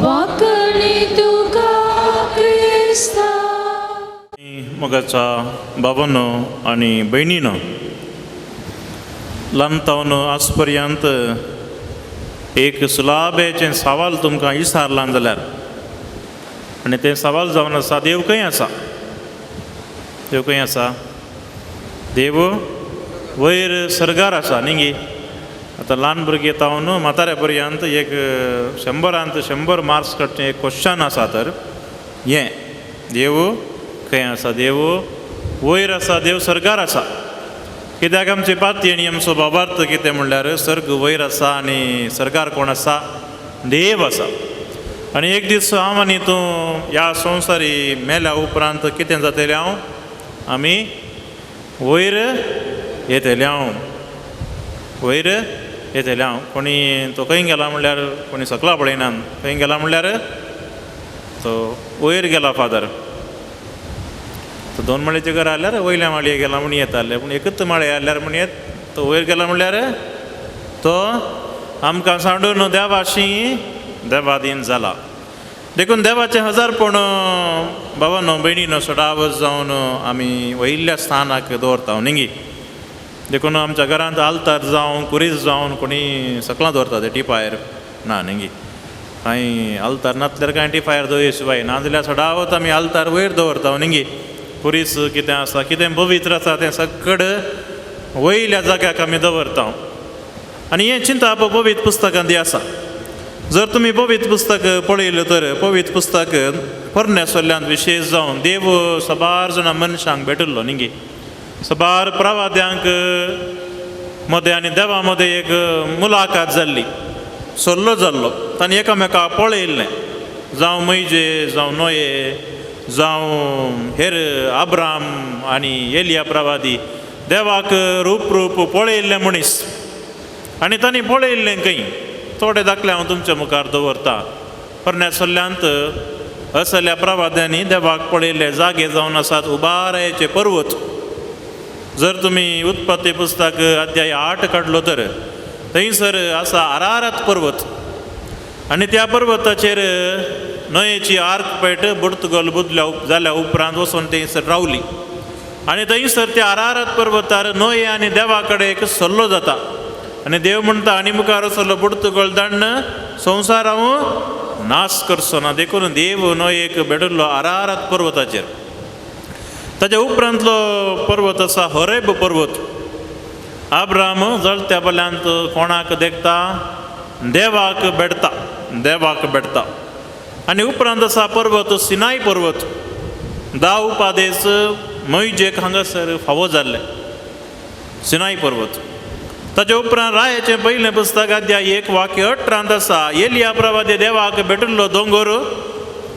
वाकणे तुका क्रिस्ता मोगाचा बाबांनो आणि बहिणीनो ल्हानतावन आज पर्यंत एक सुलाबेचें सवाल तुमकां विचारलां जाल्यार आनी तें सवाल जावन आसा देव खंय आसा देव खंय आसा देव वयर सर्गार आसा न्ही आतां ल्हान भुरगीं तावन म्हाताऱ्या पर्यंत एक 100 मार्क्स काडचें एक क्वेश्चन आसा तर हें देव खंय आसा देव वयर आसा देव सर्गार आसा कित्याक आमची पाती आनी आमचो बाबार्थ कितें म्हणल्यार सर्ग वयर आसा आनी सर्गार कोण आसा देव आसा आनी एक दीस हांव आनी तूं ह्या संवसारी मेल्या उपरांत कितें जातलें आमी वयर येतले वयर येतले कोणी तो खंय गेला म्हणल्यार कोणी सकला पळयनान खंय गेला म्हणल्यार तो वयर गेला फादर तो 2 माळयेचें घर आल्यार वयल्या माळये गेला म्हूण येताले पूण एकच माळे आल्यार म्हूण येत तो वयर गेला म्हणल्यार तो आमकां सांडून देवाशी देवाधीन जाला देखून देवाचें हजारपण बाबांनो भयणीनो सडावत जावन आमी वयल्ल्या स्थानाक दवरता न्ही देखून आमच्या घरांत आल्तार जावं कुरीस जावन कोणी सकलां दवरता ते टिपायर ना न्ही हांवें आल्तार नातल्यार कांय टिफायर दवरशिवाय नाजाल्यार सदांच आमी आल्तार वयर दवरता न्ही पुरीस कितें आसा कितें पवित्र आसा तें सगळें वयल्या जाग्याक आमी दवरता आनी हें चिंता पवित्र पुस्तकांत आसा जर तुमी पवित्र पुस्तक पळयलें तर पवित्र पुस्तक पोरन्यासोल्ल्यांत विशेश जावन देव सबार जाणां मनशांक भेटल्लो न्ही सबार प्रवाद्यांक मदें आनी देवा मदें एक मुलाकात जाल्ली सल्लो जाल्लो तांणी एकामेकाक पळयल्लें जावं मैजे जावं नोये जावं हेर आब्राम आनी एलिया प्रवादी देवाक रूप पळयल्लें मनीस आनी तांणी पळयल्लें खंय थोडे दाखले हांव तुमच्या मुखार दवरता पोरन्यासोल्ल्यांत असल्या प्रवाद्यांनी देवाक पळयल्ले जागे जावन आसात उबारायेचे पर्वत जर तुमी उत्पत्ती पुस्तक अध्याय 8 काडलो तर थंयसर आसा अरारत पर्वत आनी त्या पर्वताचेर न्हंयेची आर्क पेट बुर्तुगल जाल्या उपरांत वचून थंयसर रावली आनी थंयसर त्या अरारत पर्वतार न्हंये आनी देवा कडेन एक सल्लो जाता आनी देव म्हणटा आनी मुखार वचलो बुर्तुगल दांड संवसार हांव नाश करचो ना देखून देव न्हंयेक भेटल्लो अरारत पर्वताचेर ताच्या उपरांतलो पर्वत आसा होरेब पर्वत आब्राम जळत्या बल्यांत कोणाक देखता देवाक भेटता आनी उपरांत आसा पर्वत सिनाय पर्वत 10 उपादेस मैजेक हांगासर फावो जाल्ले सिनाय पर्वत ताच्या उपरांत रायाचें पयलें पुस्तक अध्याय 1 वाक्य 18 आसा एलिया प्रवादी देवाक भेटल्लो दोंगर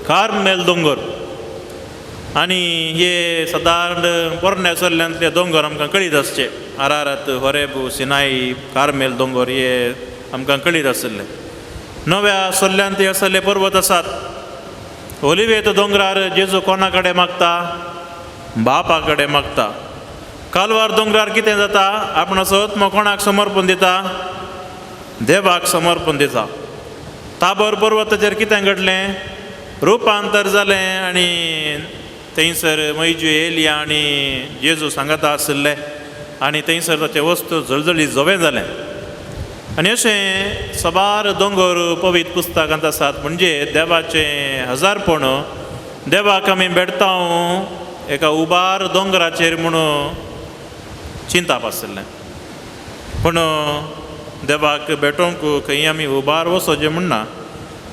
कार्मेल दोंगर आनी हे सादारण पोरन्यासोल्ल्यांतले दोंगर आमकां कळीत आसचे अरारत होरेब सिनाय कार्मेल दोंगर हे आमकां कळीत आसले नव्या सोल्ल्यांत असले पर्वत आसात ओलिवेत दोंगरार जेजू कोणा कडेन मागता बापा कडेन मागता कालवार दोंगरार कितें जाता आपणाचो आत्मो कोणाक समर्पण दिता देवाक समर्पण दिता ताबोर पर्वताचेर कितें घडलें रुपांतर जालें आनी थंयसर मैजू एलिया आनी जेजू सांगता आसले आनी थंयसर ताचे वस्तू जळजळीत जवें जालें आनी अशें सबार दोंगर पवित्र पुस्तकांत आसात म्हणजे देवाचें हजारपण देवाक आमी भेटता एका उबार दोंगराचेर म्हणून चिंताप आसलें पूण देवाक भेटोवंक खंय आमी उबार वचोचें म्हणना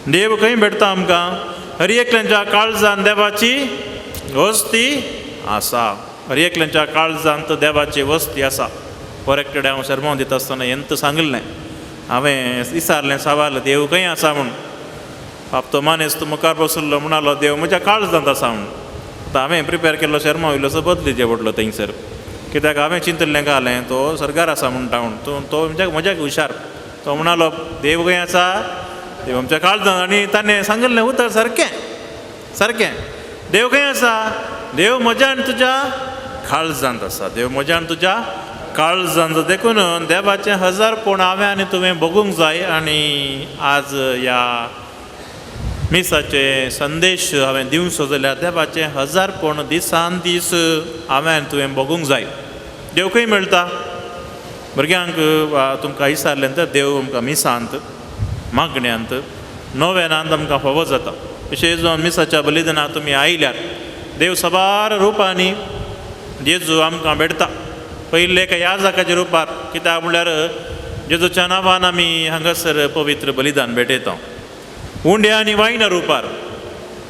देव खंय भेटता आमकां हर एकल्यांच्या काळजांत देवाची वस्ती आसा हर एकल्यांच्या काळजांत देवाची वस्ती आसा बरें कडेन हांव शर्मा दिता आसतना हेंत सांगलें हांवें विचारलें सवाल देव खंय आसा म्हूण बाप तो मानेस तूं मुखार बसुल्लो म्हणलो देव म्हज्या काळजांत आसा म्हूण आतां हांवें प्रिपेर केल्लो शर्मा वयलोसो बदलीचें पडलो थंयसर कित्याक हांवें चिंतलें घालें तो सरकार आसा म्हणटा म्हूण तो म्हज्याक हुशार तो म्हणलो देव खंय आसा देव आमच्या काळजांत आनी ताणें सांगिल्लें उतर सारकें देव खंय आसा देव म्हज्या आनी तुज्या काळजांत आसा देव म्हज्या आनी तुज्या काळजांत देखून देवाचें हजारपण हांवें आनी तुवें बगूंक जाय आनी आज ह्या मिसाचे संदेश हांवें दिवचो जाल्यार देवाचें हजारपण दिसान दीस हांवें आनी तुवें बगूंक जाय देव खंय मेळटा भुरग्यांक तुमकां विचारलें तर देव आमकां मिसांत मागण्यांत नव्यानांत आमकां फावो जाता विशेश जावन मिसाच्या बलिदानाक तुमी आयल्यार देव सबार रुपांनी जेजू आमकां भेटता पयले एका याजकाच्या रुपार कित्याक म्हळ्यार जेजूच्या नांवान आमी हांगासर पवित्र बलिदान भेटयता उंड्या आनी वायना रुपार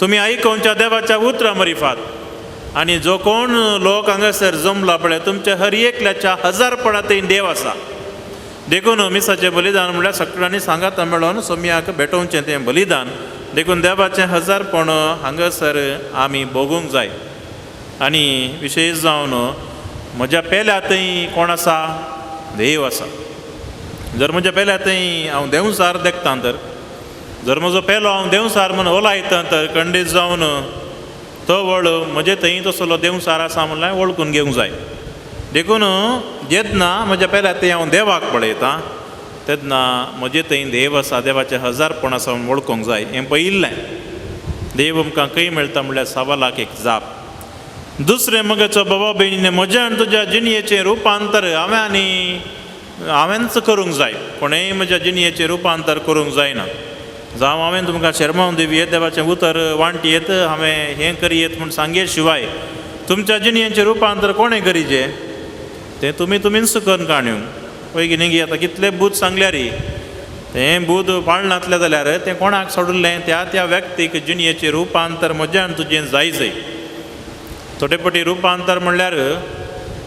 तुमी आयकोवच्या देवाच्या उतरां मरिफात आनी जो कोण लोक हांगासर जमला पळय तुमच्या हर एकल्याच्या हजारपणां थंय देव आसा देखून मिसाचें बलिदान म्हळ्यार सगळ्यांनी सांगाता मेळोन सोम्याक भेटोवचें तें बलिदान देखून देवाचें हजारपण हांगासर आमी बगूंक जाय आनी विशेश जावन म्हज्या पेल्या थंय कोण आसा देव आसा जर म्हज्या पेल्या थंय हांव देंवसार देखता तर जर म्हजो पेलो हांव देंवसार म्हूण ओलायता तर खंडीत जावन तो वळ म्हजे थंय तसलो देंवसार आसा म्हणल्यार वळखून घेवंक जाय देखून जेन्ना म्हज्या पेल्या थंय हांव देवाक पळयतां तेन्ना म्हजे थंय देव आसा देवाचें हजारपण आसा म्हूण वळखूंक जाय हें पयिल्लें देव आमकां खंय मेळटा म्हणल्यार सवालाक एक जाप दुसरें मगेचो बाबा भयणीने म्हज्या आनी तुज्या जिणयेचें रुपांतर हांवें आनी हांवेंच करूंक जाय कोणेंय म्हज्या जिणयेचें रुपांतर करूंक जायना जावं हांवें तुमकां शर्मावन देवी हे देवाचें उतर वांटयेत हांवें हें करियेत म्हूण सांगे शिवाय तुमच्या जिणयेचें रुपांतर कोणें करीचें तें तुमीच करून काणयो पळय न्ही आतां कितले बूद सांगल्यार तें बूद पाळनातलें जाल्यार तें कोणाक सोडुल्लें त्या व्यक्तीक जिणयेचें रुपांतर म्हज्या आनी तुजें जायचें थोडे फावटी रुपांतर म्हणल्यार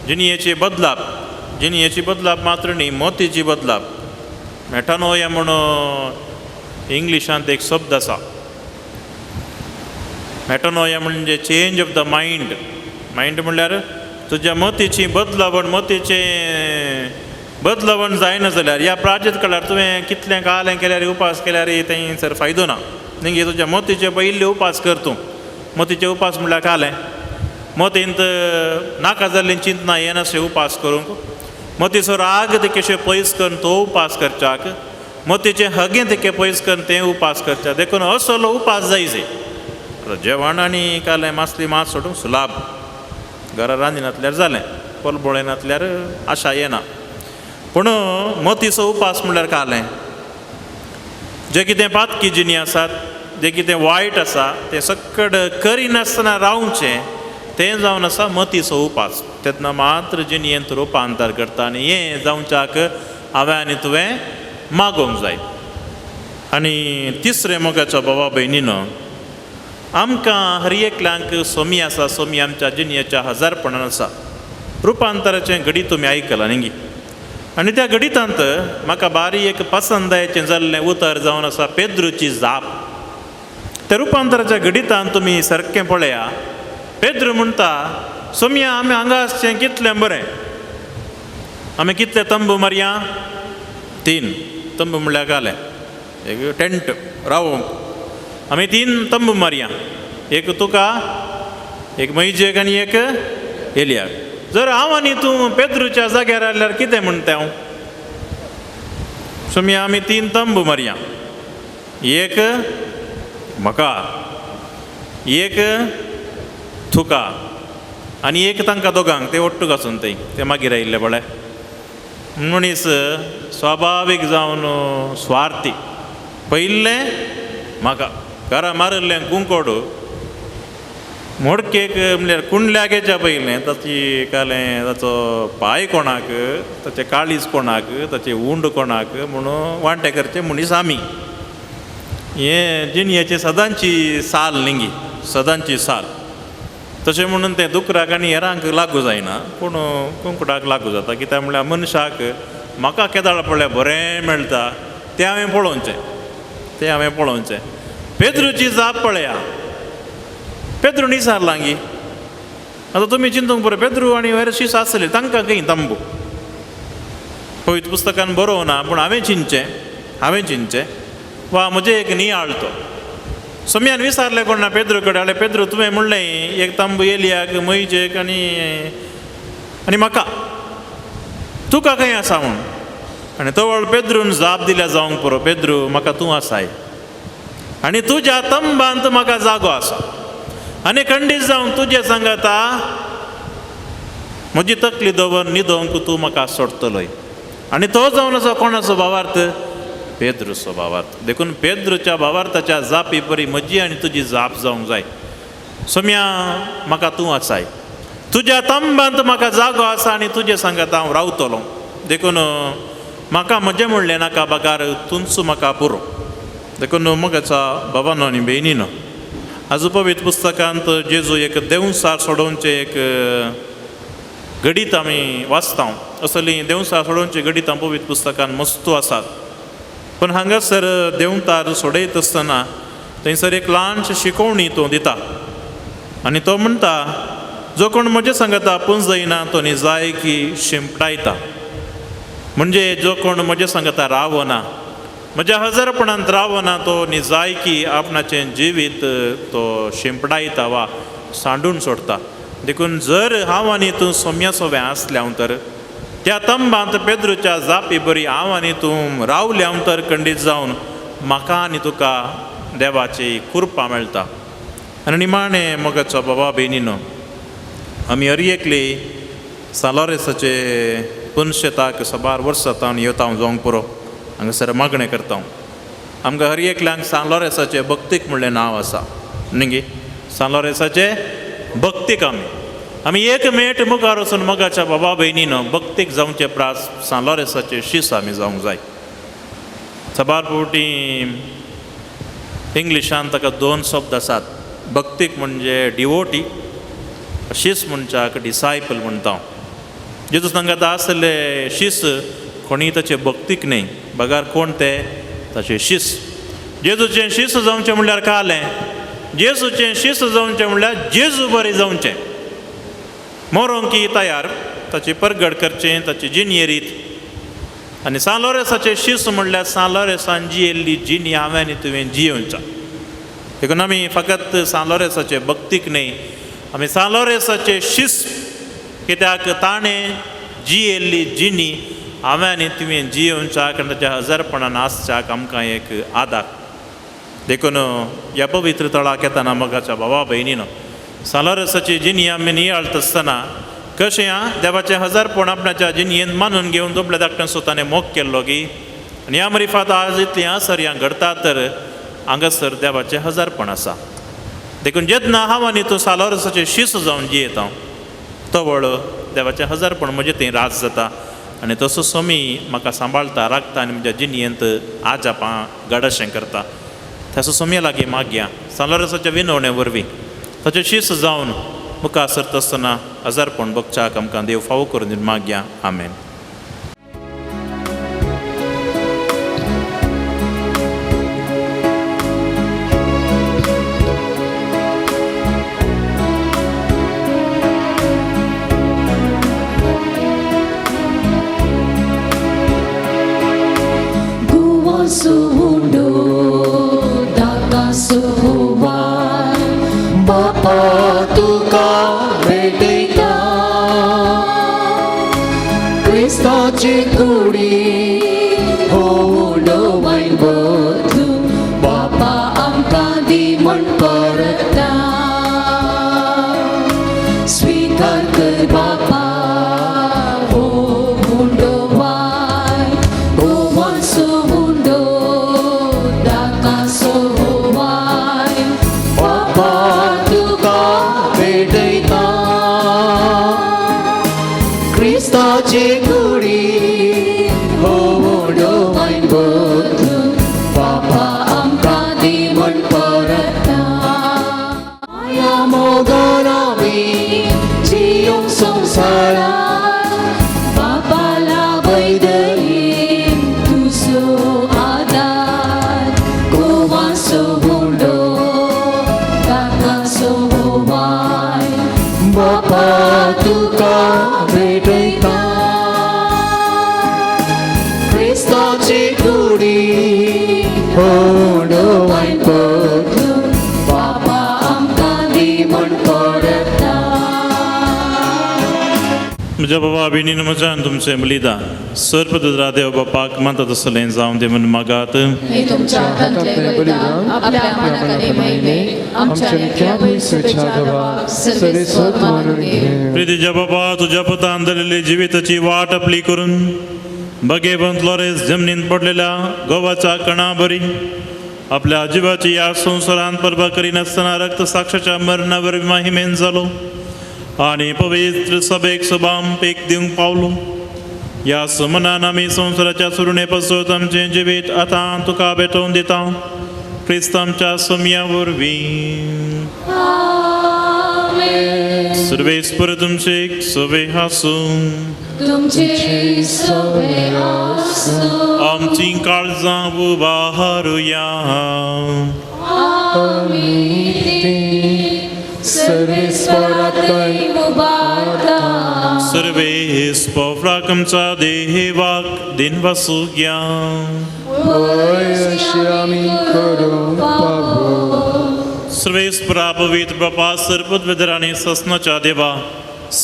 जिणयेची बदलाप मात्र न्ही मोतीची बदलाप मेटानोया म्हणून इंग्लिशांत एक शब्द आसा मेटानोया म्हणजे चेंज ऑफ द मायंड म्हणल्यार तुज्या मोतीची बदलावण जायना जाल्यार ह्या प्राजत काळार तुवें कितलें कालें केल्यार उपास केल्यार थंयसर फायदो ना न्ही तुज्या मोतीचे पयलीं उपास कर तूं मोतीचे उपास म्हणल्यार कालें मोतींत नाका जाल्लीं चिंतना येनाशें उपास करूंक मोतीचो राग तेकेशें पयस करून तो उपास करच्याक मोतीचें हगें तेके पयस करून तें उपास करच्याक देखून असलो उपास जायचे जेवण आनी कालें मासली मात सोडूंक सुलाभ घरा रांदिनातल्यार जालें पोलबोळेनातल्यार आशा येना पूण मोतीचो उपास म्हणल्यार कालें जें कितें पातकी जिणी आसात जें कितें वायट आसा तें सकड करिनासतना रावचें तें जावन आसा मोतीचो उपास तेन्ना मात्र जिणयेंत रुपांतर करता आनी हें जावच्याक हांवें आनी तुवें मागोवंक जाय आनी तिसरें मोगाच्या भावा भयणीनो आमकां हर एकल्यांक सोमी आसा सोमी आमच्या जिणयेच्या हजारपणान आसा रुपांतराचें घडीत तुमी आयकलां न्ही आनी त्या घडितांत म्हाका बारीक पसंदायेचें जाल्लें उतर जावन आसा पेद्रूची जाप त्या रुपांतराच्या घडितांत तुमी सारकें पळया पेद्रू म्हणटा सोम्या आमी हांगा आसचें कितलें बरें आमी कितले तंबू मारया 3 तंबू म्हणल्यार घाले एक टेंट रावोंक आमी 3 तंबू मारया एक तुका एक मैजेक आनी एक एलियाक जर हांव आनी तूं पेद्रूच्या जाग्यार आयल्यार कितें म्हणटा हांव सोम्या आमी 3 तंबू मारया एक म्हाका एक तुका आनी एक तांकां दोगांक ते ओट्टू घासून ते मागीर आयिल्ले बळे मनीस स्वाभावीक जावन स्वार्थी पयलें म्हाका घरा मारिल्लें कुंकोड मोडकेक म्हणल्यार कुंडल्यागेच्या पयलें ताची कालें ताचो पांय कोणाक ताचें काळीज कोणाक ताचें उंड कोणाक म्हणून वांटे करचें मनीस आमी हें जिणयेची सदांची साल न्ही सदांची साल तशें म्हणून तें दुकराक आनी हेरांक लागू जायना पूण कुंकडाक लागू जाता कित्याक म्हळ्यार मनशाक म्हाका केदाळ पडल्यार बरें मेळटा तें हांवें पळोवचें पेद्रूची जाप पळया पेद्रू निसारलां गी आतां तुमी चिंतूंक पळय पेद्रू आनी वेरशीस आसले तांकां खंय तंबू पवित्र पुस्तकान बरोवना पूण हांवें चिंतचें वा म्हजें एक नियाळ तो सोम्यान विचारलें कोण ना पेद्रू कडेन आले पेद्रू तुवें म्हणलें एक तंबू एलियाक मैजेक आनी म्हाका तुका खंय आसा म्हूण आनी तवळ पेद्रून जाप दिल्या जावंक पुरो पेद्रू म्हाका तूं आसाय आनी तुज्या तंबांत म्हाका जागो आसा आनी खंडीत जावन तुजे सांगता म्हजी तकली दवर न्हिदोवंक तूं म्हाका सोडटलोय आनी तो जावन आसा कोणाचो भावार्थ पेद्रूचो भावार्थ देखून पेद्रूच्या भावार्थाच्या जापी बरी म्हजी आनी तुजी जाप जावंक जाय सोम्या म्हाका तूं आसाय तुज्या तंबांत म्हाका जागो आसा आनी तुजे सांगत हांव रावतलो देखून म्हाका म्हजें म्हणलें नाका बागार तुमचो म्हाका पुरो देखून मोगाच्या भावानो आनी भयणीनो आजू पवित्र पुस्तकांत जेजू एक देवसार सोडोवचें एक गडीत आमी वाचता असलीं देवसार सोडोवचीं गडीतां पवित्र पुस्तकान मस्तू आसात पण हांगासर देंवतार सोडयत आसतना थंयसर एक ल्हानशी शिकोवणी तो दिता आनी तो म्हणटा जो कोण म्हजे सांगता पुंज जायना तो जाय की शिंपडायता म्हणजे जो कोण म्हजे सांगता रावना म्हज्या हजारपणांत रावना तो जाय की आपणाचें जिवीत तो शिंपडायता वा सांडून सोडता देखून जर हांव आनी तूं सोम्या सोव्या आसल्या तर त्या तंबांत पेद्रूच्या जापी बरी हांव आनी तूं रावल्या तर खंडीत जावन म्हाका आनी तुका देवाची कृपा मेळटा आनी निमाणें मोगाचो बाबा भयणीनो आमी हर एकली सालोरेसाचे पुनशेताक सबार वर्स जाता येता हांव जावंक पुरो हांगासर मागणें करता आमकां हर एकल्यांक सान लॉरेन्साचे भक्तीक म्हणलें नांव आसा न्ही सान लॉरेन्साचे भक्तीक आमी एक मेट मुखार वचून मोगाच्या बाबा भयणीनो भक्तीक जावचे प्रास सान लॉरेन्साचे शीस आमी जावंक जाय सबार फावटी इंग्लिशान ताका 2 शब्द आसात भक्तीक म्हणजे डिवोटी शीस म्हणच्याक डिसायपल म्हणटा जेजूस सांगता आसले शीस कोणी ताचे भक्तीक न्ही बगार कोण ते ताचे शीस जेजूचें शीस जावचें म्हणल्यार कालें जेजूचें शीस जावचें म्हणल्यार जेजू बरें जावचें मोरोंकी तयार ताची परगड करचें ताची जिणेरीत आनी सान लॉरेन्साचें शीस म्हणल्यार सान लॉरेन्सान जियेल्ली जिणी हांवें आनी तुवें जियोवच्या देखून आमी फकत सान लॉरेन्साचे भक्तीक न्ही आमी सान लॉरेन्साचे शीस कित्याक ताणें जियेल्ली जिणी हांवें आनी तुवें जियोवच्याक आनी ताच्या हजरपणान आसच्याक आमकां एक आदार देखून ह्या पवित्र तळाक येताना मोगाच्या भावा भयणीनो सान लॉरेन्साची जिणी आमी नियाळटा आसतना कशें देवाचें हजरपण आपणाच्या जिणयेंत मानून घेवन दोबल्या धाकट्यान स्वताने मोग केल्लो गी आनी ह्या मरिफात आज इतलीं आसर घडटा तर हांगासर देवाचें हजरपण आसा देखून जेन्ना हांव आनी तूं सान लॉरेन्साचें शीस जावन जियेता तो व्हड देवाचें हजरपण म्हजें थंय रास जाता आनी तसो सोमी म्हाका सांबाळटा राखता आनी म्हज्या जिणयेंत आज आपां गडशें करता तसो सोम्या लागीं मागया सान लॉरेन्साच्या विनवणे वरवीं ताचें शीस जावन मुखार सरता आसतना हजरपण भोगच्याक आमकां देव फावो करून दिवन मागया आमेन Cristaची कुडी होडो वायन बदलू बापा आमकां दी म्हण परता स्वीकार कर बापा हो हुंडो वाय हो वंसो हुंडो दाकासो वाय बापा तुका भेटयता क्रिस्ताची कुडी होडो वायन बदलू बापा आमकां दी म्हण परता माया मोगान आमी जियोंक संवसारांत बापाला वैदयेन तुजो आदार गोवाचो हुंडो दाकाचो वाय बापा तुका भेटयता क्रिस्ताची कुडी होडो वायन बदलू बापा आमकां दी म्हण परता म्हज्या बाबा भयणीन म्हज्यान तुमचें बलिदान सर्पदुरा देव बापाक मानता तसलें जावं दे म्हूण मागात हे तुमच्या हातांतले बलिदान आपल्या मनाकडे महिमे आमच्या नित्या भविष्याच्या धर्माक सर्वेस्वर मानून घे प्रितीच्या बाबा तुझ्या पुतान धरलेली जिविताची वाट आपली करून भगेवंत लॉरेन्स जमनीत पडलेल्या गोवाच्या कणा बरी आपल्या जिवाची या संवसारांत परबा करिनासतना रक्त साक्षाच्या मरणावर महिमेन जालो आनी पवित्र सभेक सभाम पेक दिवंक पावलो ह्या समनान आमी संवसाराच्या सुरणे पासत आमचें जिवीत आतां तुका भेटोवन दिता क्रिस्त आमच्या सोम्या वरवीं सर्वेस्पर तुमचे सवे हासूं तुमचे सवे आसूं आमची काळजां उबारूया सर्वेस्वराकय मुबारका सर्वेस्पराक आमच्या देवाक दिन वासुग्या होय अशी आमी करूंक पावो सर्वेस्परा पवित्र बापा सर्वपदवेदर आनी ससनाच्या देवा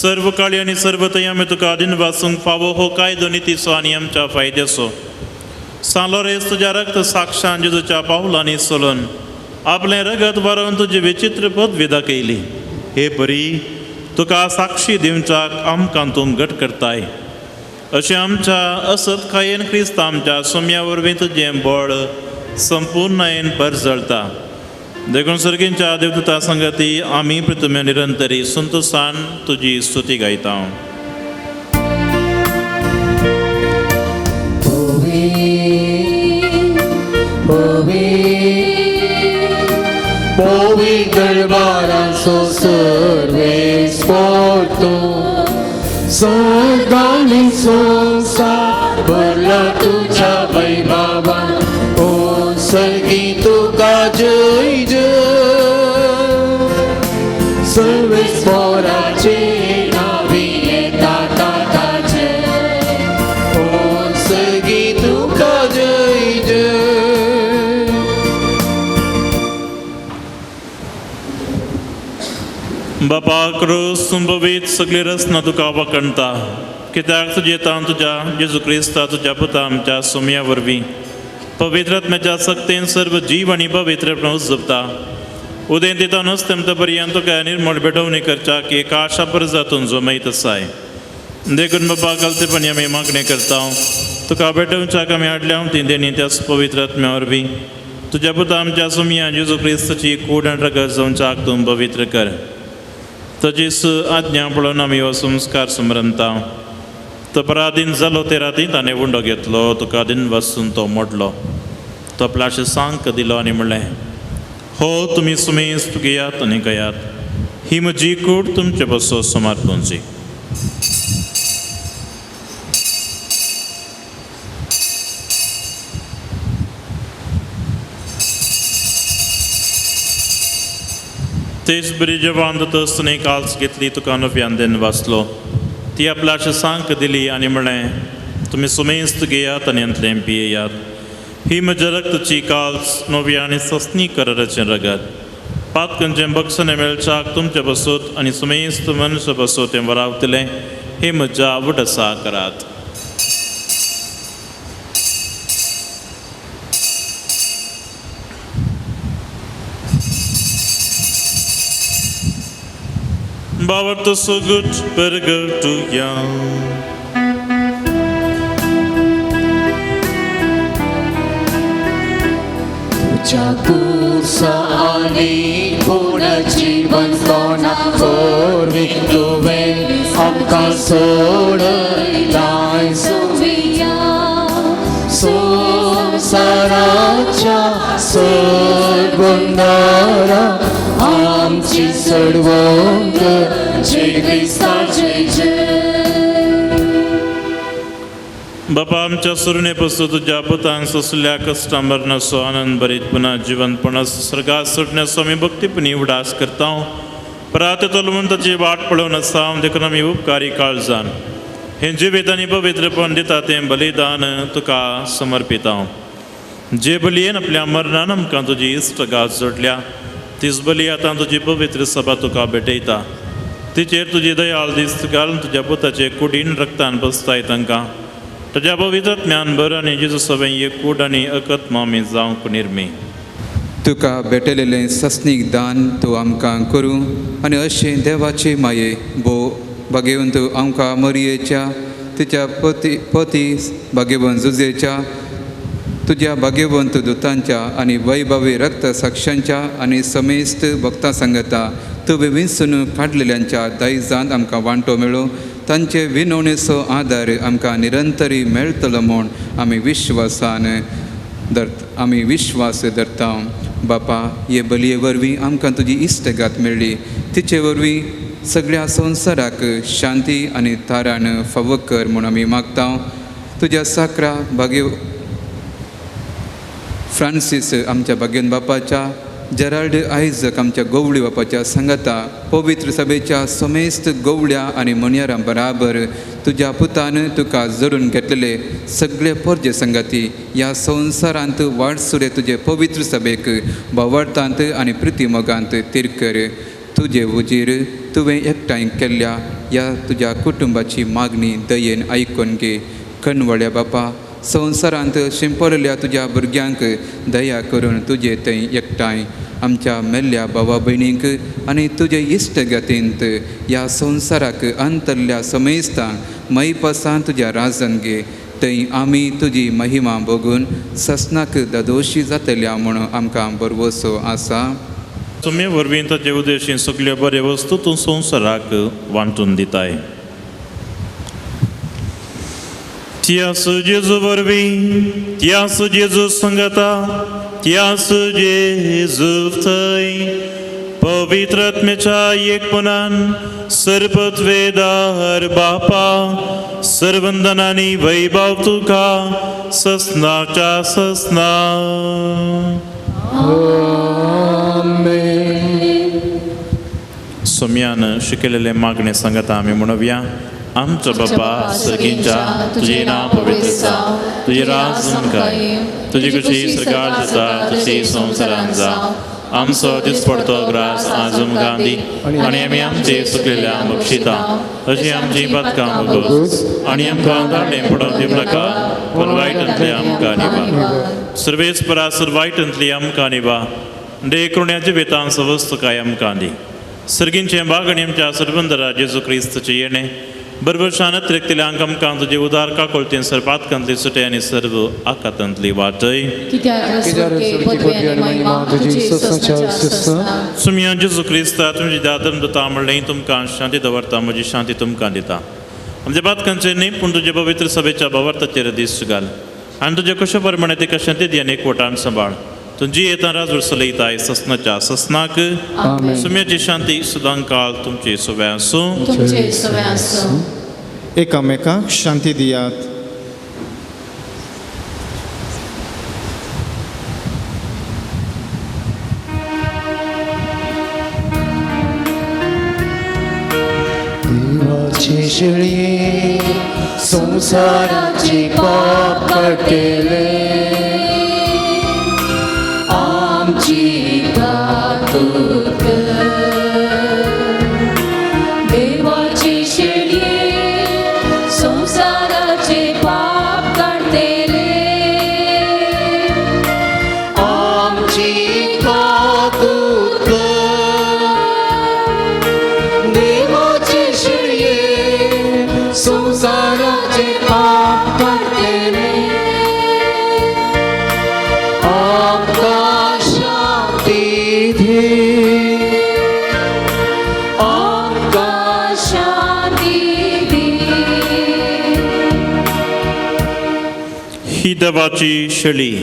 सर्व काळी आनी सर्व तय आमी तुका दिन वासूंक फावो हो कायदो नितीचो आनी आमच्या फायद्याचो सान लॉरेन्स तुज्या रक्त साक्षान जेजूच्या पावलांनी चलून आपलें रगत वारून तुजी विचित्र पदवी दाखयली हे परी तुका साक्षी दिवच्याक आमकां तूं घट करताय अशें आमच्या असत खायेन क्रिस्त आमच्या सोम्या वरवीं तुजें बळ संपूर्णयेन भर जळटा. देखून सर्गींच्या देवदूता संगती आमी प्रथम्य निरंतरी संतोषान तुजी स्तुती गायता. Darbaraso serves por tu Sargani sonsa Barla tuja bai baba O sargi tu ka jai jai Serves for a chena viye ta ta ta jai O sargi tu ka jai jai. बापा क्रूस संभवीत सगळी रचना तुका वखणटा, कित्याक तुजे तान तुज्या जेजू Crysta तुज्या पुता आमच्या सोम्या वरवीं पवित्र आत्म्याच्या सक्तीन सर्व जीव आनी पवित्रपण उजवता. उदें दिता नुस्तें पर्यंत तुका निर्मळ भेटवणी करच्या की एका आशा परजातून जो मैत आसाय. देखून बापा गलतेपणी आमी मागणी करता तुका भेटवच्याक आमी हाडल्या ती देणी त्या पवित्र आत्म्या वरवीं तुज्या पुता आमच्या सोम्या जेजू क्रिस्ताची कूड आनी रगत जावच्याक तूं पवित्र कर. तजीच आज्ञा पळोवन आमी हो संस्कार समरंता. तो पराधीन जालो ते राती ताणें उंडो घेतलो, तुका दिन वचून तो मोडलो. तो आपल्या सांक दिलो आनी म्हणलें, हो तुमी सुमेस्त घेयात आनी गयात, ही म्हजी कूड तुमचे बसो समर्पणची. तेच बरी जेवण दोतोसताना काल्स घेतली, तुका नव्यान दिन वाचलो. ती आपल्या सांक दिली आनी म्हणलें, तुमी सुमेस्त घेयात आनी अंतलें पियेयात, ही म्हज्या रक्ताची काल्स नव्या आनी सस्नी कराराचें रगत. पातकांचें बक्षणें मेळच्याक तुमचे बसोत आनी सुमेस्त मनुश्य बसोत तें वरावतलें, हे म्हज्या आवडसा करात. Bavarta så gut berger du ja. तुझ्या कुसा आणि पूर्ण जीवन सोना कोरवी तुवे आमकां सोडलाय सोविया संसाराच्या सोडगुंडारा आमची सडवंग जय क्रिस्ता जय जय. बापा आमच्या सुरणे पासून तुझ्या पुतान सोसल्या कश्टां मरणाचो आनंद भरीत पुन्हा जिवंतपणास स्वर्गात सुटण्याचो आमी भक्तीपणी उडास करता. पराते तोलवंताची वाट पळोवन आसा, देखून आमी उपकारी काळजान हे जिवीत आनी पवित्रपण दिता तें बलिदान तुका समर्पिता. जे बलयेन आपल्या मरणान आमकां तुजी इश्टगात जोडल्या, तीच बली आतां तुजी पवित्र सभा तुका भेटयता. तिचेर तुजी दयाळ दिस्त घालून तुज्या पुताचे कुडीन रक्तान बसताय तांकां तुज्या पवित्र आत्म्यान भर आनी जेजू सभेन एक कूड आनी अकत मामी जावंक निर्मी. तुका भेटलेलें सस्नीक दान तूं आमकां करूं आनी अशें देवाचे माये भाग्यवंत आमकां मरियेच्या तिच्या पती भाग्यवंत जुजेच्या तुझ्या भाग्यवंत दुतांच्या आनी वैभवी रक्त साक्षांच्या आनी समेस्त भक्तां सांगता तुवें विंचून काडलेल्यांच्या दायजांत आमकां वांटो मेळो. तांचे विनवणेचो आदार आमकां निरंतरी मेळटलो म्हूण आमी विश्वास धरता. बापा, हे बलये वरवीं आमकां तुजी इश्टगात मेळ्ळी. तिचे वरवीं सगळ्या संवसाराक शांती आनी तारण फावो कर म्हूण आमी मागता. तुज्या साकरा फ्रांसीस आमच्या भाग्यन बापाच्या, जेराल्ड आयजक आमच्या गवळी बापाच्या सांगता पवित्र सभेच्या समेस्त गवळ्या आनी मणयारां बराबर तुज्या पुतान तुका जोडून घेतलेले सगळे परजे संगती ह्या संवसारांत वाडसुरे तुजे पवित्र सभेक भावार्थांत आनी प्रितीमोगांत तिरकर. तुजे उजीर तुवें एकठांय केल्ल्या ह्या तुज्या कुटुंबाची मागणी दयेन आयकून घे. कणवळ्या बापा, संवसारांत शिंपडलेल्या तुज्या भुरग्यांक दया करून तुजे थंय एकठांय आमच्या मेल्ल्या भावा भयणींक आनी तुजे इश्ट गतींत ह्या संवसाराक अंतरल्या समेस्तांक मैपासां तुज्या राजन घे थंय आमी तुजी महिमा बघून ससनाक ददोशी जातल्या म्हणून आमकां बरवसो आसा. तुम्ही वरवीं ताचे उद्देशीं सगल्यो बऱ्यो वस्तू तूं संवसाराक वांटून दिताय. त्यास जेजू वरवीं त्यास जेजू संगता त्यास जेजू थंय पवित्र आत्म्याच्या एकपणान सर्पत्वेदार बापा सर्वंदनांनी वैभव तुका ससनाच्या ससना. सोम्यान शिकलेले मागणे सांगता आमी म्हणूया. आमचो बापा सर्गींच्या तुझे नांव पवित्र जावं, तुझे राज काय, तुझी कशी सरकार जाता तशी संवसारान जावं. आमचो दिसपडतो ग्रास आज आमकां दी आनी आमी आमचे चुकलेल्या बक्षिता अशी आमची पातकां बगोस आनी आमकां धाडलें पडोवन दिवं नाका पण वायटांतली आमकां निभा. सर्वेस परासर वायटांतली आमकां निभा. दे करुण्याचे बेतान सवस्त काय आमकां दी. सर्गींचे बाग आनी आमच्या सर्वंदरा जेजू क्रिस्तचे येणे बरोबर शानत रेखतले आमकां तुजे उदार काकोळतीन सरपातकांतली सुटे आनी सर्व आकातांतली वाटय. सुमिया जेजू क्रिस्ता तुमची दादन दोता म्हणलें तुमकां शांती दवरता म्हजी शांती तुमकां दिता. आमच्या बातकांचेर न्ही पूण तुजे पवित्र सभेच्या भवार्थाचेर दीस घाल आनी तुजे कशे प्रमाणे तिका शांती दी आनी एकवटान सांबाळ. तुजी येता राजूर चलयताय ससनाच्या ससनाक. सुम्याची शांती सदां काळ तुमचे सव्या आसूं. एकामेकाक शांती दियात. देवाचे शिळये संसाराचे पाप काटेले आमची गातूक देवाची शिळये संसाराचे पाप काढतेले आमची गातूक देवाचे शिळये संसाराचे पाप काढतेले आमकां शांती दे आमकां शांती दी. ही देवाची शिळी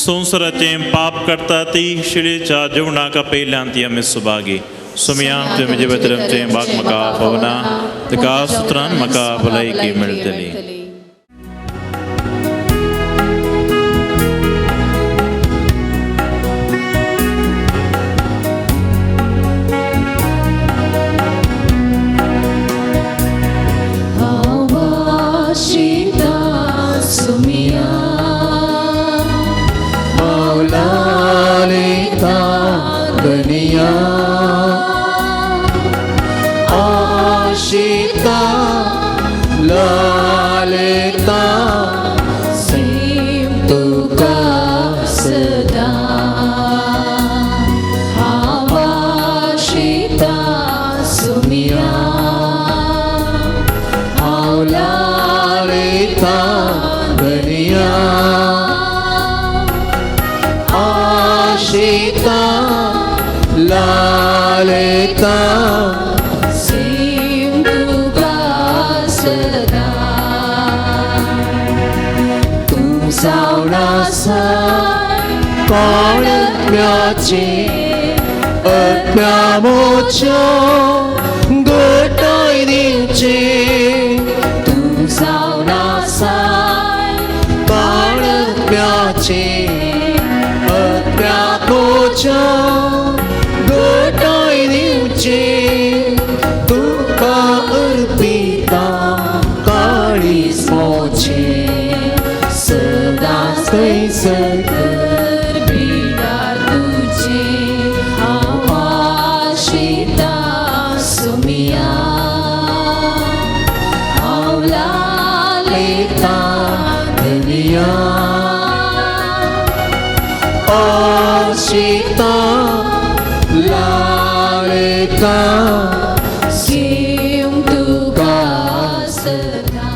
संवसाराचें पाप करता ती शिळेच्या जेवणाक पयल्यान ती आमी सुभागी. सुमया तुमी जे भितर आमचें भाग म्हाका पावना तेका सुत्रान म्हाका भलायकी मेळटली. आवाशिता सुमिया मावलालेता दुनिया आशिता लालेता सेम तुका सदा आवाशिता सुमिया मावलालेता दुनिया आशिता लालेता सेम तुका सदा. तू सावणासाय कोण अज्ञाचे अज्ञामोच्यो गोटाय दिवचे तू सावणासाय कोण अज्ञाचे अज्ञामोच्यो गोटाय दिवचे तुका अर्पिता काळीस मोचे सदांच थंयसर कर बिडार तुझे आवाशिता सुमिया लेता दुनिया आशिता लाडका घेऊन तुका सदा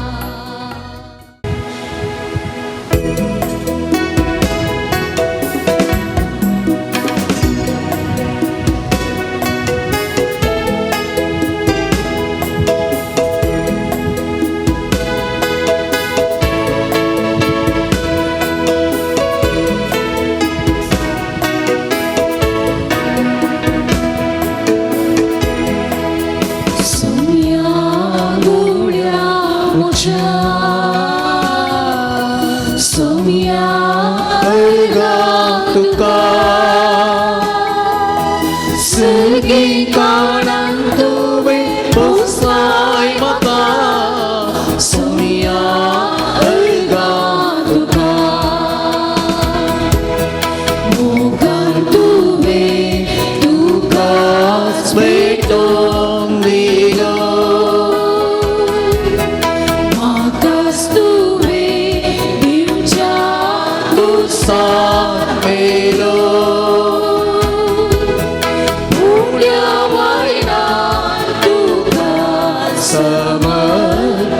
सोम्या अलगा तुका सर्गी काळान तुवे पोसाय म्हाका सोम्या अलगा तुका मोगान तुवे तुकाच भेटोंक दिलो म्हाकाच तुवे दिवच्या तुसार मेलो उड्या वायनान तुकाच समर्पिलो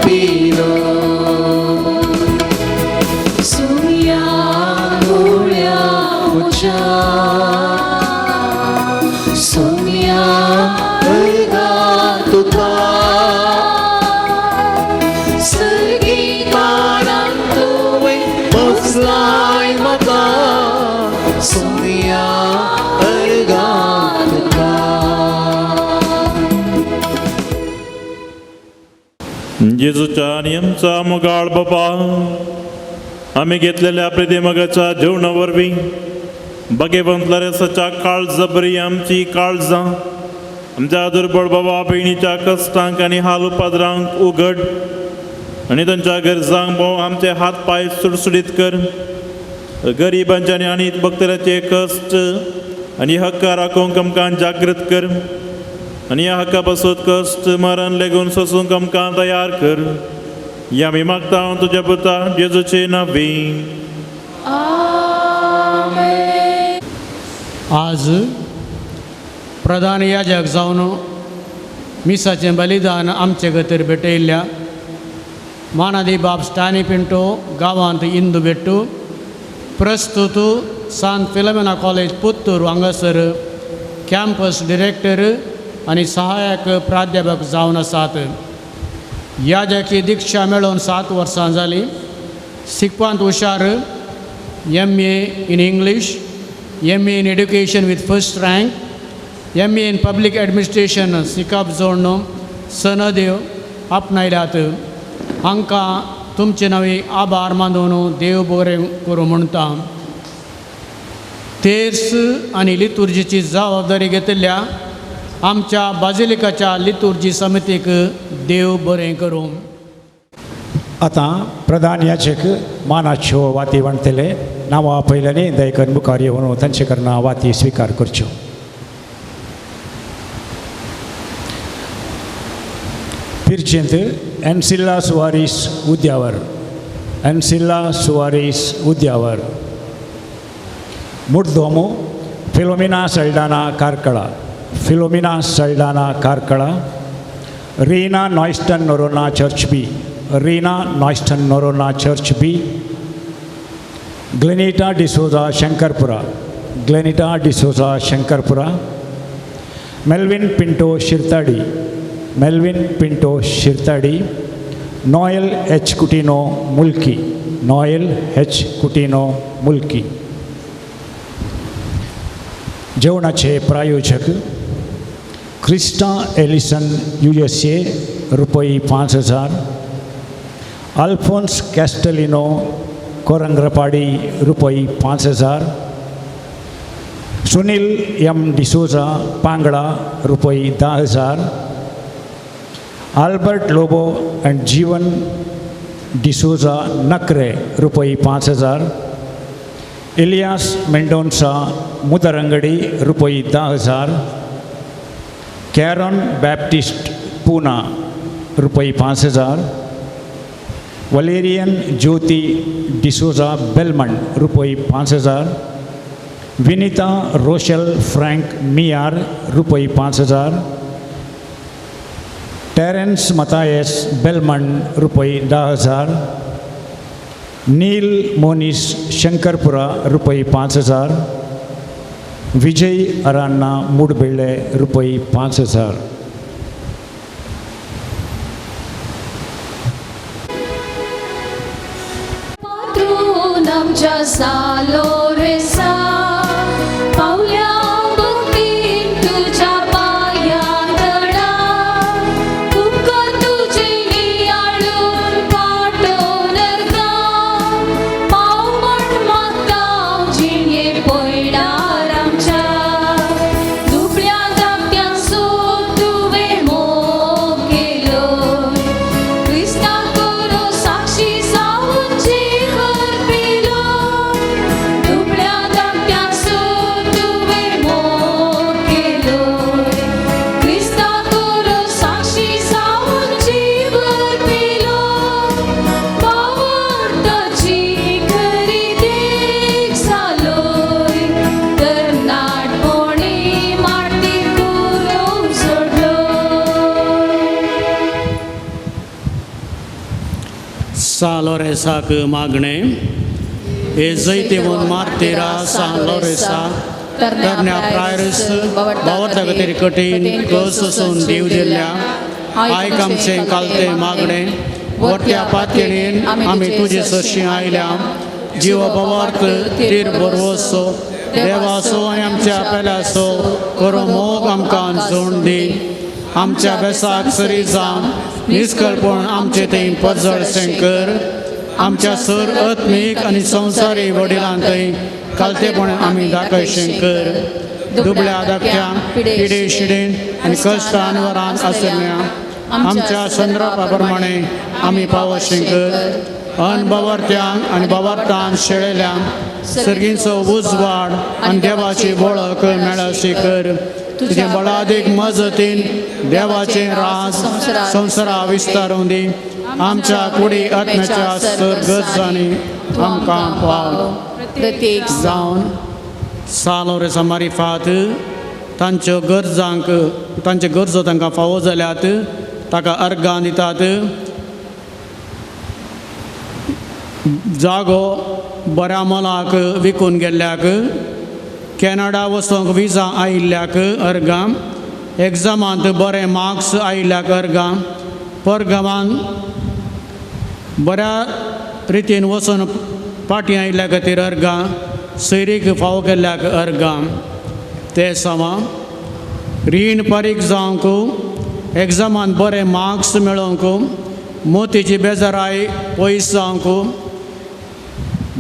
सोम्या गोळ्या उच्या सोम्या अलगा तुका सर्गी काळान तुवे पोसलाय म्हाका सोम्या अलगा तुका जेजूच्या आणि आमचा मोगाळ बाबा आम्ही घेतलेल्या प्रेदेमगाच्या जेवणा वरवीं भगवंतल्या रेसाच्या काळजा बरी आमची काळजां आमच्या दुर्बळ बाबा भयणीच्या कश्टांक आनी हाल उपाद्रांक उगड आनी तांच्या गरजांक भोव आमचे हात पाय सुडसुडीत कर गरिबांचे आनी अनीत भक्तरांचे कश्ट आनी हक्का राखूंक आमकां जागृत कर आनी ह्या हक्का पासून कश्ट मरण लेगून सोसूंक आमकां तयार कर या आमी मागता तुज्या पुता जेजूचे नांवी आज प्रधान याजक जावन मिसाचें बलिदान आमचे खातीर भेटयल्ल्या मानादी बाब स्टॅनी पिंटो गांवांत इंदू बेट्टू प्रस्तुत सांत फिलोमेना कॉलेज पुत्तूर हांगासर कॅम्पस डिरेक्टर आनी सहायक प्राध्यापक जावन आसात याजकी दिक्षा मेळोवन 7 वर्सां जालीं शिकपांत हुशार MA in English, MA in Education with first rank, MA in Public Administration शिकप जोडून सनदेव आपणायल्यात हांकां तुमचे नवी आभार मानून देव बरें करूं म्हणटा तेर्स आनी लितुर्जीची जबाबदारी घेतिल्ल्या आमच्या बाजिलिकाच्या लितुर्जी समितीक देव बरें करूं आतां प्रधान याचक मानाच्यो वाती वणतले नांवां पयल्यानी दयकन मुखार येवन तांचे कडल्यान वाती स्विकार करच्यो पिरचेंत एन्सिल्ला सुवारीस उद्यावर एन्सिल्ला सुवारीस उद्यावर मुड्दोमो Philomena Saldanha Karkala Philomena Saldanha Karkala Reena Noyston Noronha Churchbi Reena Noyston Noronha Churchbi Glenita D'Souza Shankarpura Glenita D'Souza Shankarpura Melvin Pinto Shirthady Melvin Pinto Shirthady Noel H Coutinho Mulki Noel H Coutinho मुल्की जेवणाचे प्रायोजक क्रिस्टा एलिसन USA रुपये 5000 अल्फोन्स कॅस्टलिनो कोरंग्रपाडी रुपये 5000 सुनील M डिसोजा पांगडा रुपये 10000 आल्बर्ट लोबो एंड जीवन डिसोजा नकरे रुपये 5000 इलियास मेंडोन्सा मुदरंगडी रुपये 10000 कैरन बैप्टिस्ट पूना रुपये 5000 वलेरियन ज्योति डिसोजा बेलमंड रुपये 5000 विनीता रोशल फ्रँक मियार रुपये 5,000. टेरेन्स मतायस बेलमन रुपये 10,000. नील मोनिस शंकरपुरा रुपये 5,000. विजय अरान्ना मुडबेळे रुपये 5,000. पात्रून आमच्या सालोरेसा पावल्या भक्तीन तुझ्या पायादळा उपकार तुझे नियाळून पाठवनरका पाव म्हण मागता जिणे पळणार आमच्या दुबळ्या धाकट्यांसो तुवें मोग केलो क्रिस्ता करो साक्षी जाऊन जीवन पिलो दुबळ्या धाकट्यांसो तुवें मोग केलो क्रिस्ता करो साक्षी जाऊन जीवन पिलो पावरताची खरी देख जालोय तर नाटपणी माती करून सोडलो. सालोरेसाक मागणे हे जैतेवन मार्तेरा सालोरेसा तरण्या प्रायरस बावरता खातीर कठीण कस असून दिव दिल्ल्या आयक आमचें कालते मागणे वरत्या पातयेन आमी तुजे सशी आयल्या जीव बवार्थ तीर बरवसो देवासो आनी आमच्या पेल्यासो करो मोग आमकां जोड दी आमच्या बेसाक सरी जावन निश्कलपण आमचे थंय पजळशें कर आमच्या सर आत्मीक आनी संवसारी वडिलां थंय कालतेपण आमी दाखयशें कर दुबळ्या धाकट्यांक पिडे शिडेन आनी कश्टान वरान आशिल्ल्या आमच्या संद्रपा प्रमाणे आमी पावशें कर अनबवर्त्यांक आनी बवर्तान शेळयल्यांक सर्गींचो उजवाड आनी देवाची वळख मेळशी कर तुजे बळादीक मजतीन देवाचें राज संवसारा विस्तारूं दी आमच्या कुडी आत्म्याच्या सर्गजांनी आमकां पाव प्रत्येक जावन सालोरेसा मारिफात तांच्यो गरजांक तांचे गरजो तांकां फावो जाल्यात ताका अर्गां दितात जागो बऱ्या मोलाक विकून गेल्ल्याक कॅनडा वचूंक विजा आयिल्ल्याक अर्गां एग्जामांत बरे मार्क्स आयिल्ल्याक अर्गां परगांवान बऱ्या रितीन वचून पाटी आयिल्ल्या खातीर अर्गां सैरीक फावो केल्ल्याक अर्गां ते समा रीण फारीक जावंक एग्जामांत बरे मार्क्स मेळोवंक मोतीची बेजाराय पयस जावंक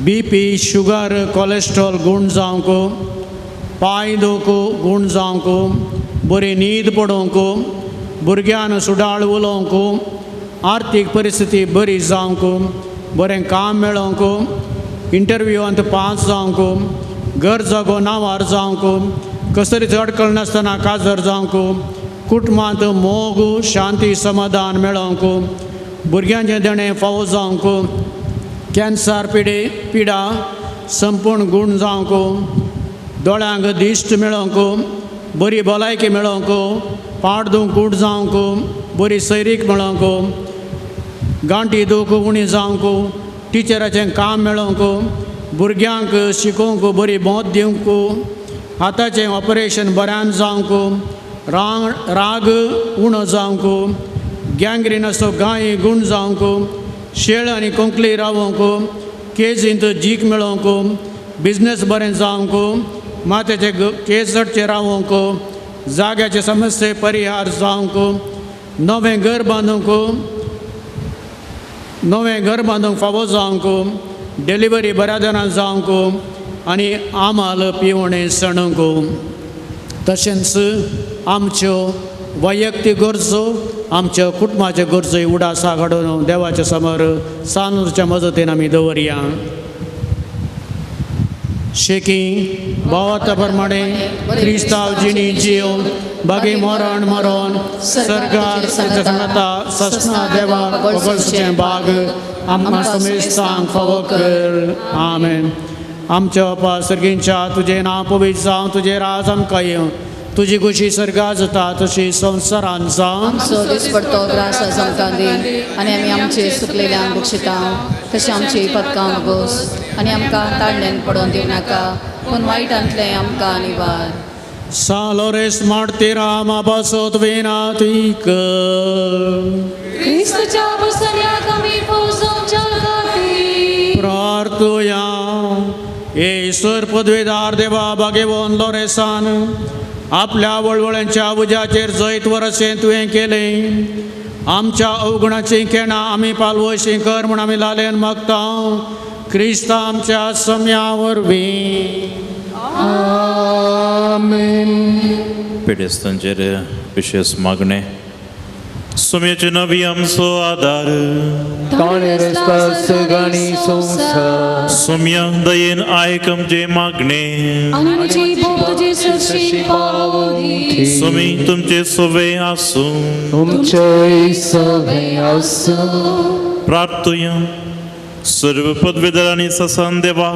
BP शुगर कोलेस्ट्रॉल गूण जावंक पांय दुख गूण जावंक बरी न्हीद पडोवंक भुरग्यान सुडाळ उलोवंक आर्थीक परिस्थिती बरी जावंक बरें काम मेळोवंक इंटरव्यूवांत पास जावंक घर जागो नांवार जावंक कसरीच अडकळ नासतना काजर जावंक कुटुंबांत मोग शांती समाधान मेळोवंक भुरग्यांचें देणें फावो जावंक कॅन्सर पिडा संपूर्ण गूण जावंक दोळ्यांक दिश्ट मेळोवंक बरी भलायकी मेळोवंक पाड दूख कूट जावंक बरी सैरीक मेळोवंक गांठी दूख उणी जावंक टिचराचें काम मेळोवंक भुरग्यांक शिकोवंक बरी बोध दिवंक हाताचें ऑपरेशन बऱ्यान जावंक राग उणो जावंक गँग्रीन असो गाय गूण जावंक शेळ आनी कोंकली रावंक केजींत जीक मेळोवंक बिजनेस बरें जावंक माथ्याचे केस चडचे रावंक जाग्याचे समस्ये परिहार जावंक नवें घर बांदूंक फावो जावंक डिलिव्हरी बऱ्या तरान जावंक आनी आमाल पिवणें सणूंक तशेंच आमच्यो वैयक्तीक गरजो आमच्या कुटुंबाचे गरजोय उडासा घडोवन देवाच्या समोर सानूरच्या मजतीन आमी दवरया शेकी भावाता प्रमाणे क्रिस्तांव जिणी जीव बागी मरण सरकार सांगता ससना देवा वगळचें बाग आमकां समेस्तांक फावो कर आमेन आमच्या बापा सर्गींच्या तुझे नाव पवित्र जावं तुझे राज आमकां येवं तुजी खुशी सर्गा जाता तशी संवसारान जावं आमचो दिसपडतो ग्रास आज आमकां दी आनी आमी आमचे सुकलेल्यांक बक्षिता तशें आमची पदकां गोस आनी आमकां ताळण्यान पडोवन दिवं नाका पूण वायटांतलें आमकां निवार Salores martiram abasot venatic. ख्रिस्तच्या बसण्यात आमी पोचोवच्या खातीर प्रार्थुया ईश्वर पदवीदार देवा भाग्यवान लोरेसान आपल्या वळवळ्यांच्या उज्याचेर जैत वरसें तुवें केलें आमच्या अवगुणाची केणां आमी पालवशी कर म्हूण आमी लालेन मागता क्रिस्ता आमच्या सम्या वरवीं पेडेस्तांचेर विशेष मागणे सुमेचे नवी आमचो आदार सुम्या दयेन आयक आमचे मागणे आनी आमची भोग तुजे सरशी पावली सुमी तुमचे सोवे आसूं प्रार्थुया सर्व पदवीधर आनी ससान देवा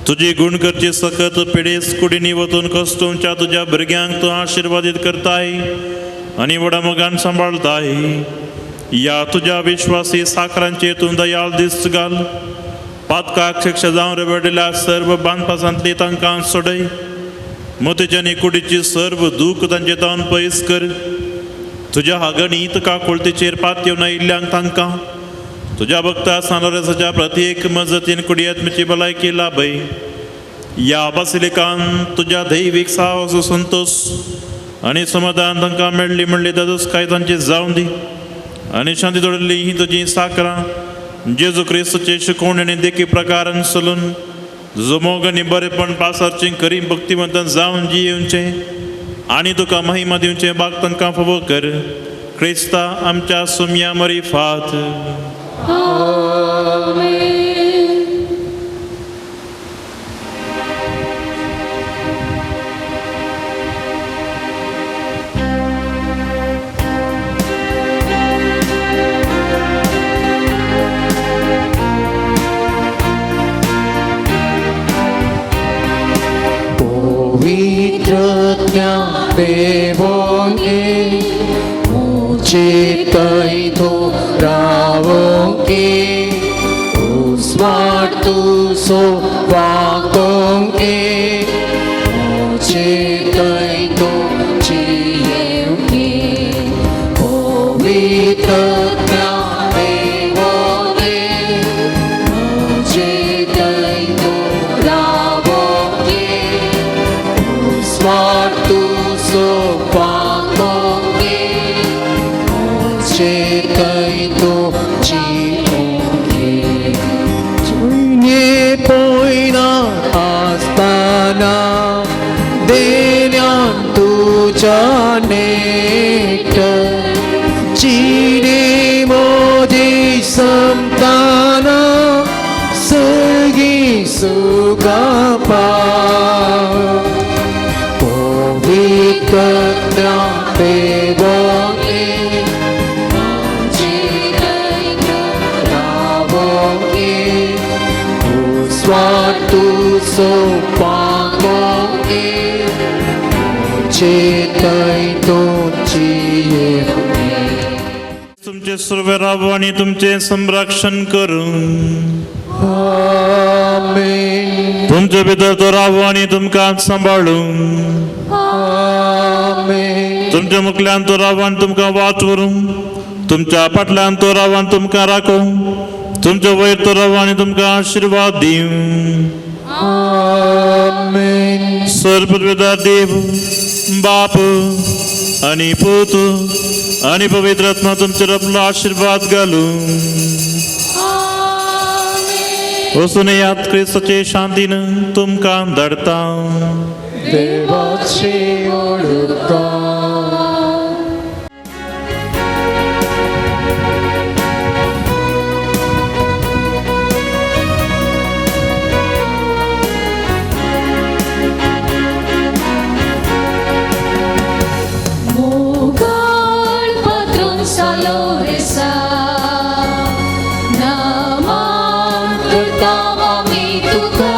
तुझी गुण करची सकत पिडेस कुडीनी वतून कष्टोंच्या तुझ्या भुरग्यांक तूं आशिर्वादीत करताय आनी व्हडा मोगान सांबाळताय या तुझ्या विश्वासी साखरांचेर तूं दयाळ दिस घाल पातकाक शिक्षा जावन रगडलेल्या सर्व बांदपासांतली तांकां सोडय मोतीच्यानी कुडीची सर्व दूख तांचे तावन पयस कर तुझ्या हागणीत काकुळतीचेर पातयेवन आयिल्ल्यांक तांकां तुझ्या भक्ता सानोरेसाच्या प्रत्येक मजतीन कुडियात्मेची भलायकी लाभय या बासिलिकान तुझ्या दैवीक साहस संतोष आनी समाधान तांकां मेळ्ळी म्हणली ददुसकाय तांची जावं दी आनी शांती दवरली ही तुजी साकरां जेजू क्रिस्तचे शिकोवणी देखी प्रकारान चलून तुजो मोग आनी बरेपण पासारची खरी भक्तिमंत जावन जियेवचे आनी तुका महिमा दिवचे बाग तांकां फावो कर क्रिस्ता आमच्या सुम्या मरी फात तुमचे सर्व राबो आणि तुमचे संरक्षण करून तुमचे भितर तो राबो आणि तुमकां सांबाळून तुमच्या मुखल्यान तो राबो आणि तुमकां वाचवरून तुमच्या फाटल्यान तो राबो आणि तुमकां राखूं तुमच्या वयर तो राबो आणि तुमकां आशीर्वाद दिवं सर्वपदवीदार देव बाप आणि पूत आणि पवित्र आत्मा तुमचेर आपलो आशीर्वाद घालूं वचून यात क्रिस्ताचे शांतीन तुमकां धाडटा नमन करता आमी तुका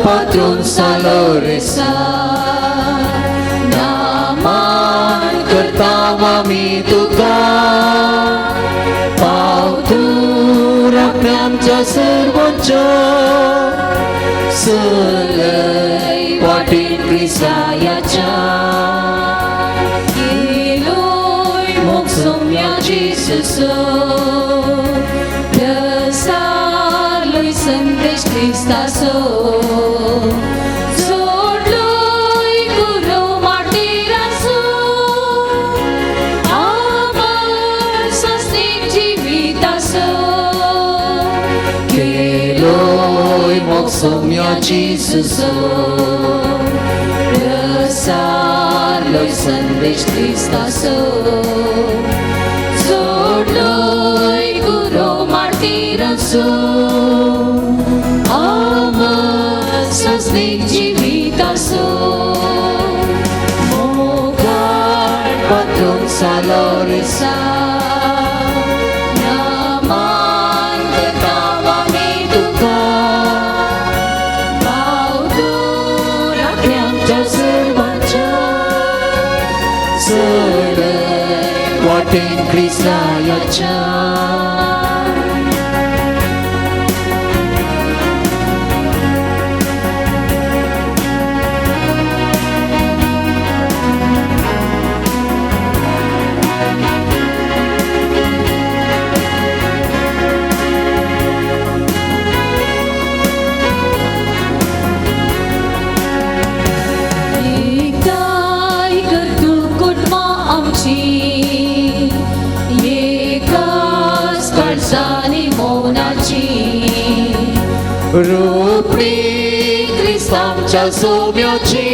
patrón saloresa naman करतावा मी तुका पावतुराक आमच्या सर्वोच्च सलय वाटेन क्रिसायाच्या गेलोय मोग सोम्या जेसूसो प्रसारलोय संदेश क्रिस्तासो जोडलोय गुरु मार्टिरासो आमर सस्तेक जिवितासो गेलोय मोग सोम्या जेसूसो प्रसारलोय संदेश क्रिस्तासो जोडलोय गुरु मार्टिरासो आमर सस्तेक जिवितासो मोगाळ patrón saloresa naman करतावा मी तुका पावतुराक आमच्या सर्वांच्या सलय वाटेन क्रिस्तायाच्या एकदाय कर तू कुटुंबा आमची एकाच काळजानी मौनाची रोपडी क्रिस्तांच्या सोम्याची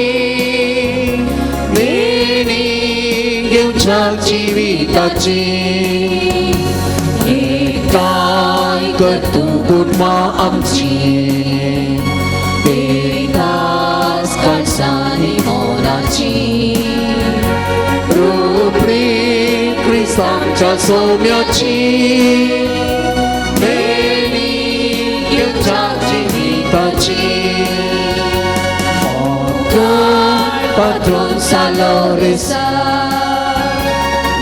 मेणी घेवच्या जिविताची एकदाय कर तू कुटुंबा आमची एकाच काळजानी मौनाची रोपडी क्रिस्तांच्या सोम्याची मेणी घेवच्या जिविताची मोगाळ patrón saloresa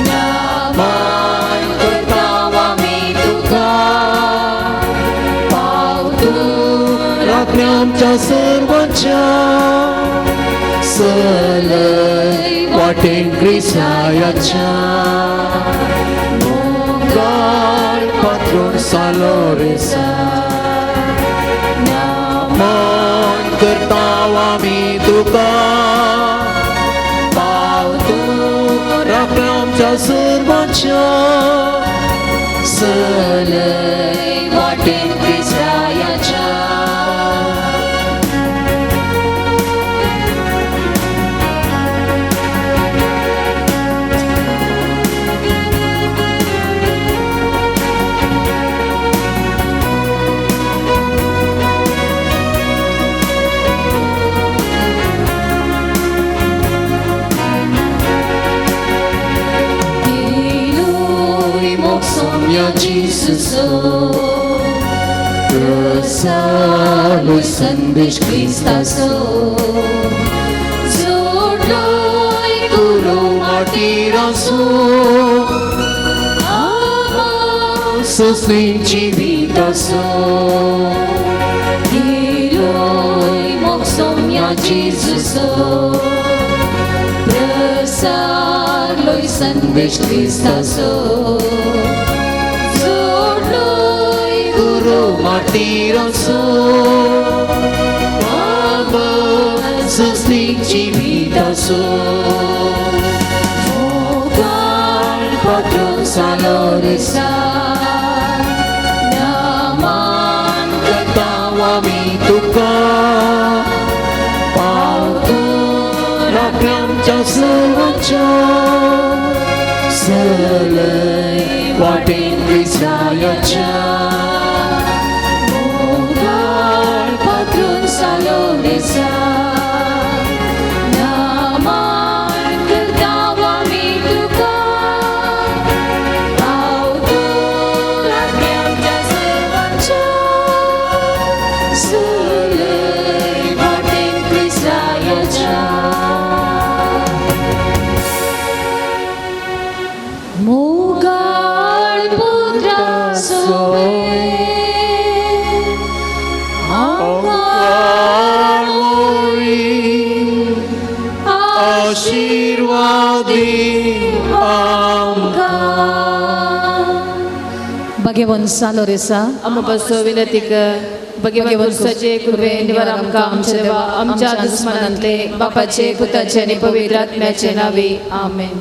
naman करतावा मी तुका पावतुराक आमच्या सर्वांच्या सलय वाटेन क्रिस्तायाच्या मोगाळ patrón saloresa naman करतावा मी तुका पावतुराक आमच्या सर्वांच्या सलय वाटेन क्रिस्तायाच्या Sombia Jesuso Prosaloy sandesh Christaso Zodloy guru martiraso Susling jivitaso Giloy mok sombia Jesuso Prosaloy sandesh Christaso martiraso amor susting jivitaso mogaळ patrón saloresa naman करतावा मी तुका पावतुराक आमच्या सर्वांच्या सलय वाटेन क्रिस्तायाच्या patrón saloresa naman करतावा मी तुका पावतुराक आमच्या सर्वांच्या सलय देवाच्या मोगाळ पुत्रा सोवे अंगाळ आशीर्वादी भगवंत सालोरेसा आम बसो विनतीक भगवंत सजे कुर्वे निवार आमकां आमचे देवा आमच्या दुस्मनांतले बापाचे पुताचे आनी पवित्र आत्म्याचे नावे आमेन.